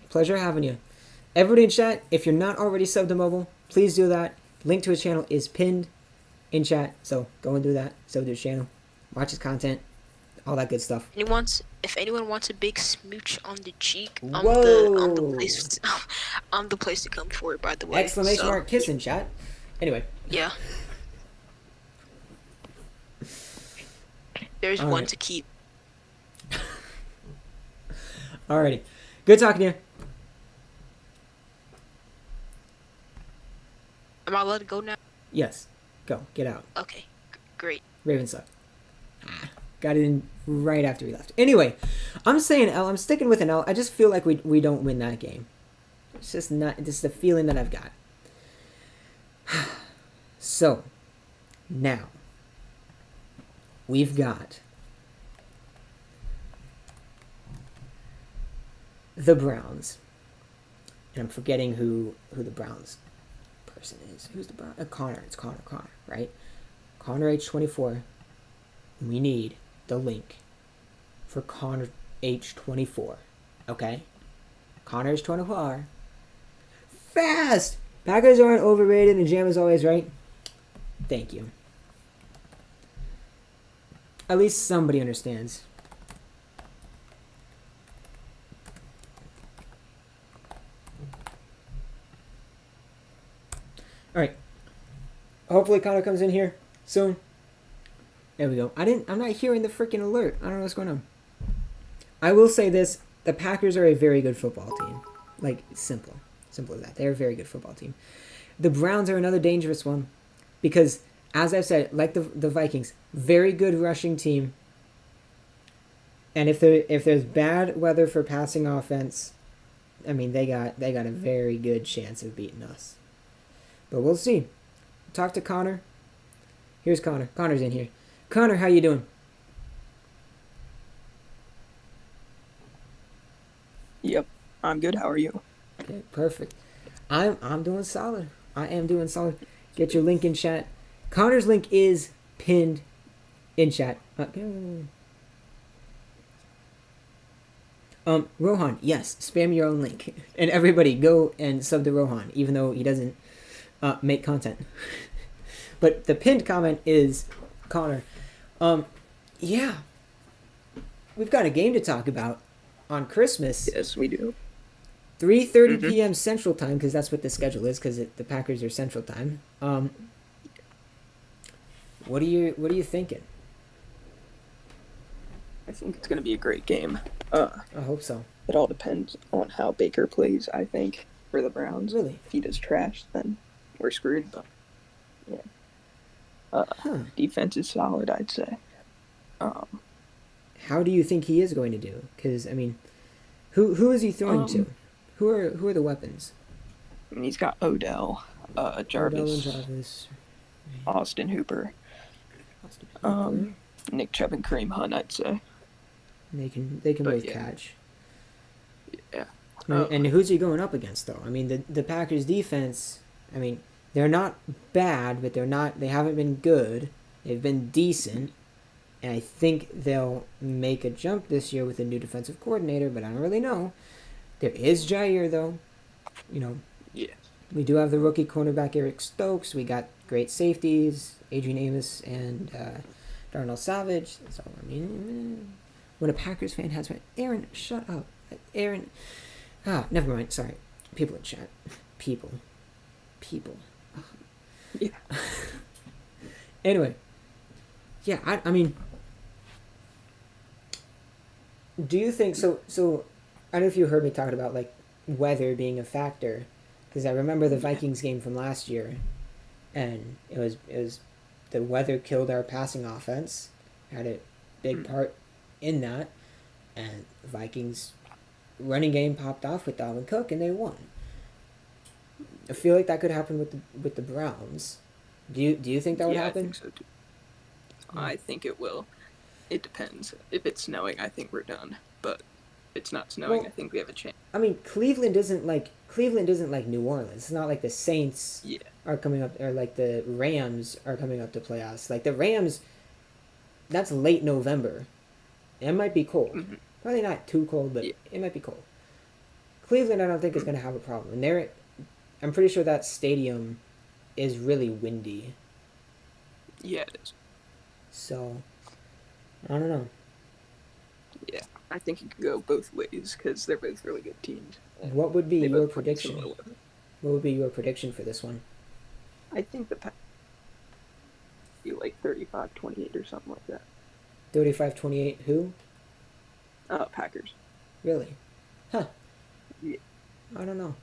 Pleasure having you. Everybody in chat, if you're not already subbed to Mobile, please do that. Link to his channel is pinned in chat, so go and do that. Sub to his channel. Watch his content. All that good stuff. If anyone wants a big smooch on the cheek, I'm Whoa. the place to come for it, by the way. Exclamation mark kiss in chat. Anyway. Yeah. There's All one right. to keep. Alrighty. Good talking to you. Am I allowed to go now? Yes. Go. Get out. Okay. Great. Ravens suck. Got it in right after we left. Anyway, I'm saying L. I'm sticking with an L. I just feel like we don't win that game. It's just not. This is the feeling that I've got. So, now we've got the Browns, and I'm forgetting who the Browns person is. Who's the Brown? Connor. It's Connor, right? Connor H24. We need the link for Connor H24. Okay? Connor H24. Fast! Packers aren't overrated and Jam is always right. Thank you. At least somebody understands. Alright. Hopefully Connor comes in here soon. There we go. I'm not hearing the freaking alert. I don't know what's going on. I will say this. The Packers are a very good football team. Like, simple. Simple as that. They're a very good football team. The Browns are another dangerous one. Because, as I've said, like the Vikings, very good rushing team. And if there's bad weather for passing offense, I mean, they got a very good chance of beating us. But we'll see. Talk to Connor. Here's Connor. Connor's in here. Connor, how you doing? Yep, I'm good. How are you? Okay, perfect. I'm doing solid. I am doing solid. Get your link in chat. Connor's link is pinned in chat. Rohan, yes, spam your own link. And everybody go and sub to Rohan, even though he doesn't make content. But the pinned comment is Connor. Yeah. We've got a game to talk about on Christmas. Yes, we do. 3:30 p.m. Central Time, because that's what the schedule is, because the Packers are Central Time. What are you thinking? I think it's going to be a great game. I hope so. It all depends on how Baker plays, I think, for the Browns. Really? If he does trash, then we're screwed. But yeah. Defense is solid, I'd say. How do you think he is going to do? Because, I mean, who is he throwing to? Who are the weapons? I mean, he's got Odell, Jarvis, Odell and Jarvis. Austin Hooper, Nick Chubb and Kareem Hunt, I'd say. They can both catch. Yeah. And who's he going up against though? I mean, the Packers defense. I mean, they're not bad, but they haven't been good. They've been decent, and I think they'll make a jump this year with a new defensive coordinator. But I don't really know. There is Jair though. You know. Yeah. We do have the rookie cornerback Eric Stokes. We got great safeties, Adrian Amos and Darnell Savage. So I mean, when a Packers fan has Aaron, shut up, Aaron. Never mind. Sorry, people in chat. People. Yeah. Anyway, yeah. I mean, do you think so? I don't know if you heard me talking about like weather being a factor, because I remember the Vikings game from last year, and it was the weather killed our passing offense, had a big part in that, and the Vikings running game popped off with Dalvin Cook and they won. I feel like that could happen with the Browns. Do you think that would happen? I think so too. I think it will. It depends. If it's snowing, I think we're done. But if it's not snowing, I think we have a chance. I mean, Cleveland isn't like New Orleans. It's not like the Saints are coming up, or like the Rams are coming up to playoffs. Like the Rams, that's late November. It might be cold. Mm-hmm. Probably not too cold, but it might be cold. Cleveland, I don't think is going to have a problem. And I'm pretty sure that stadium is really windy. Yeah, it is. So, I don't know. Yeah, I think it could go both ways because they're both really good teams. What would be They your both play prediction? similar weather. What would be your prediction for this one? I think the Packers be like 35-28 or something like that. 35-28 who? Packers. Really? Huh. Yeah. I don't know.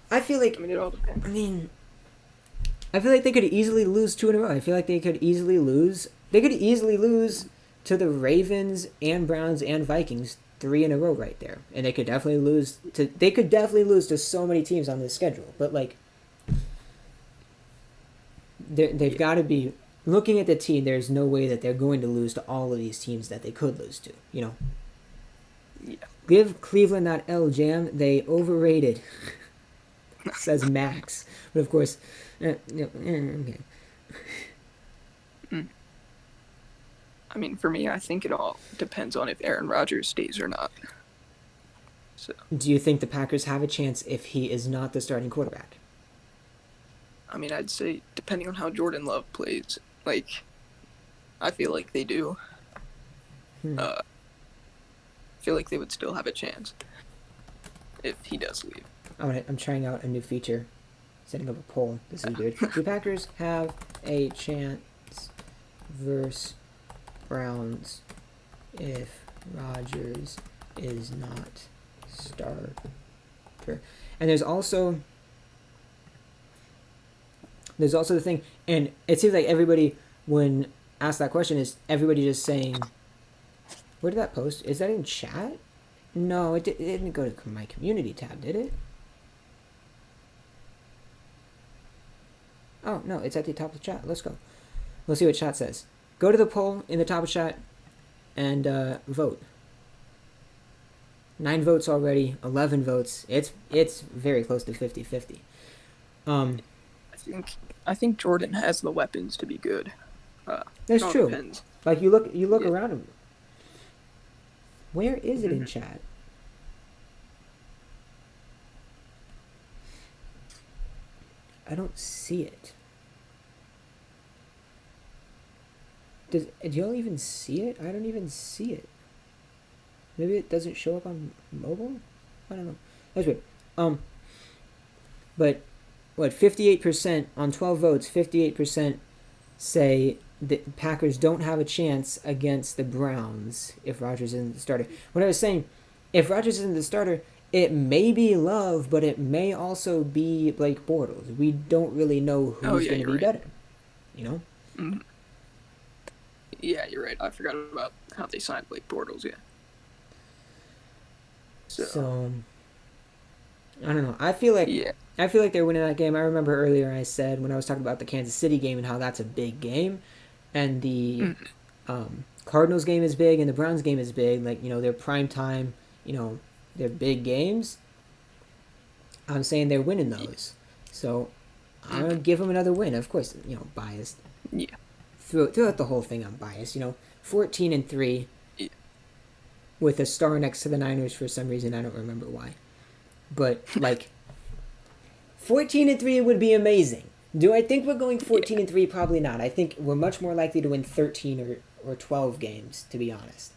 I feel like... I mean, it all depends. I feel like they could easily lose 2 in a row. I feel like they could easily lose... They could easily lose to the Ravens and Browns and Vikings 3 in a row right there. And they could definitely lose to... They could definitely lose to so many teams on this schedule. But, like... They've got to be... Looking at the team, there's no way that they're going to lose to all of these teams that they could lose to, you know? Yeah. Give Cleveland that L, Jam. They overrated. Says Max. But of course... okay. I mean, for me, I think it all depends on if Aaron Rodgers stays or not. So. Do you think the Packers have a chance if he is not the starting quarterback? I mean, I'd say depending on how Jordan Love plays, like, I feel like they do. I feel like they would still have a chance if he does leave. Alright, I'm trying out a new feature. Setting up a poll. This is weird. Do Packers have a chance versus Browns if Rodgers is not starter? And there's also the thing, and it seems like everybody, when asked that question, is everybody just saying, where did that post? Is that in chat? No, it didn't go to my community tab, did it? Oh, no, it's at the top of the chat. Let's go. We'll see what chat says. Go to the poll in the top of chat and vote. 9 votes already, 11 votes. It's very close to 50-50. I think Jordan has the weapons to be good. That's true. Depends. Like you look around him. Where is it in chat? I don't see it. Do y'all even see it? I don't even see it. Maybe it doesn't show up on mobile? I don't know. That's weird. But what, 58% on 12 votes, 58% say the Packers don't have a chance against the Browns if Rodgers isn't the starter. What I was saying, if Rodgers isn't the starter, it may be Love, but it may also be Blake Bortles. We don't really know who's going to be better. You know? Mm-hmm. Yeah, you're right. I forgot about how they signed Blake Bortles, yeah. So I don't know. I feel like they're winning that game. I remember earlier I said when I was talking about the Kansas City game and how that's a big game, and the Cardinals game is big and the Browns game is big. Like, you know, they're prime time. You know, they're big games. I'm saying they're winning those. So I'm gonna give them another win. Of course, biased. Yeah. Throughout the whole thing, I'm biased. 14-3. Yeah. With a star next to the Niners for some reason. I don't remember why. But, 14-3 would be amazing. Do I think we're going 14-3? Probably not. I think we're much more likely to win 13 or 12 games, to be honest.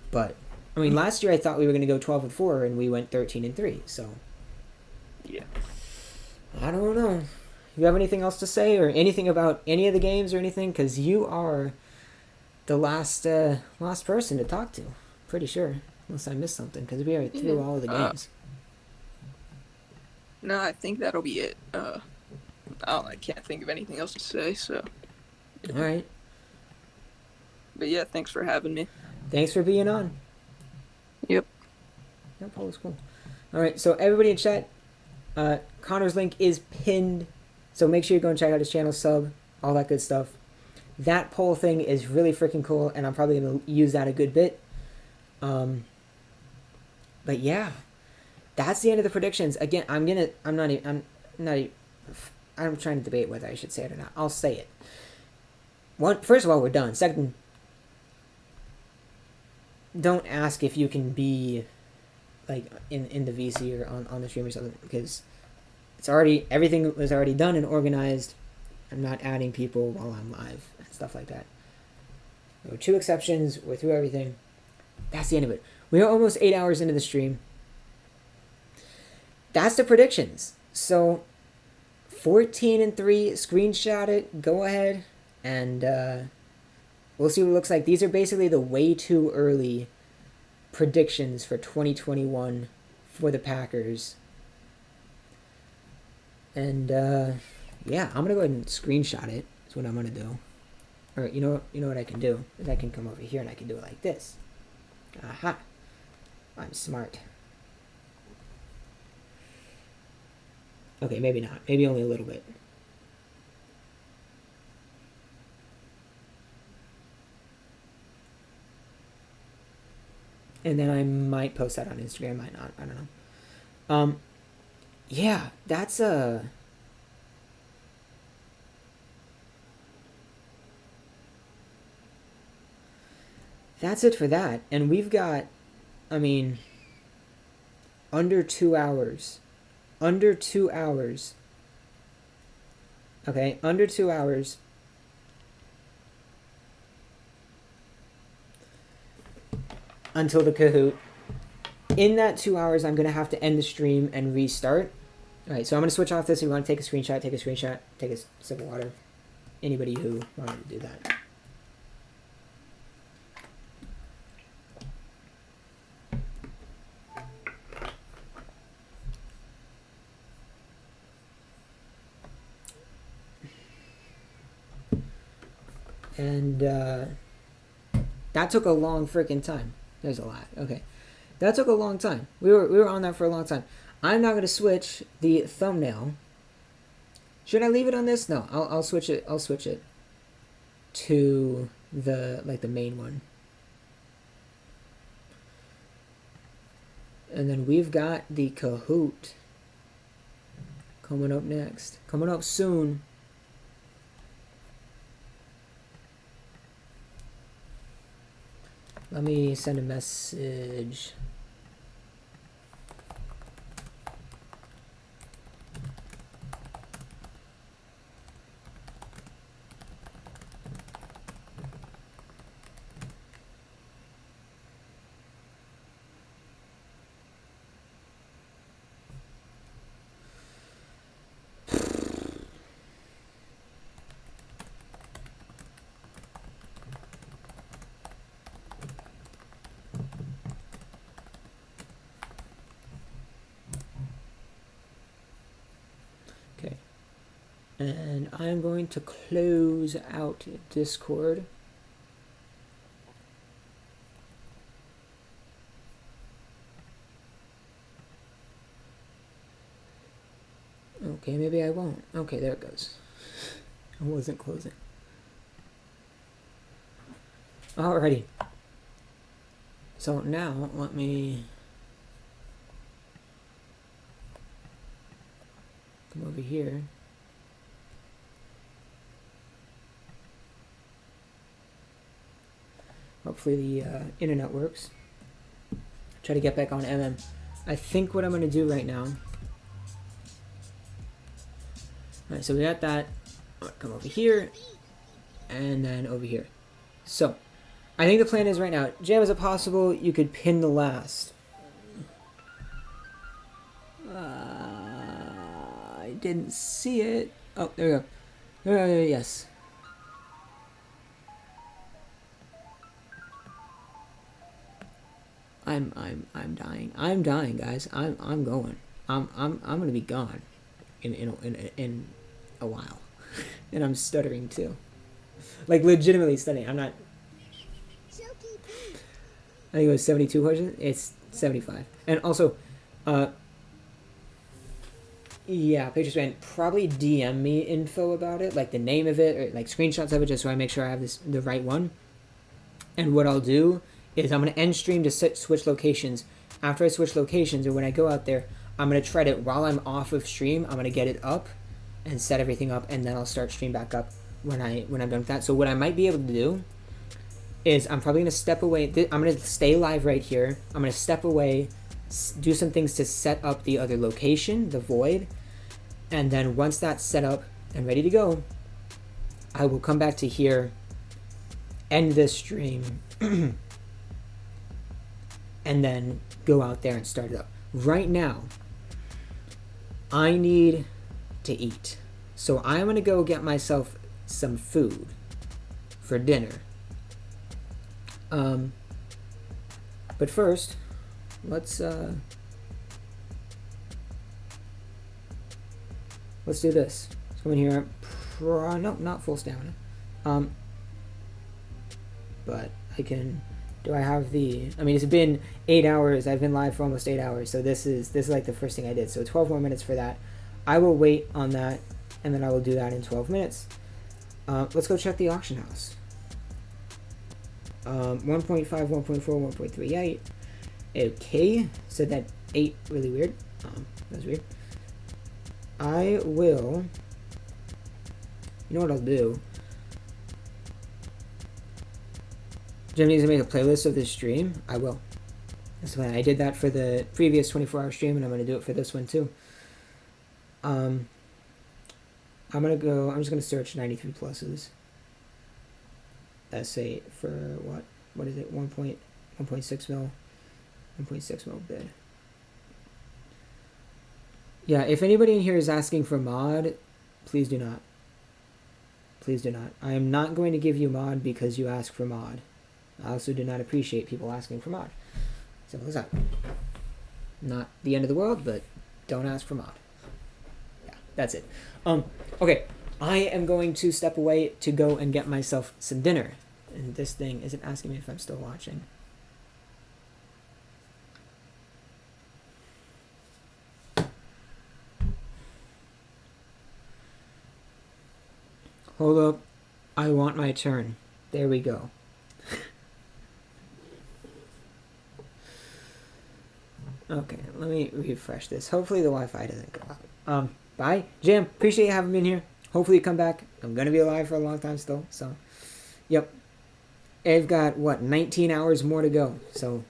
But, I mean, last year I thought we were going to go 12-4, and we went 13-3, so. Yeah. I don't know. You have anything else to say, or anything about any of the games or anything? Because you are the last person to talk to. Pretty sure. Unless I missed something, because we are through all of the games. No, I think that'll be it. I can't think of anything else to say, so. All right. But yeah, thanks for having me. Thanks for being on. Yep. That poll was cool. All right, so everybody in chat, Connor's link is pinned, so make sure you go and check out his channel, sub, all that good stuff. That poll thing is really freaking cool, and I'm probably going to use that a good bit. But yeah, that's the end of the predictions. Again, I'm trying to debate whether I should say it or not. I'll say it. First of all, we're done. Second, don't ask if you can be in the VC or on the stream or something, because everything was already done and organized. I'm not adding people while I'm live and stuff like that. There were 2 exceptions. We're through everything. That's the end of it. We are almost 8 hours into the stream. That's the predictions. So 14-3, screenshot it, go ahead, and we'll see what it looks like. These are basically the way too early predictions for 2021 for the Packers. And yeah, I'm gonna go ahead and screenshot it. That's what I'm gonna do. Or you know what I can do is I can come over here and I can do it like this. Aha! I'm smart. Okay, maybe not. Maybe only a little bit. And then I might post that on Instagram, might not. I don't know. Yeah, that's it for that. And we've got, under 2 hours. Under 2 hours. Okay, under 2 hours. Until the Kahoot. In that 2 hours, I'm going to have to end the stream and restart. Alright, so I'm going to switch off this. If you want to take a screenshot, take a sip of water. Anybody who wanted to do that. And that took a long freaking time. There's a lot. Okay. That took a long time. We were on that for a long time. I'm not going to switch the thumbnail. Should I leave it on this? No, I'll switch it. I'll switch it to the main one. And then we've got the Kahoot coming up next. Coming up soon. Let me send a message. And I'm going to close out Discord. Okay, maybe I won't. Okay, there it goes. I wasn't closing. Alrighty. So now let me Come over here. Hopefully the internet works. Try to get back on MM. I think what I'm going to do right now... Alright, so we got that. Come over here. And then over here. So, I think the plan is right now, Jam, is it possible you could pin the last? I didn't see it. Oh, there we go. Yes. I'm dying. I'm dying, guys. I'm going. I'm gonna be gone in a while. And I'm stuttering too. Like legitimately stuttering. I'm not. I think it was 72 questions. It's 75. And also, yeah, Patreon probably DM me info about it, like the name of it, or like screenshots of it, just so I make sure I have the right one. And what I'll do is I'm going to end stream to switch locations. After I switch locations, or when I go out there, I'm going to try to, while I'm off of stream, I'm going to get it up and set everything up, and then I'll start stream back up when I'm done with that. So what I might be able to do is I'm probably going to step away. I'm going to stay live right here. I'm going to step away, do some things to set up the other location, the void, and then once that's set up and ready to go, I will come back to here, end this stream, and then go out there and start it up. Right now, I need to eat. So I'm going to go get myself some food for dinner. But first, let's do this. Let's go in here. No, not full stamina. But I can. Do I have the? I mean, it's been 8 hours. I've been live for almost 8 hours. So this is like the first thing I did. So 12 more minutes for that. I will wait on that, and then I will do that in 12 minutes. Let's go check the auction house. 1.5, 1.4, 1.38. Okay, said that 8 really weird. That was weird. I will. You know what I'll do? Jim needs to make a playlist of this stream. I will. That's fine. I did that for the previous 24-hour stream, and I'm going to do it for this one too. I'm just going to search 93 pluses. Essay for what? What is it? 1.6 mil. 1.6 mil bid. Yeah, if anybody in here is asking for mod, please do not. Please do not. I am not going to give you mod because you ask for mod. I also do not appreciate people asking for mod. Simple as that. Not the end of the world, but don't ask for mod. Yeah, that's it. Okay, I am going to step away to go and get myself some dinner. And this thing isn't asking me if I'm still watching. Hold up. I want my turn. There we go. Okay, let me refresh this. Hopefully the Wi-Fi doesn't go out. Bye. Jim, appreciate you having me in here. Hopefully you come back. I'm going to be alive for a long time still. So, yep. I've got, 19 hours more to go. So,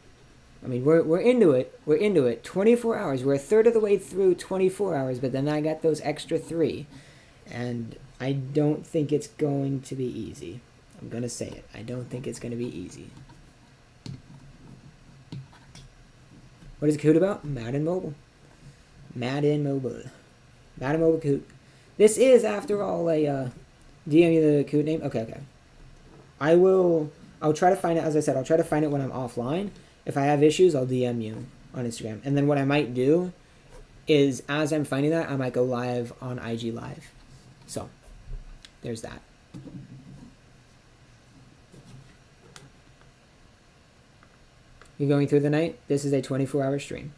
I mean, we're into it. We're into it. 24 hours. We're a third of the way through 24 hours, but then I got those extra 3. And I don't think it's going to be easy. I'm going to say it. I don't think it's going to be easy. What is KAHOOT about? Madden Mobile. Madden Mobile. Madden Mobile KAHOOT. This is, after all, a DM you the KAHOOT name? Okay. I'll try to find it, as I said, I'll try to find it when I'm offline. If I have issues, I'll DM you on Instagram. And then what I might do is, as I'm finding that, I might go live on IG Live. So, there's that. You going through the night? This is a 24-hour stream.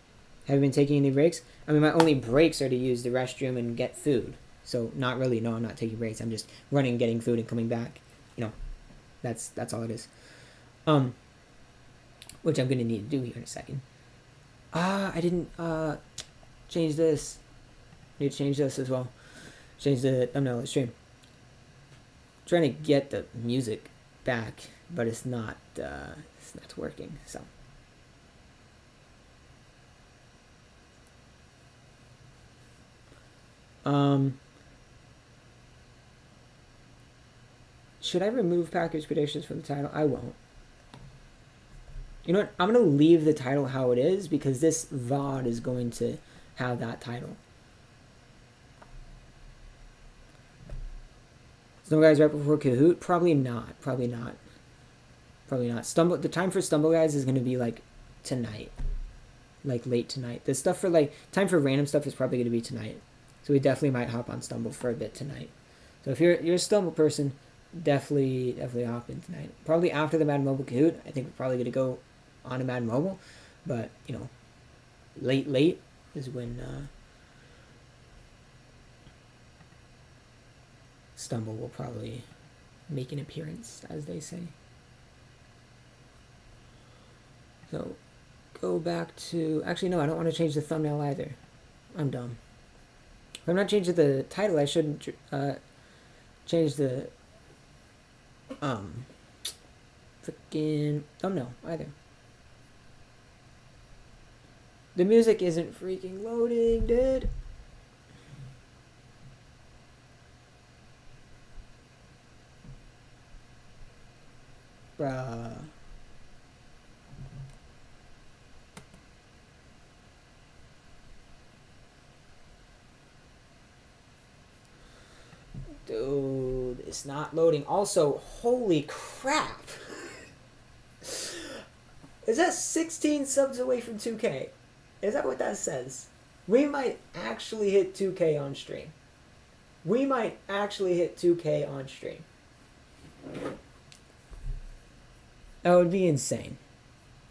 Have you been taking any breaks? I mean, my only breaks are to use the restroom and get food. So, not really. No, I'm not taking breaks. I'm just running, getting food, and coming back. You know, that's all it is. Which I'm going to need to do here in a second. I didn't change this. Need to change this as well. Change the thumbnail of the stream. Trying to get the music back, but it's not working. So. Should I remove Packers predictions from the title? I won't. You know what? I'm going to leave the title how it is because this VOD is going to have that title. Stumble Guys right before Kahoot? Probably not. Probably not. Probably not. The time for Stumble Guys is going to be like tonight. Like late tonight. The stuff for like, time for random stuff is probably going to be tonight. So we definitely might hop on Stumble for a bit tonight. So if you're a Stumble person, definitely hop in tonight. Probably after the Madden Mobile Kahoot. I think we're probably going to go on to Madden Mobile. But, you know, late is when Stumble will probably make an appearance, as they say. So, go back to... Actually, no, I don't want to change the thumbnail either. I'm dumb. If I'm not changing the title, I shouldn't change the freaking thumbnail either. The music isn't freaking loading, dude. Bruh. Dude, it's not loading. Also, holy crap. Is that 16 subs away from 2K? Is that what that says? We might actually hit 2K on stream. We might actually hit 2K on stream. That would be insane.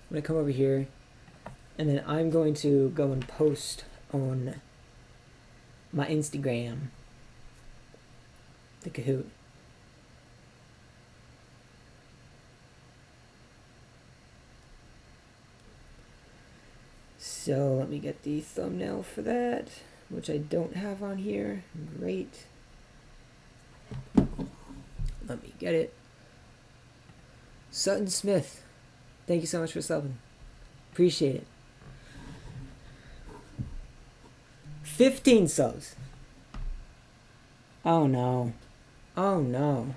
I'm going to come over here, and then I'm going to go and post on my Instagram the Kahoot. So let me get the thumbnail for that, which I don't have on here. Great. Let me get it. Sutton Smith, thank you so much for subbing. Appreciate it. 15 subs. Oh no. Oh no.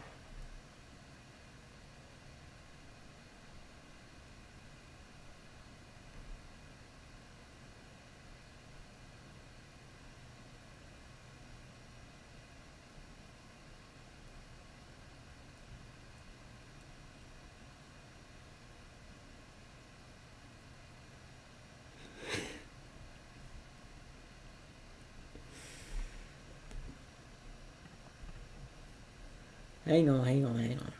Hang on.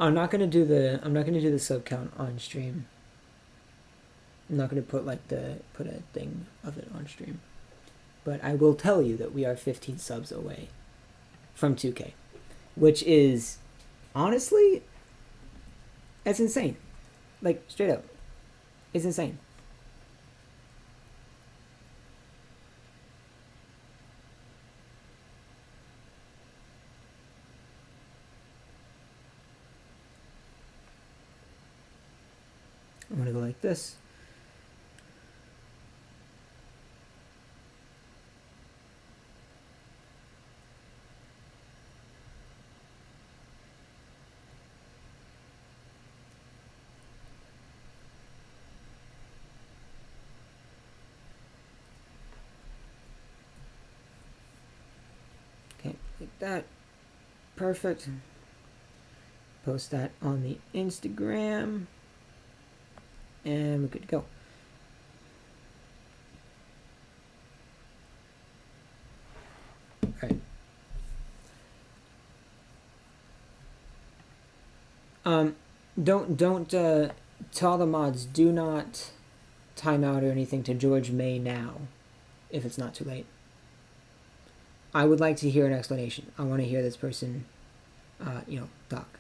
I'm not gonna do the sub count on stream. I'm not gonna put a thing of it on stream. But I will tell you that we are 15 subs away from 2K, which is honestly, that's insane. Like straight up, it's insane. I'm gonna go like this. Okay, like that. Perfect. Post that on the Instagram. And we're good to go. Alright. Don't tell the mods, do not time out or anything to George May now, if it's not too late. I would like to hear an explanation. I want to hear this person, talk.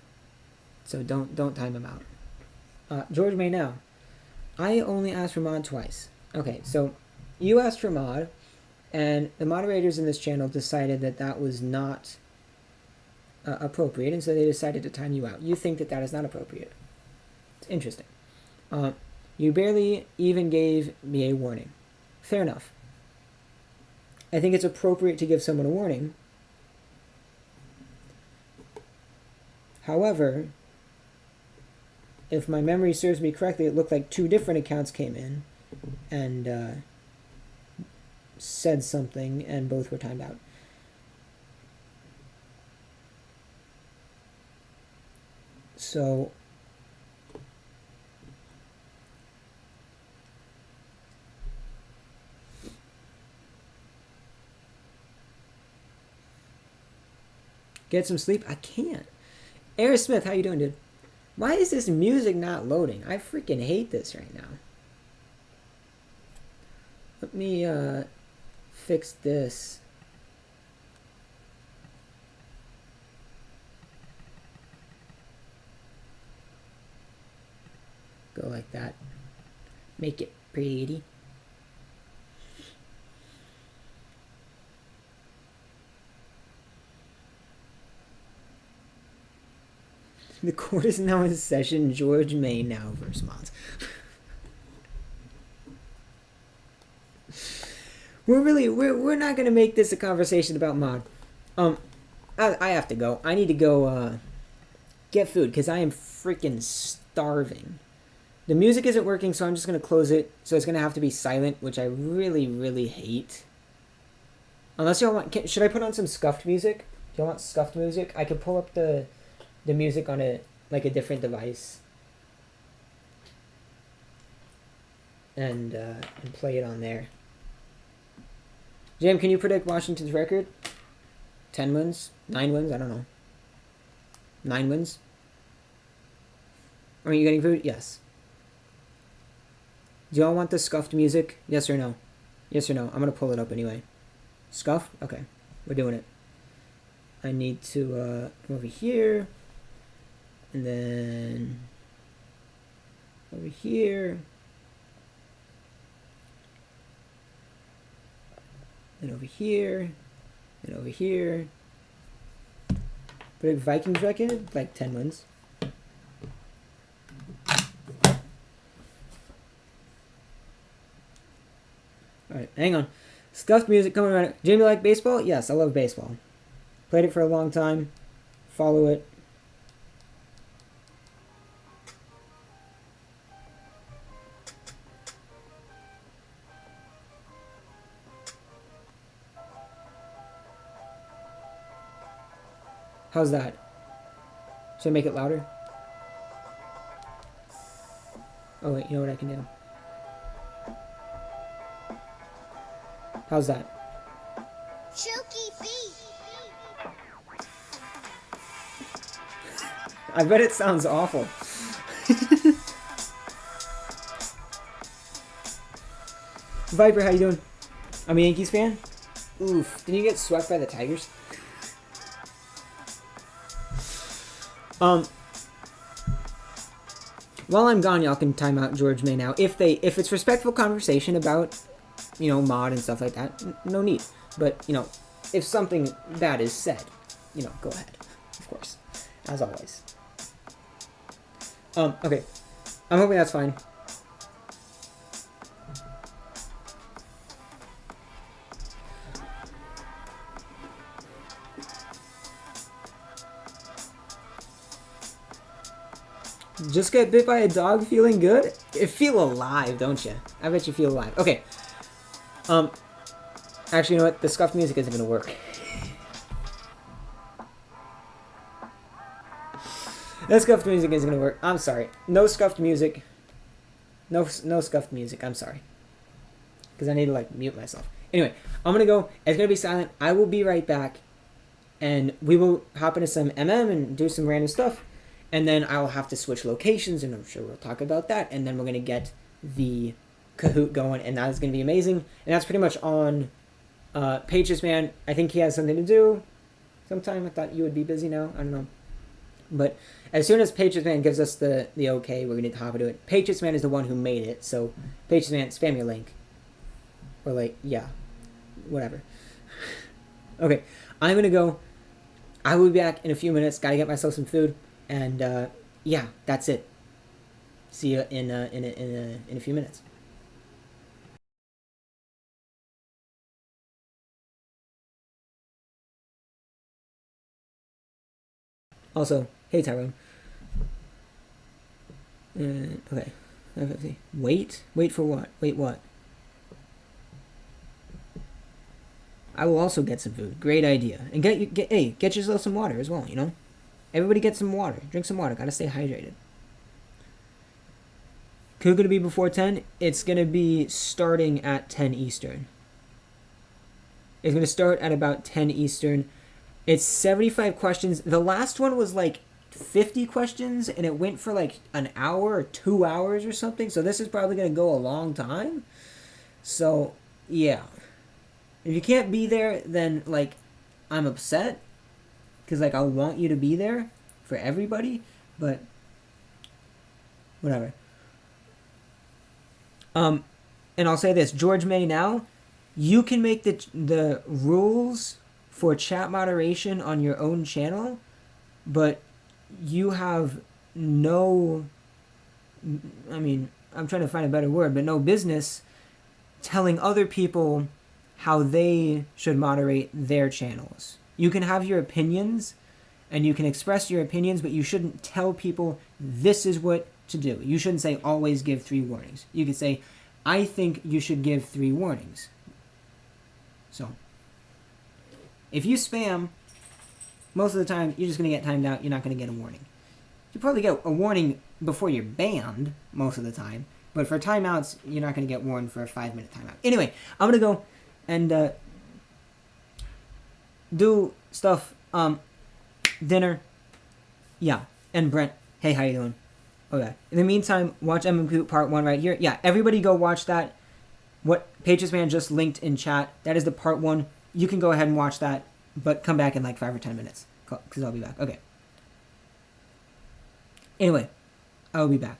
So don't time him out. George May now. I only asked for mod twice. Okay, so you asked for mod, and the moderators in this channel decided that that was not appropriate, and so they decided to time you out. You think that that is not appropriate. It's interesting. You barely even gave me a warning. Fair enough. I think it's appropriate to give someone a warning. However, if my memory serves me correctly, it looked like 2 different accounts came in and said something, and both were timed out. So get some sleep? I can't. Air Smith, how you doing, dude? Why is this music not loading? I freaking hate this right now. Let me fix this. Go like that. Make it pretty. The court is now in session. George May now versus mods. We're not gonna make this a conversation about mod. I have to go. I need to go get food because I am freaking starving. The music isn't working, so I'm just gonna close it. So it's gonna have to be silent, which I really hate. Unless y'all want, should I put on some scuffed music? Do y'all want scuffed music? I could pull up the music on a different device and play it on there. Jam, can you predict Washington's record? 10 wins? 9 wins? I don't know. 9 wins? Are you getting food? Yes. Do y'all want the scuffed music? Yes or no? Yes or no? I'm gonna pull it up anyway. Scuffed? Okay. We're doing it. I need to come over here. And then over here. And over here. And over here. But Vikings record, like 10 wins. Alright, hang on. Scuffed music coming around. Jamie, like baseball? Yes, I love baseball. Played it for a long time. Follow it. How's that? Should I make it louder? Oh wait, you know what I can do? How's that? I bet it sounds awful. Viper, how you doing? I'm a Yankees fan. Oof, did you get swept by the Tigers? While I'm gone, y'all can time out George May now. If it's respectful conversation about, mod and stuff like that, no need. But, if something bad is said, go ahead. Of course. As always. Okay. I'm hoping that's fine. Just get bit by a dog feeling good? You feel alive, don't you? I bet you feel alive. Okay. Actually, you know what? The scuffed music isn't gonna work. The scuffed music isn't gonna work. I'm sorry. No scuffed music. No scuffed music. I'm sorry. Because I need to, mute myself. Anyway, I'm gonna go. It's gonna be silent. I will be right back. And we will hop into some MM and do some random stuff. And then I'll have to switch locations, and I'm sure we'll talk about that. And then we're going to get the Kahoot going, and that is going to be amazing. And that's pretty much on Pages Man. I think he has something to do sometime. I thought you would be busy now. I don't know. But as soon as Patriots Man gives us the okay, we're gonna hop into it. Patriots Man is the one who made it, so Patriots Man, spam your link. Or like, yeah, whatever. Okay, I'm gonna go. I will be back in a few minutes. Gotta get myself some food, and yeah, that's it. See you in a few minutes. Also, hey Tyrone. Okay. Wait for what? Wait what? I will also get some food. Great idea. And get yourself some water as well. You know, everybody get some water. Drink some water. Gotta stay hydrated. Could it be before 10? It's gonna be starting at 10 Eastern. It's gonna start at about 10 Eastern. It's 75 questions. The last one was like 50 questions, and it went for like an hour or 2 hours or something. So this is probably gonna go a long time. So yeah. If you can't be there, then like I'm upset because like I want you to be there for everybody, but whatever. And I'll say this, George May now, you can make the rules for chat moderation on your own channel, but you have no, I mean, I'm trying to find a better word, but no business telling other people how they should moderate their channels. You can have your opinions and you can express your opinions, but you shouldn't tell people this is what to do. You shouldn't say always give 3 warnings. You can say, I think you should give 3 warnings. So, if you spam, most of the time you're just going to get timed out. You're not going to get a warning. You probably get a warning before you're banned most of the time, but for timeouts, you're not going to get warned for a 5-minute timeout. Anyway, I'm going to go and do stuff. Dinner. Yeah. And Brent, hey, how you doing? Okay. In the meantime, watch MM Part 1 right here. Yeah, everybody go watch that. What Patriots Man just linked in chat. That is the Part 1. You can go ahead and watch that, but come back in like 5 or 10 minutes, because I'll be back. Okay. Anyway, I will be back.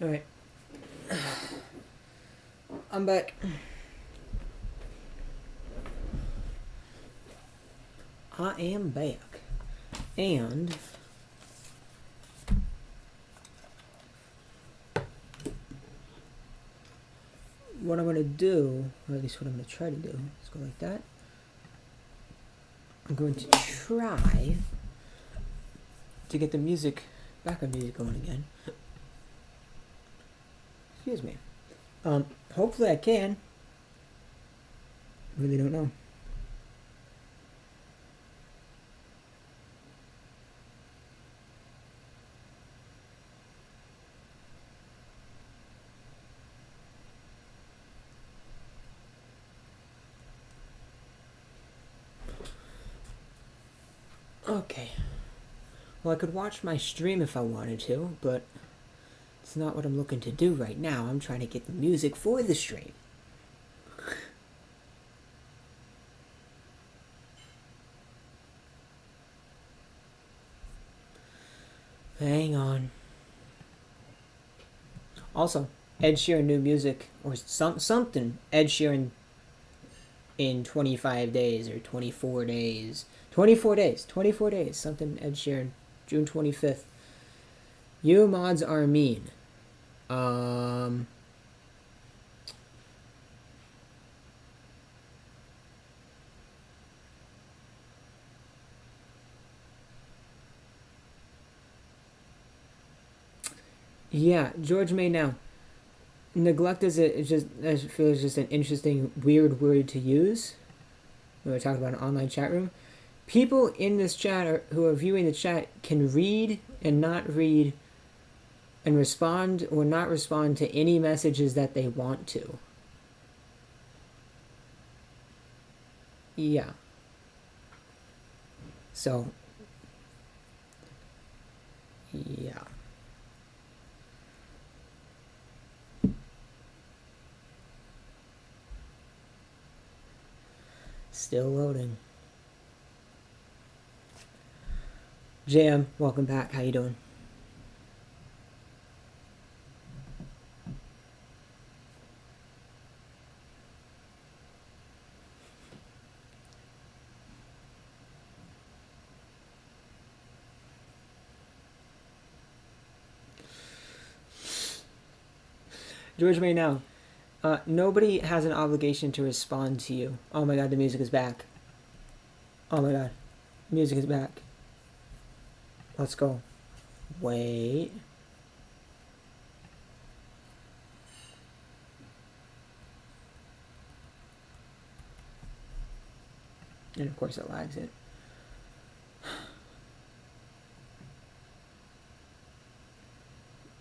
Alright. I'm back. I am back. And what I'm going to do, or at least what I'm going to try to do, let's go like that. I'm going to try to get the background music going again. Excuse me. Hopefully I can. Really don't know. Okay. Well, I could watch my stream if I wanted to, but it's not what I'm looking to do right now. I'm trying to get the music for the stream. Hang on. Also, Ed Sheeran new music, or something Ed Sheeran in 25 days or 24 days. 24 days. Something Ed Sheeran, June 25th. You mods are mean. Yeah, George May now. Neglect is I feel is just an interesting, weird word to use. When we're talking about an online chat room. People in this chat who are viewing the chat can read and not read and respond or not respond to any messages that they want to. Yeah. So, yeah. Still loading. JM, welcome back. How you doing? George May now. Nobody has an obligation to respond to you. Oh my god, the music is back. Oh my god. Music is back. Let's go. Wait. And of course it lags it.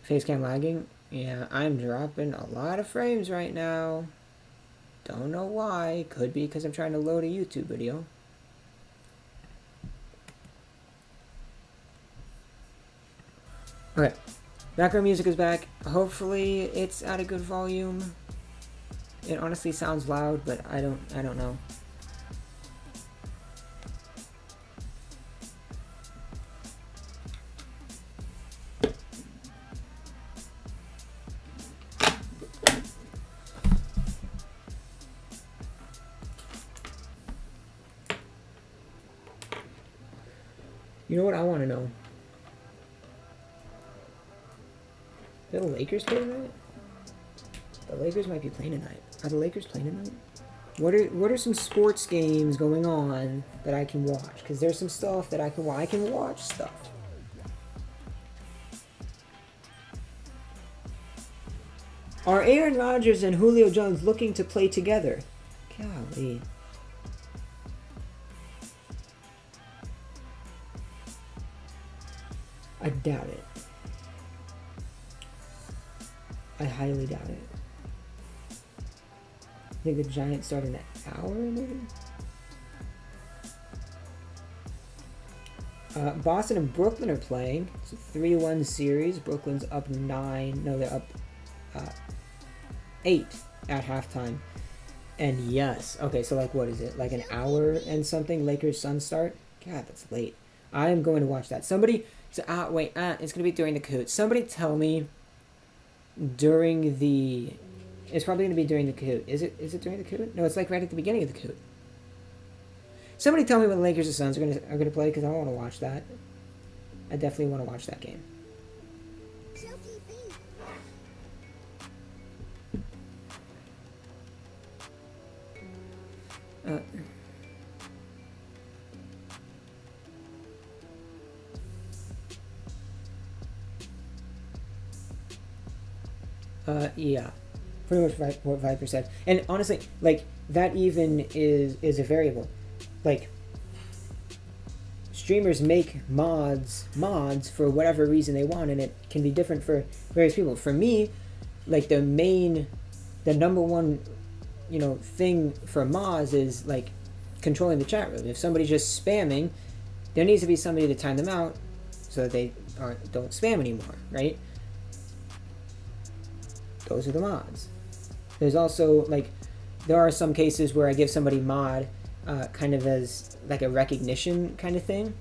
Facecam lagging? Yeah, I'm dropping a lot of frames right now. Don't know why. Could be because I'm trying to load a YouTube video. Okay. Background music is back. Hopefully it's at a good volume. It honestly sounds loud, but I don't know. You know what I want to know? Do the Lakers play tonight? The Lakers might be playing tonight. Are the Lakers playing tonight? What are some sports games going on that I can watch? Because there's some stuff that I can watch. I can watch stuff. Are Aaron Rodgers and Julio Jones looking to play together? Golly. I doubt it. I highly doubt it. I think the Giants start in an hour, maybe? Boston and Brooklyn are playing. It's a 3-1 series. Brooklyn's up 9. No, they're up 8 at halftime. And yes. Okay, so like what is it? Like an hour and something? Lakers Suns start? God, that's late. I am going to watch that. Somebody... So, wait, it's going to be during the KAHOOT. Somebody tell me during the. It's probably going to be during the Kahoot. Is it during the Kahoot? No, it's like right at the beginning of the Kahoot. Somebody tell me when the Lakers and Suns are gonna play, because I want to watch that. I definitely want to watch that game. Yeah, pretty much 5%. And honestly, like that even is a variable. Like streamers make mods for whatever reason they want, and it can be different for various people. For me, like the number one, thing for mods is like controlling the chat room. If somebody's just spamming, there needs to be somebody to time them out so that they don't spam anymore, right? Those are the mods. There's also there are some cases where I give somebody mod kind of as like a recognition kind of thing,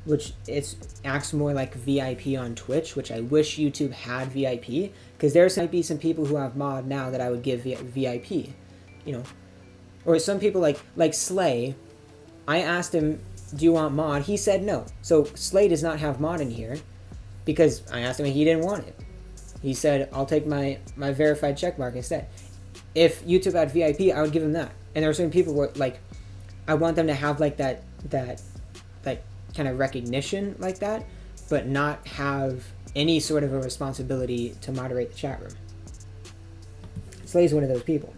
which acts more like VIP on Twitch, which I wish YouTube had VIP, because there might be some people who have mod now that I would give VIP, or some people like Slay. I asked him, do you want mod? He said no. So Slay does not have mod in here because I asked him and he didn't want it. He said, I'll take my verified checkmark instead. If YouTube had VIP, I would give him that. And there are certain people where I want them to have that kind of recognition like that, but not have any sort of a responsibility to moderate the chat room. Slay's one of those people.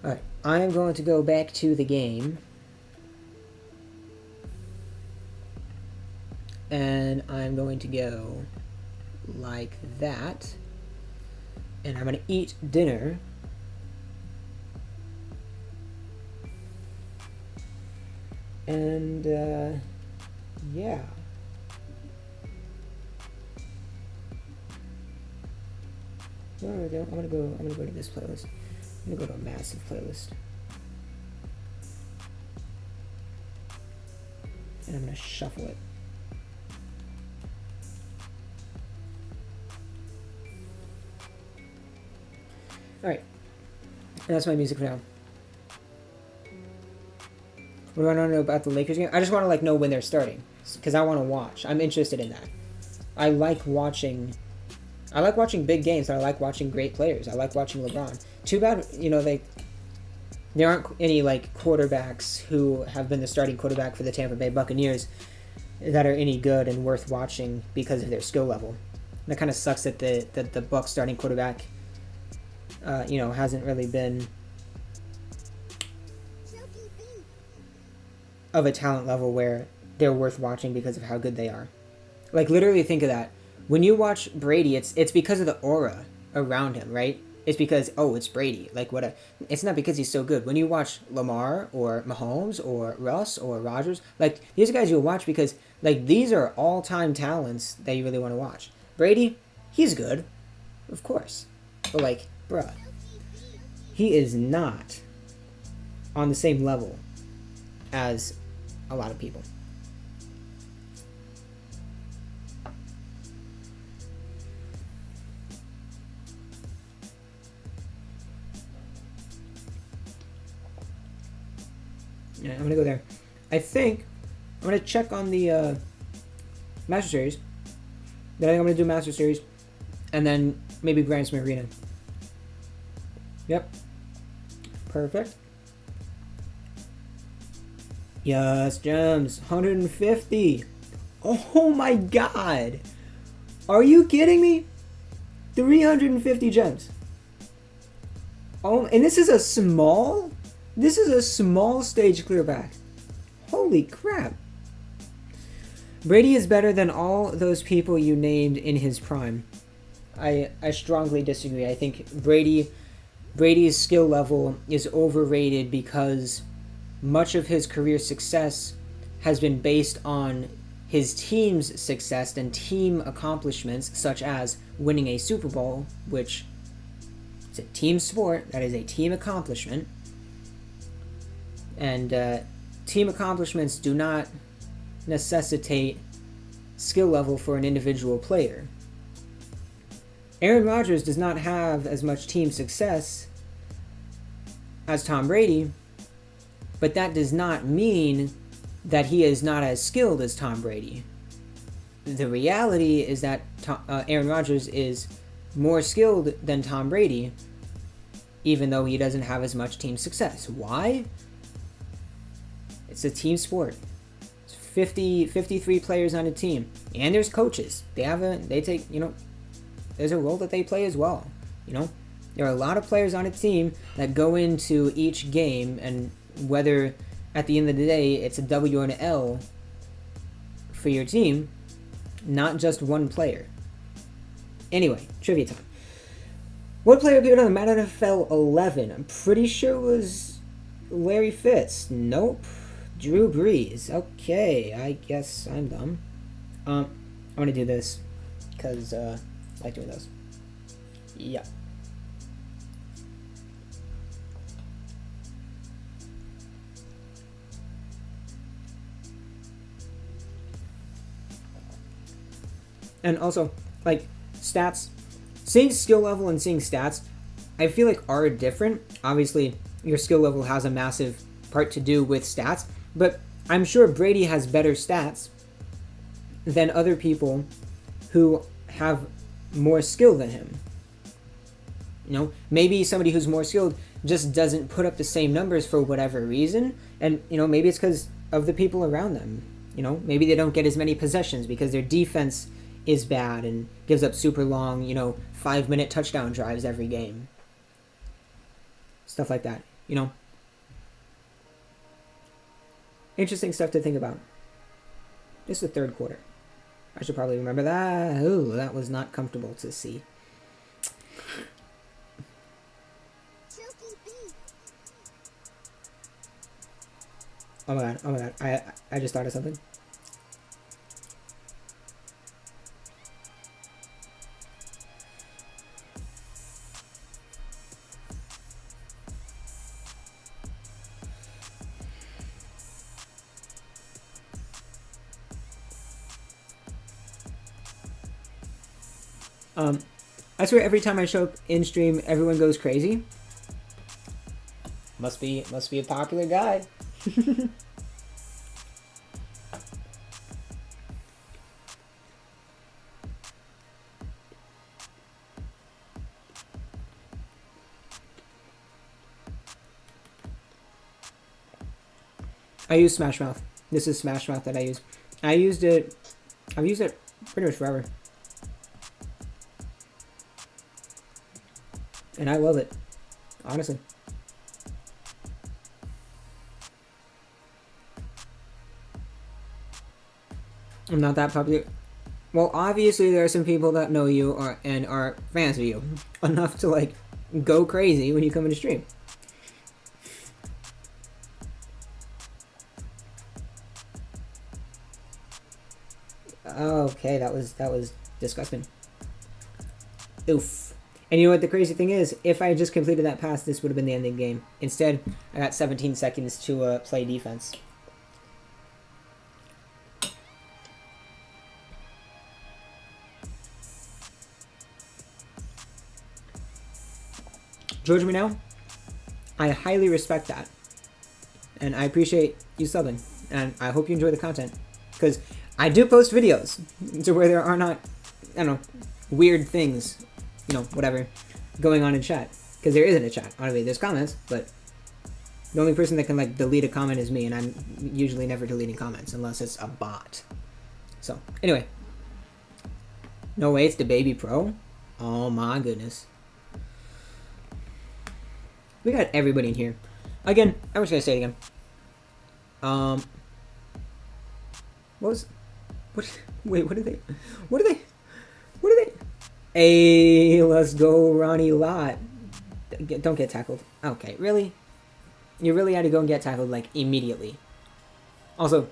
Alright, I am going to go back to the game. And I'm going to go like that. And I'm going to eat dinner. And, yeah. Where am I going? I'm gonna go to this playlist. I'm gonna go to a massive playlist. And I'm gonna shuffle it. Alright. And that's my music for now. What do I want to know about the Lakers game? I just want to know when they're starting, because I want to watch. I'm interested in that. I like watching big games. I like watching great players. I like watching LeBron. Too bad, there aren't any quarterbacks who have been the starting quarterback for the Tampa Bay Buccaneers that are any good and worth watching because of their skill level. And that kind of sucks that the Bucs starting quarterback, hasn't really been of a talent level where they're worth watching because of how good they are. Literally think of that. When you watch Brady, it's because of the aura around him, right? It's because, it's Brady. It's not because he's so good. When you watch Lamar or Mahomes or Russ or Rodgers, these guys you'll watch because these are all-time talents that you really want to watch. Brady, he's good, of course. But bruh, he is not on the same level as a lot of people. Yeah, I'm gonna go there. I think I'm gonna check on the Master Series. Then I think I'm gonna do Master Series, and then maybe Grand Slam Arena. Yep. Perfect. Yes, gems. 150. Oh my god. Are you kidding me? 350 gems. Oh, and this is a small stage clearback. Holy crap. Brady is better than all those people you named in his prime. I strongly disagree. I think Brady's skill level is overrated because much of his career success has been based on his team's success and team accomplishments, such as winning a Super Bowl, which is a team sport. That is a team accomplishment. And team accomplishments do not necessitate skill level for an individual player. Aaron Rodgers does not have as much team success as Tom Brady, but that does not mean that he is not as skilled as Tom Brady. The reality is that Aaron Rodgers is more skilled than Tom Brady, even though he doesn't have as much team success. Why? It's a team sport. It's 53 players on a team, and there's coaches. They take, there's a role that they play as well. There are a lot of players on a team that go into each game, and whether at the end of the day it's a W or an L for your team, not just one player. Anyway, trivia time. What player appeared on Madden NFL 11? I'm pretty sure it was Larry Fitz. Nope. Drew Brees. Okay, I guess I'm dumb. I'm gonna do this because I like doing those. Yeah. And also, stats, seeing skill level and seeing stats, I feel like are different. Obviously, your skill level has a massive part to do with stats, but I'm sure Brady has better stats than other people who have more skill than him. Maybe somebody who's more skilled just doesn't put up the same numbers for whatever reason, and maybe it's because of the people around them. Maybe they don't get as many possessions because their defense is bad and gives up super long, 5-minute touchdown drives every game. Stuff like that, Interesting stuff to think about. This is the third quarter. I should probably remember that. Ooh, that was not comfortable to see. Oh my god. I just thought of something. I swear every time I show up in stream, everyone goes crazy. Must be a popular guy. I use Smash Mouth. This is Smash Mouth that I use. I've used it pretty much forever. And I love it, honestly. I'm not that popular. Well, obviously there are some people that know you and are fans of you enough to go crazy when you come into stream. Okay, that was disgusting. Oof. And you know what the crazy thing is? If I had just completed that pass, this would have been the ending game. Instead, I got 17 seconds to play defense. George Minell, I highly respect that. And I appreciate you subbing. And I hope you enjoy the content. Because I do post videos to where there are not, weird things, whatever, going on in chat. Because there isn't a chat. Obviously, there's comments, but the only person that can, delete a comment is me, and I'm usually never deleting comments unless it's a bot. So, anyway. No way, it's the Baby Pro? Oh my goodness. We got everybody in here. Again, I'm just gonna say it again. Wait, what are they? Hey, let's go, Ronnie Lott. Don't get tackled. Okay, really? You really had to go and get tackled, immediately. Also,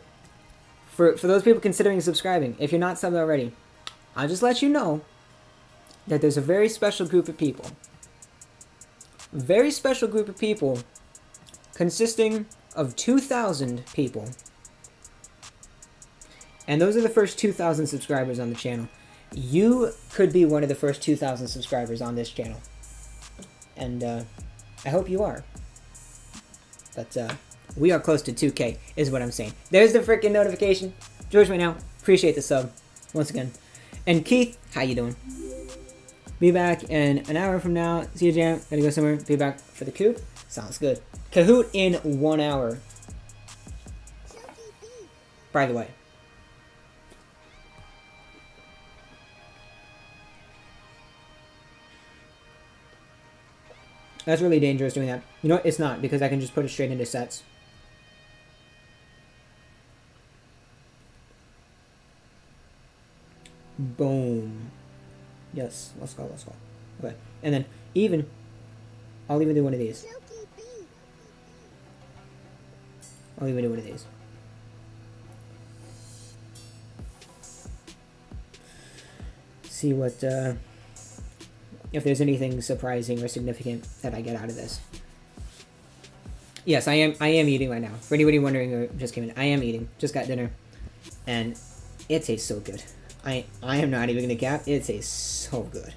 for those people considering subscribing, if you're not subbed already, I'll just let you know that there's a very special group of people. Very special group of people consisting of 2,000 people. And those are the first 2,000 subscribers on the channel. You could be one of the first 2,000 subscribers on this channel. And I hope you are. But we are close to 2K, is what I'm saying. There's the freaking notification. George right now, appreciate the sub. Once again. And Keith, how you doing? Be back in an hour from now. See you, Jam. Gotta go somewhere. Be back for the coop. Sounds good. Kahoot in 1 hour. By the way. That's really dangerous doing that. You know what? It's not, because I can just put it straight into sets. Boom. Yes, let's go, let's go. Okay, and then even, I'll even do one of these. I'll even do one of these. See what, if there's anything surprising or significant that I get out of this. Yes, I am eating right now. For anybody wondering or just came in, I am eating. Just got dinner. And it tastes so good. I am not even gonna cap. It tastes so good.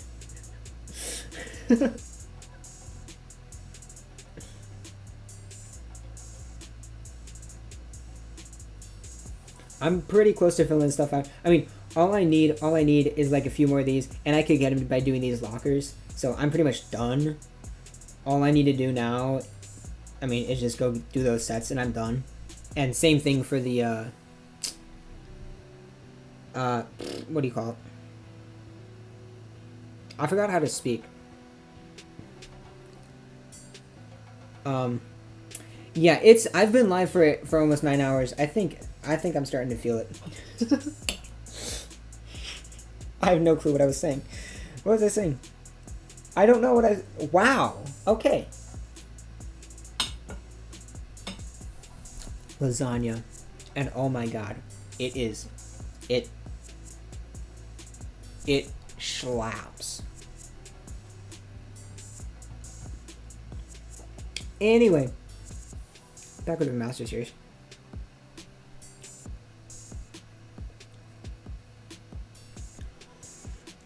I'm pretty close to filling stuff out. I mean, all I need is like a few more of these, and I could get them by doing these lockers. So I'm pretty much done. All I need to do now, I mean, is just go do those sets, and I'm done. And same thing for the what do you call it? I forgot how to speak. Yeah, I've been live for almost 9 hours. I think I'm starting to feel it. I have no clue what I was saying. What was I saying? I don't know what wow. Okay. Lasagna. And oh my god. It slaps. Anyway. Back with the Master Series.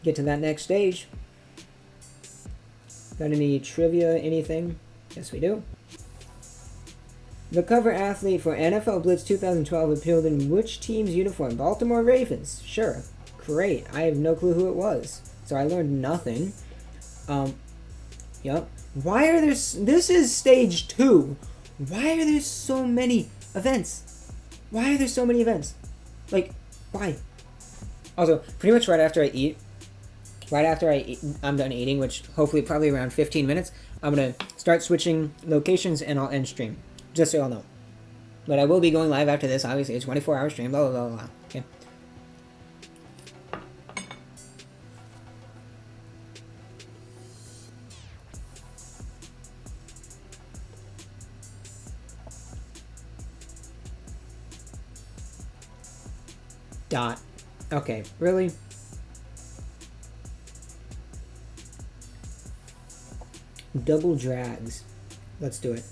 Get to that next stage. Got any trivia, anything? Yes, we do. The cover athlete for NFL Blitz 2012 appeared in which team's uniform? Baltimore Ravens. Sure. Great. I have no clue who it was. So I learned nothing. Yup. Why are there... This is stage 2. Why are there so many events? Why are there so many events? Like, why? Also, pretty much right after I eat, I'm done eating, which hopefully probably around 15 minutes, I'm going to start switching locations and I'll end stream. Just so y'all know. But I will be going live after this, obviously. It's a 24-hour stream, blah, blah, blah, blah. Okay. Dot. Okay, really? Double drags. Let's do it.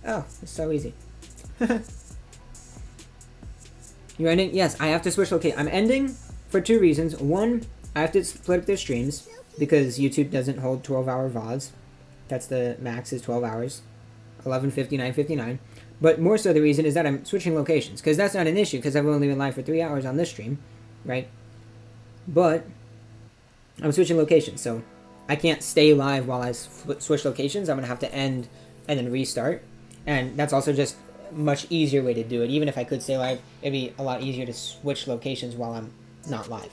Oh, it's so easy. You ending? Yes, I have to switch location. I'm ending for 2 reasons. One, I have to split up their streams because YouTube doesn't hold 12-hour VODs. That's the max is 12 hours. 11:59, 59. But more so the reason is that I'm switching locations because that's not an issue because I've only been live for 3 hours on this stream, right? But I'm switching locations, so I can't stay live while I switch locations. I'm going to have to end and then restart. And that's also just a much easier way to do it. Even if I could stay live, it'd be a lot easier to switch locations while I'm not live.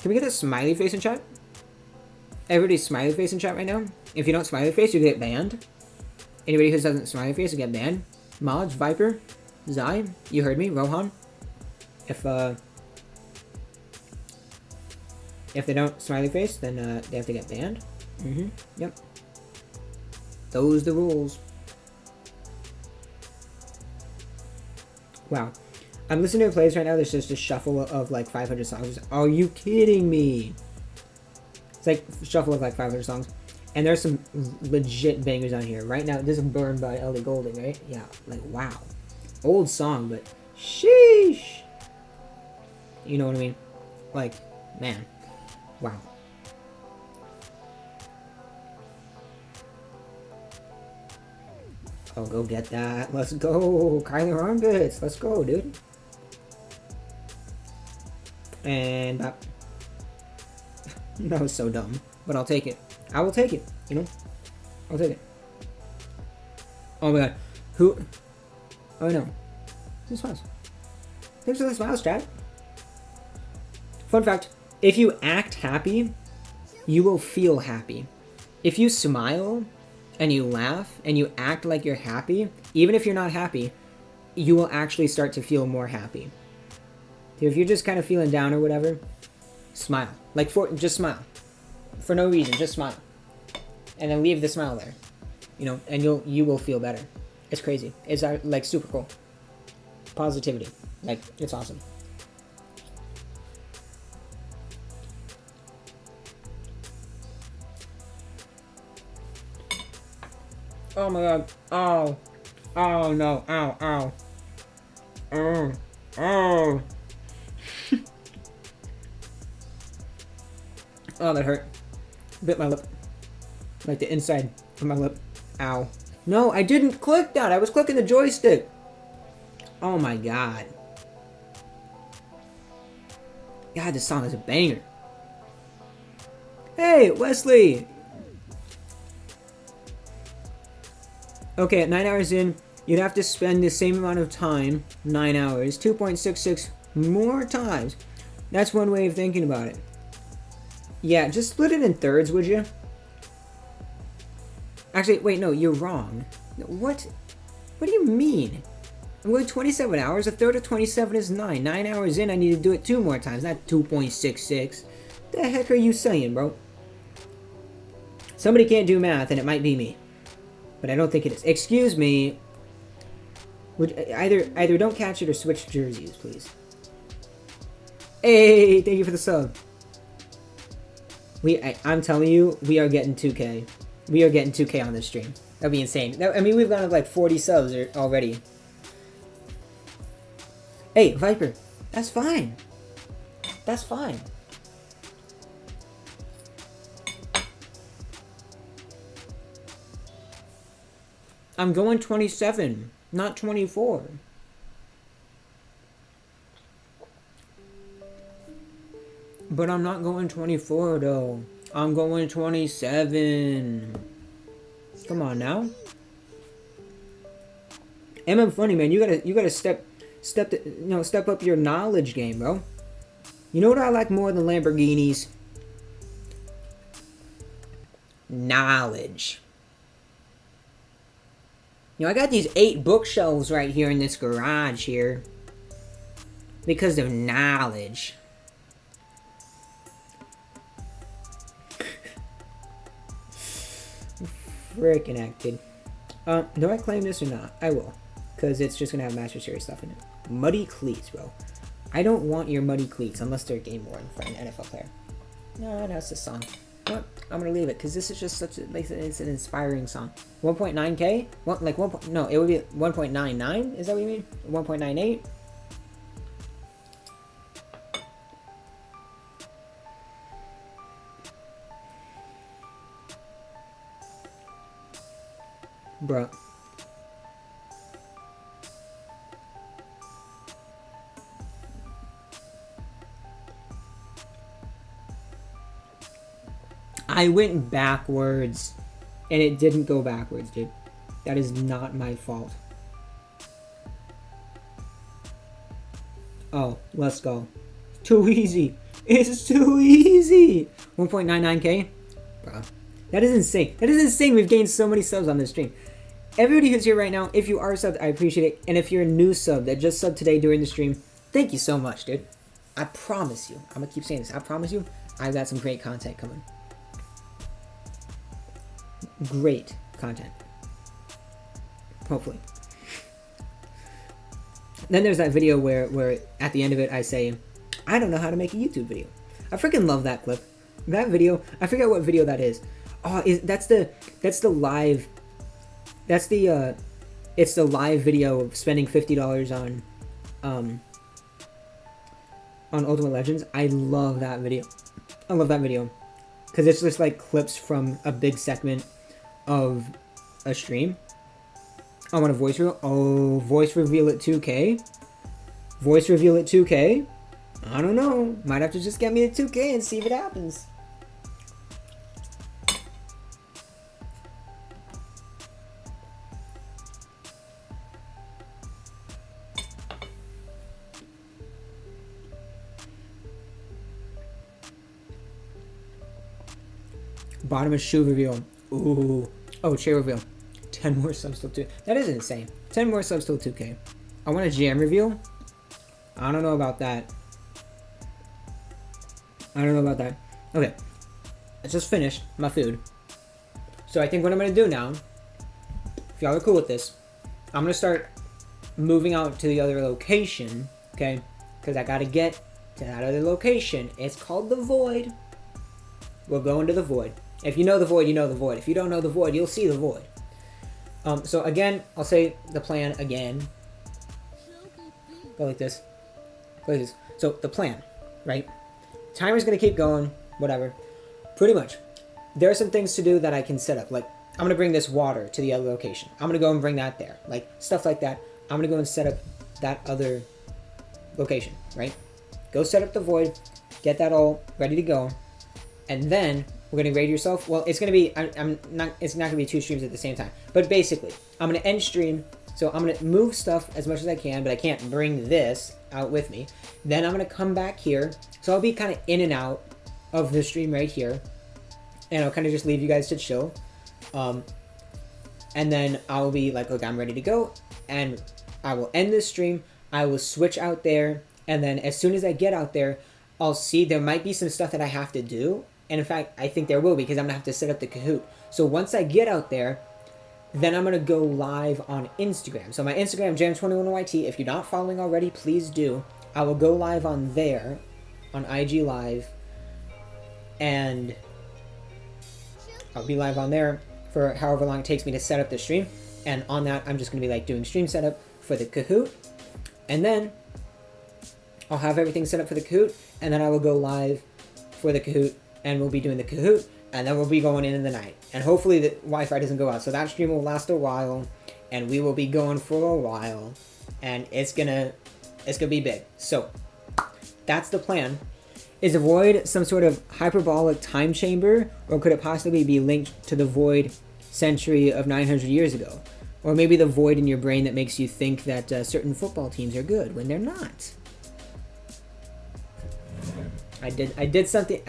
Can we get a smiley face in chat? Everybody's smiley face in chat right now. If you don't smiley face, you get banned. Anybody who doesn't smiley face will get banned. Mods, Viper, Zai, you heard me, Rohan. If they don't smiley face, then they have to get banned. Yep. Those the rules. Wow. I'm listening to plays right now. There's just a shuffle of like 500 songs. Are you kidding me? It's like a shuffle of like 500 songs. And there's some legit bangers on here. Right now, this is Burned by Ellie Goulding, right? Yeah, like, wow. Old song, but sheesh. You know what I mean? Like, man. Wow. Oh, go get that. Let's go. Kyler Armpits. Let's go, dude. And that was so dumb. But I'll take it. I will take it. You know? I'll take it. Oh my god. Who? Oh no. Who smiles? Thanks for the smiles, chat. Fun fact. If you act happy, you will feel happy. If you smile and you laugh and you act like you're happy, even if you're not happy, you will actually start to feel more happy. If you're just kind of feeling down or whatever, smile. Like, just smile. For no reason, just smile. And then leave the smile there. You know, and you will feel better. It's crazy. It's like super cool. Positivity. Like, it's awesome. Oh my god. Oh. Oh no. Ow. Ow. Oh. Oh. Oh, that hurt. Bit my lip. Like the inside of my lip. Ow. No, I didn't click that. I was clicking the joystick. Oh my god. God, this song is a banger. Hey, Wesley! Okay, at 9 hours in, you'd have to spend the same amount of time, 9 hours, 2.66 more times. That's one way of thinking about it. Yeah, just split it in thirds, would you? Actually, wait, no, you're wrong. What? What do you mean? I'm going 27 hours. A third of 27 is 9. 9 hours in, I need to do it 2 more times, not 2.66. The heck are you saying, bro? Somebody can't do math, and it might be me. But I don't think it is. Excuse me. Would either don't catch it or switch jerseys, please. Hey, thank you for the sub. I'm telling you, we are getting 2K. We are getting 2K on this stream. That'd be insane. I mean, we've gone up like 40 subs already. Hey, Viper. That's fine. That's fine. I'm going 27, not 24. But I'm not going 24 though. I'm going 27. Come on now. MM Funny, man, you gotta step up your knowledge game, bro. You know what I like more than Lamborghinis? Knowledge. You know, I got these 8 bookshelves right here in this garage here. Because of knowledge. Freaking acted. Do I claim this or not? I will. Because it's just going to have Master Series stuff in it. Muddy cleats, bro. I don't want your muddy cleats unless they're game worn for an NFL player. No, that's the song. What? I'm going to leave it because this is just such a, like, it's an inspiring song. 1.9K? What, like 1. No, it would be 1.99? Is that what you mean? 1.98? Bruh. I went backwards and it didn't go backwards, dude. That is not my fault. Oh, let's go. Too easy. It's too easy. 1.99K? Bruh. That is insane. That is insane. We've gained so many subs on this stream. Everybody who's here right now, if you are subbed, I appreciate it. And if you're a new sub that just subbed today during the stream, thank you so much, dude. I promise you. I'm going to keep saying this. I promise you, I've got some great content coming. Great content. Hopefully. then there's that video where at the end of it I say, I don't know how to make a YouTube video. I freaking love that clip. That video, I forget what video that is. Oh, that's the live. It's the live video of spending $50 on Ultimate Legends. I love that video. I love that video because it's just like clips from a big segment of a stream. I want to voice reveal. Oh, voice reveal at 2K. Voice reveal at 2K. I don't know. Might have to just get me to 2K and see if it happens. Bottom of shoe reveal. Ooh. Oh, chair reveal. 10 more subs till 2. That is insane. 10 more subs till 2K. I want a GM reveal. I don't know about that. Okay. I just finished my food. So I think what I'm going to do now, if y'all are cool with this, I'm going to start moving out to the other location. Okay? Because I got to get to that other location. It's called the Void. We're going to the Void. If you know the Void, you know the Void. If you don't know the Void, you'll see the Void. So again, I'll say the plan again. Go like this. Go like this. So the plan, right? Timer's gonna keep going, whatever. Pretty much. There are some things to do that I can set up. Like, I'm gonna bring this water to the other location. I'm gonna go and bring that there. Like, stuff like that. I'm gonna go and set up that other location, right? Go set up the Void. Get that all ready to go. And then we're gonna raid yourself. Well, it's gonna be it's not gonna be 2 streams at the same time. But basically, I'm gonna end stream. So I'm gonna move stuff as much as I can, but I can't bring this out with me. Then I'm gonna come back here. So I'll be kind of in and out of the stream right here, and I'll kind of just leave you guys to chill. And then I'll be like, okay, I'm ready to go, and I will end this stream. I will switch out there, and then as soon as I get out there, I'll see there might be some stuff that I have to do. And in fact, I think there will be because I'm going to have to set up the Kahoot. So once I get out there, then I'm going to go live on Instagram. So my Instagram, Jam21YT, if you're not following already, please do. I will go live on there, on IG Live. And I'll be live on there for however long it takes me to set up the stream. And on that, I'm just going to be like doing stream setup for the Kahoot. And then I'll have everything set up for the Kahoot. And then I will go live for the Kahoot. And we'll be doing the Kahoot, and then we'll be going in the night. And hopefully the Wi-Fi doesn't go out. So that stream will last a while, and we will be going for a while. And it's gonna be big. So that's the plan. Is the Void some sort of hyperbolic time chamber, or could it possibly be linked to the Void century of 900 years ago? Or maybe the Void in your brain that makes you think that certain football teams are good when they're not. I did something.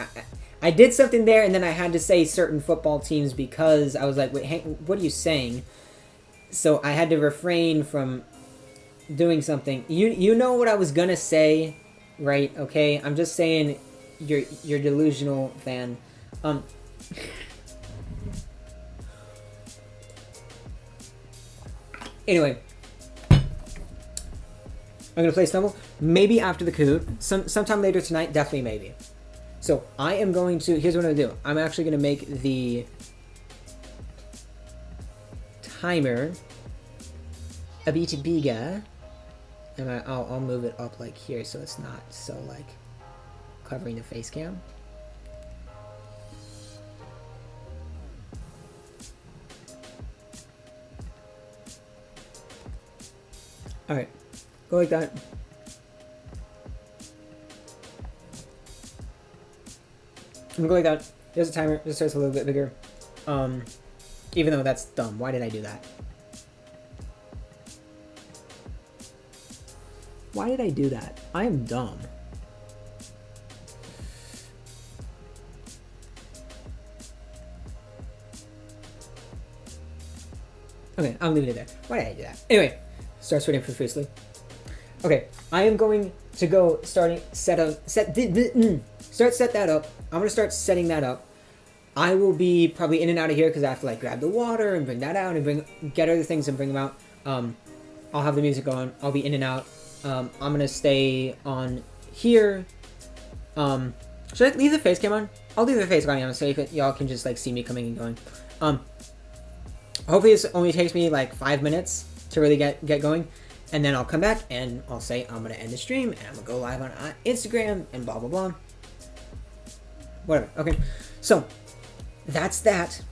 I did something there, and then I had to say certain football teams because I was like, wait, Hank, what are you saying? So I had to refrain from doing something. You know what I was gonna say, right? Okay, I'm just saying you're delusional fan. Anyway, I'm gonna play Stumble. Maybe after the Kahoot. Sometime later tonight, definitely maybe. So I am going to, here's what I'm going to do. I'm actually going to make the timer a bit bigger. And I'll move it up like here so it's not so like covering the face cam. Alright, go like that. I'm going like that. There's a timer. Just starts a little bit bigger. Even though that's dumb. Why did I do that? Why did I do that? I am dumb. Okay, I'm leaving it there. Why did I do that? Anyway, start sweating profusely. Okay, I am going to go set that up. I'm gonna start setting that up. I will be probably in and out of here because I have to like grab the water and bring that out and get other things and bring them out. I'll have the music on. I'll be in and out, I'm gonna stay on here. Should I leave the face cam on? I'll leave the face cam on so y'all can just like see me coming and going. Hopefully this only takes me like 5 minutes to really get going, and then I'll come back and I'll say I'm gonna end the stream and I'm gonna go live on Instagram and blah blah blah. Whatever. Okay, so that's that.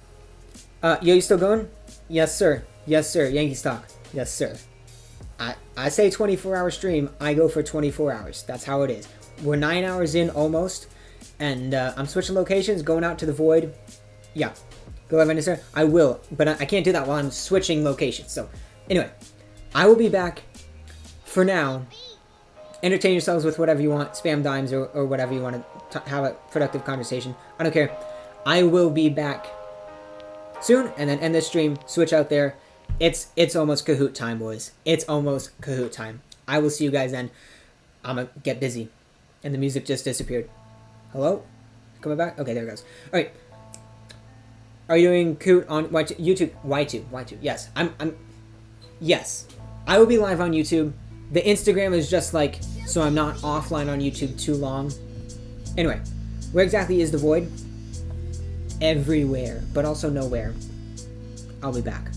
Yo, you still going? Yes, sir. Yes, sir. Yankee stock. Yes, sir. I say 24-hour stream. I go for 24 hours. That's how it is. We're 9 hours in almost, and I'm switching locations, going out to the void. Yeah, go live on Instagram. I will, but I can't do that while I'm switching locations. So, anyway, I will be back. For now, entertain yourselves with whatever you want, spam dimes or whatever you want to have a productive conversation. I don't care. I will be back soon, and then end this stream. Switch out there. It's almost Kahoot time, boys. It's almost Kahoot time. I will see you guys then. I'm gonna get busy. And the music just disappeared. Hello? Coming back? Okay, there it goes. Alright. Are you doing Kahoot on YouTube? Y2. Yes. Yes. I will be live on YouTube. The Instagram is just like, so I'm not offline on YouTube too long. Anyway, where exactly is the void? Everywhere, but also nowhere. I'll be back.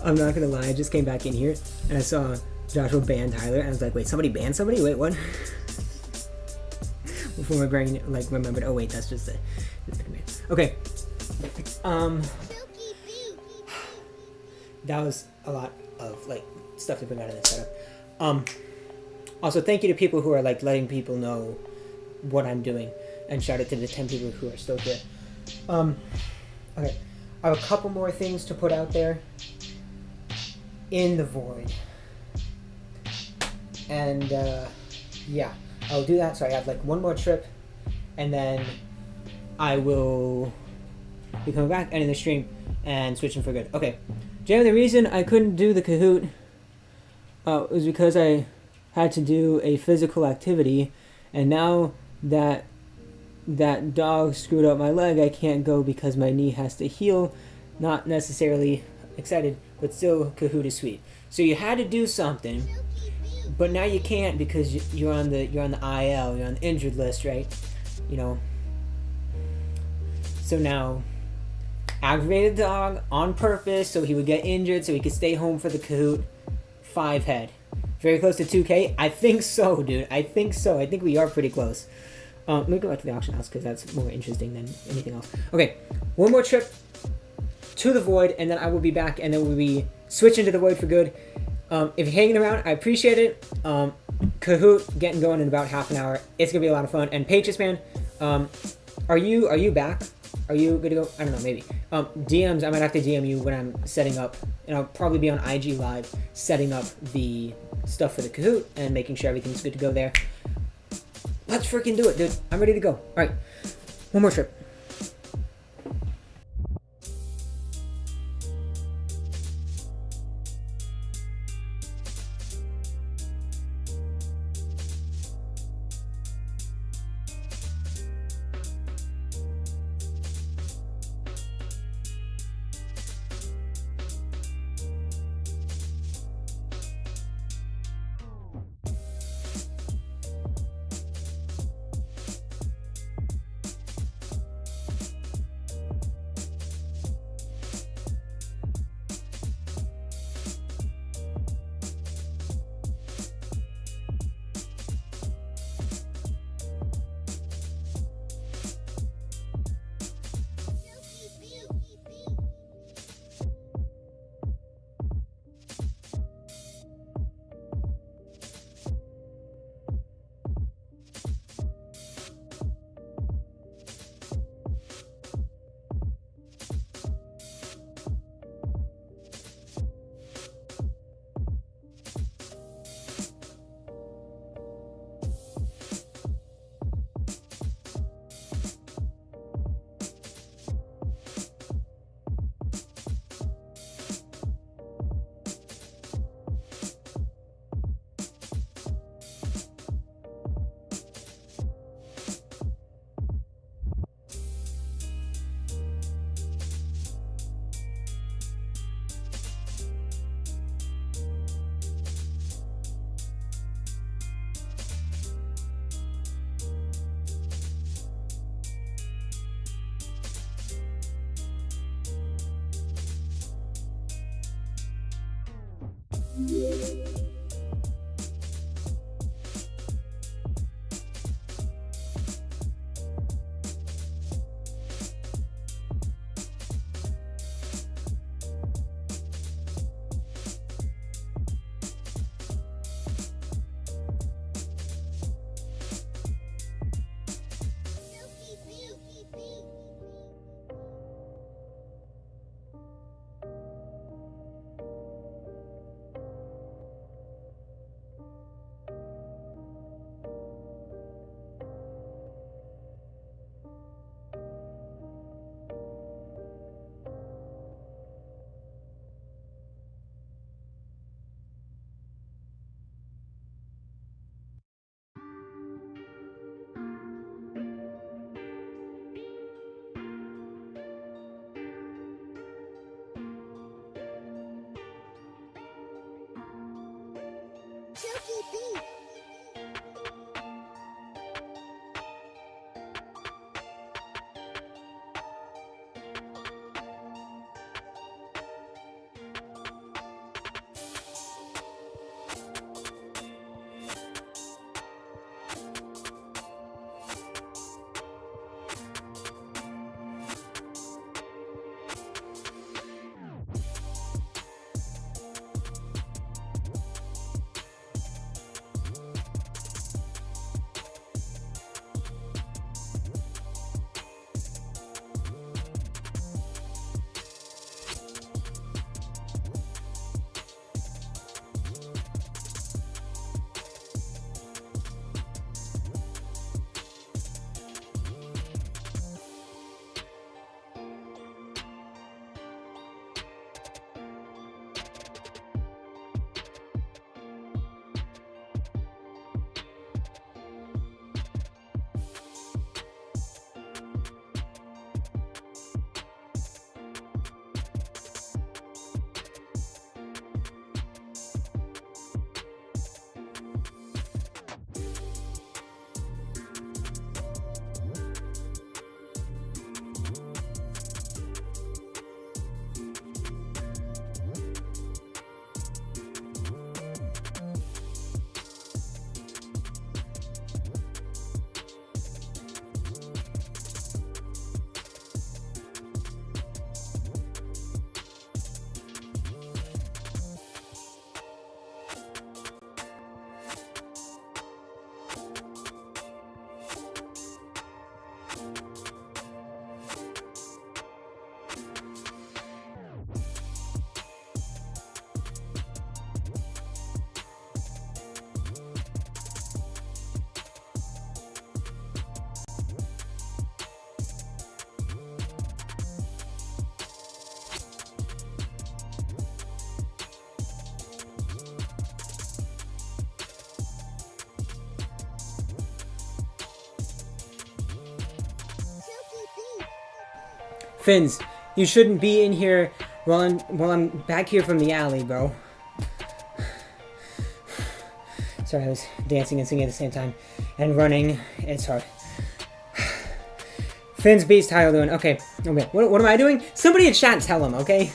I'm not gonna lie, I just came back in here and I saw Joshua ban Tyler and I was like, wait, somebody banned somebody? Wait, what? Before my brain like remembered, oh wait, that's just the command. Okay. That was a lot of like stuff to bring out of this setup. Also thank you to people who are like letting people know what I'm doing, and shout out to the 10 people who are still here. Okay. I have a couple more things to put out there in the void. And yeah, I'll do that. So I have like one more trip and then I will be coming back, ending the stream and switching for good. Okay. Jay, the reason I couldn't do the Kahoot was because I had to do a physical activity, and now that that dog screwed up my leg, I can't go because my knee has to heal. Not necessarily excited, but still Kahoot is sweet. So you had to do something, but now you can't because you're on the IL, you're on the injured list, right? You know. So now, aggravated the dog on purpose so he would get injured so he could stay home for the Kahoot. 5 head. Very close to 2K? I think so, dude. I think so. I think we are pretty close. Let me go back to the auction house because that's more interesting than anything else. Okay, one more trip to the void, and then I will be back, and then we'll be switching to the void for good. If you're hanging around, I appreciate it. Kahoot getting going in about half an hour. It's gonna be a lot of fun. And Patriots man, are you back? Are you good to go? I don't know, maybe. DMs, I might have to DM you when I'm setting up, and I'll probably be on IG Live setting up the stuff for the Kahoot and making sure everything's good to go there. Let's freaking do it, dude. I'm ready to go. All right, one more trip. Finns, you shouldn't be in here while I'm back here from the alley, bro. Sorry, I was dancing and singing at the same time. And running. It's hard. Finn's Beast, how you doing? Okay. What am I doing? Somebody in chat tell him, okay?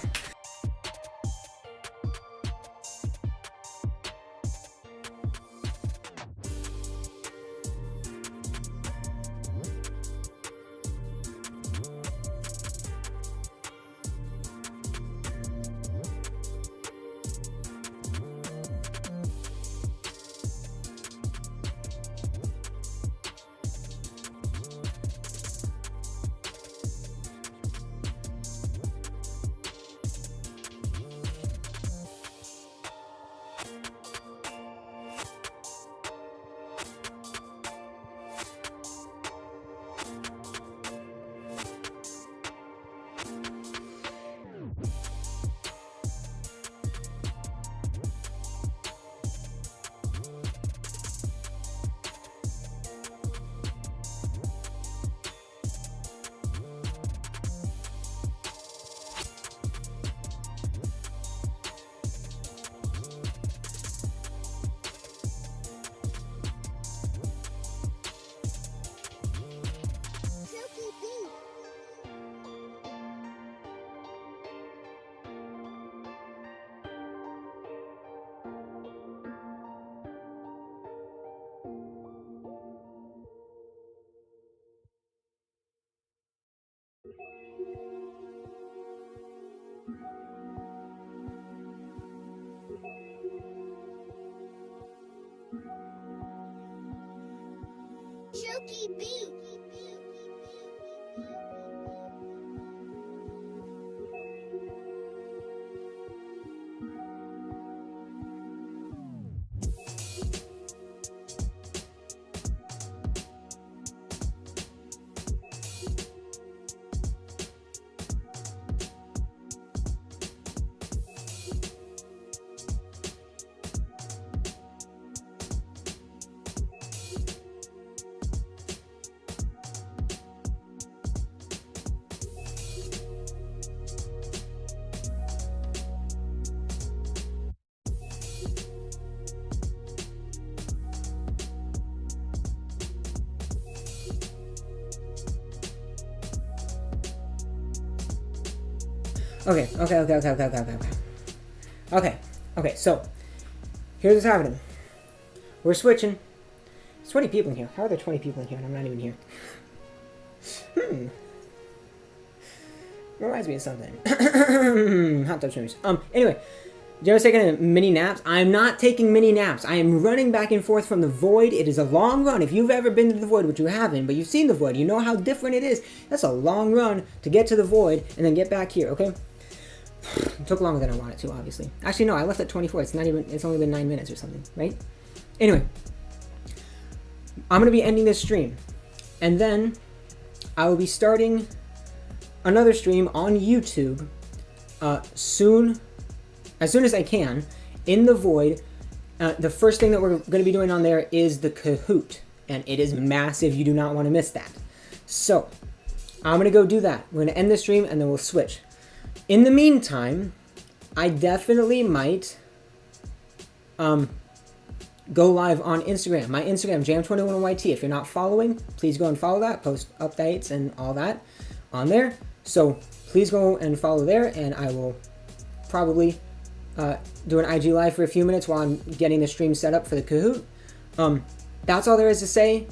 Okay. So here's what's happening. We're switching. There's 20 people in here. How are there 20 people in here and I'm not even here? Reminds me of something. Hot tub swimmers. Anyway, Joe's taking mini naps. I'm not taking mini naps. I am running back and forth from the void. It is a long run. If you've ever been to the void, which you haven't, but you've seen the void, you know how different it is. That's a long run to get to the void and then get back here, okay? It took longer than I wanted to, obviously. Actually, no, I left at 24. It's only been 9 minutes or something, right? Anyway, I'm going to be ending this stream. And then I will be starting another stream on YouTube as soon as I can, in the void. The first thing that we're going to be doing on there is the Kahoot. And it is massive. You do not want to miss that. So, I'm going to go do that. We're going to end the stream and then we'll switch. In the meantime, I definitely might go live on Instagram. My Instagram, Jam21YT. If you're not following, please go and follow that. Post updates and all that on there. So please go and follow there, and I will probably do an IG live for a few minutes while I'm getting the stream set up for the Kahoot. That's all there is to say.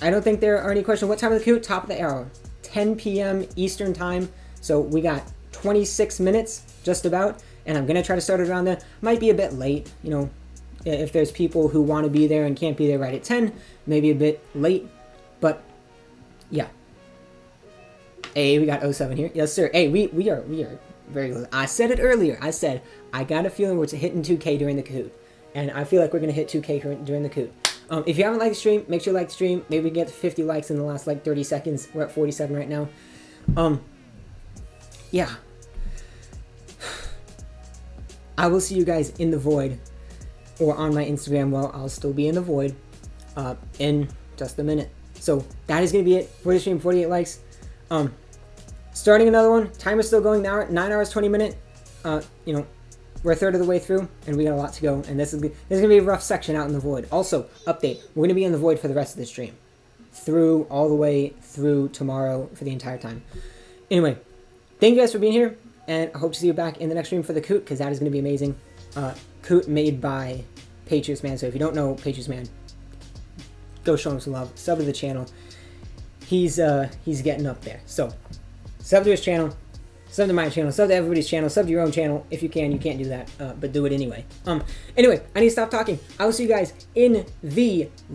I don't think there are any questions. What time is the Kahoot? Top of the hour. 10 p.m. Eastern time. So we got 26 minutes, just about, and I'm going to try to start it around there. Might be a bit late, you know, if there's people who want to be there and can't be there right at 10, maybe a bit late, but yeah. Hey, we got 07 here. Yes, sir. Hey, we are very close. I said it earlier. I said, I got a feeling we're hitting 2K during the Kahoot, and I feel like we're going to hit 2K during the Kahoot. If you haven't liked the stream, make sure you like the stream. Maybe we get 50 likes in the last, 30 seconds. We're at 47 right now. Yeah. I will see you guys in the void, or on my Instagram. Well, I'll still be in the void in just a minute. So that is going to be it for the stream. 48 likes. Starting another one. Timer's still going now. 9 hours, 20 minutes. You know, we're a third of the way through, and we got a lot to go. And this is going to be a rough section out in the void. Also, update. We're going to be in the void for the rest of the stream. All the way through tomorrow for the entire time. Anyway, thank you guys for being here. And I hope to see you back in the next stream for the Coot, because that is going to be amazing. Coot made by Patriots Man. So if you don't know Patriots Man, go show him some love. Sub to the channel. He's getting up there. So sub to his channel. Sub to my channel. Sub to everybody's channel. Sub to your own channel. If you can, you can't do that, but do it anyway. Anyway, I need to stop talking. I will see you guys in the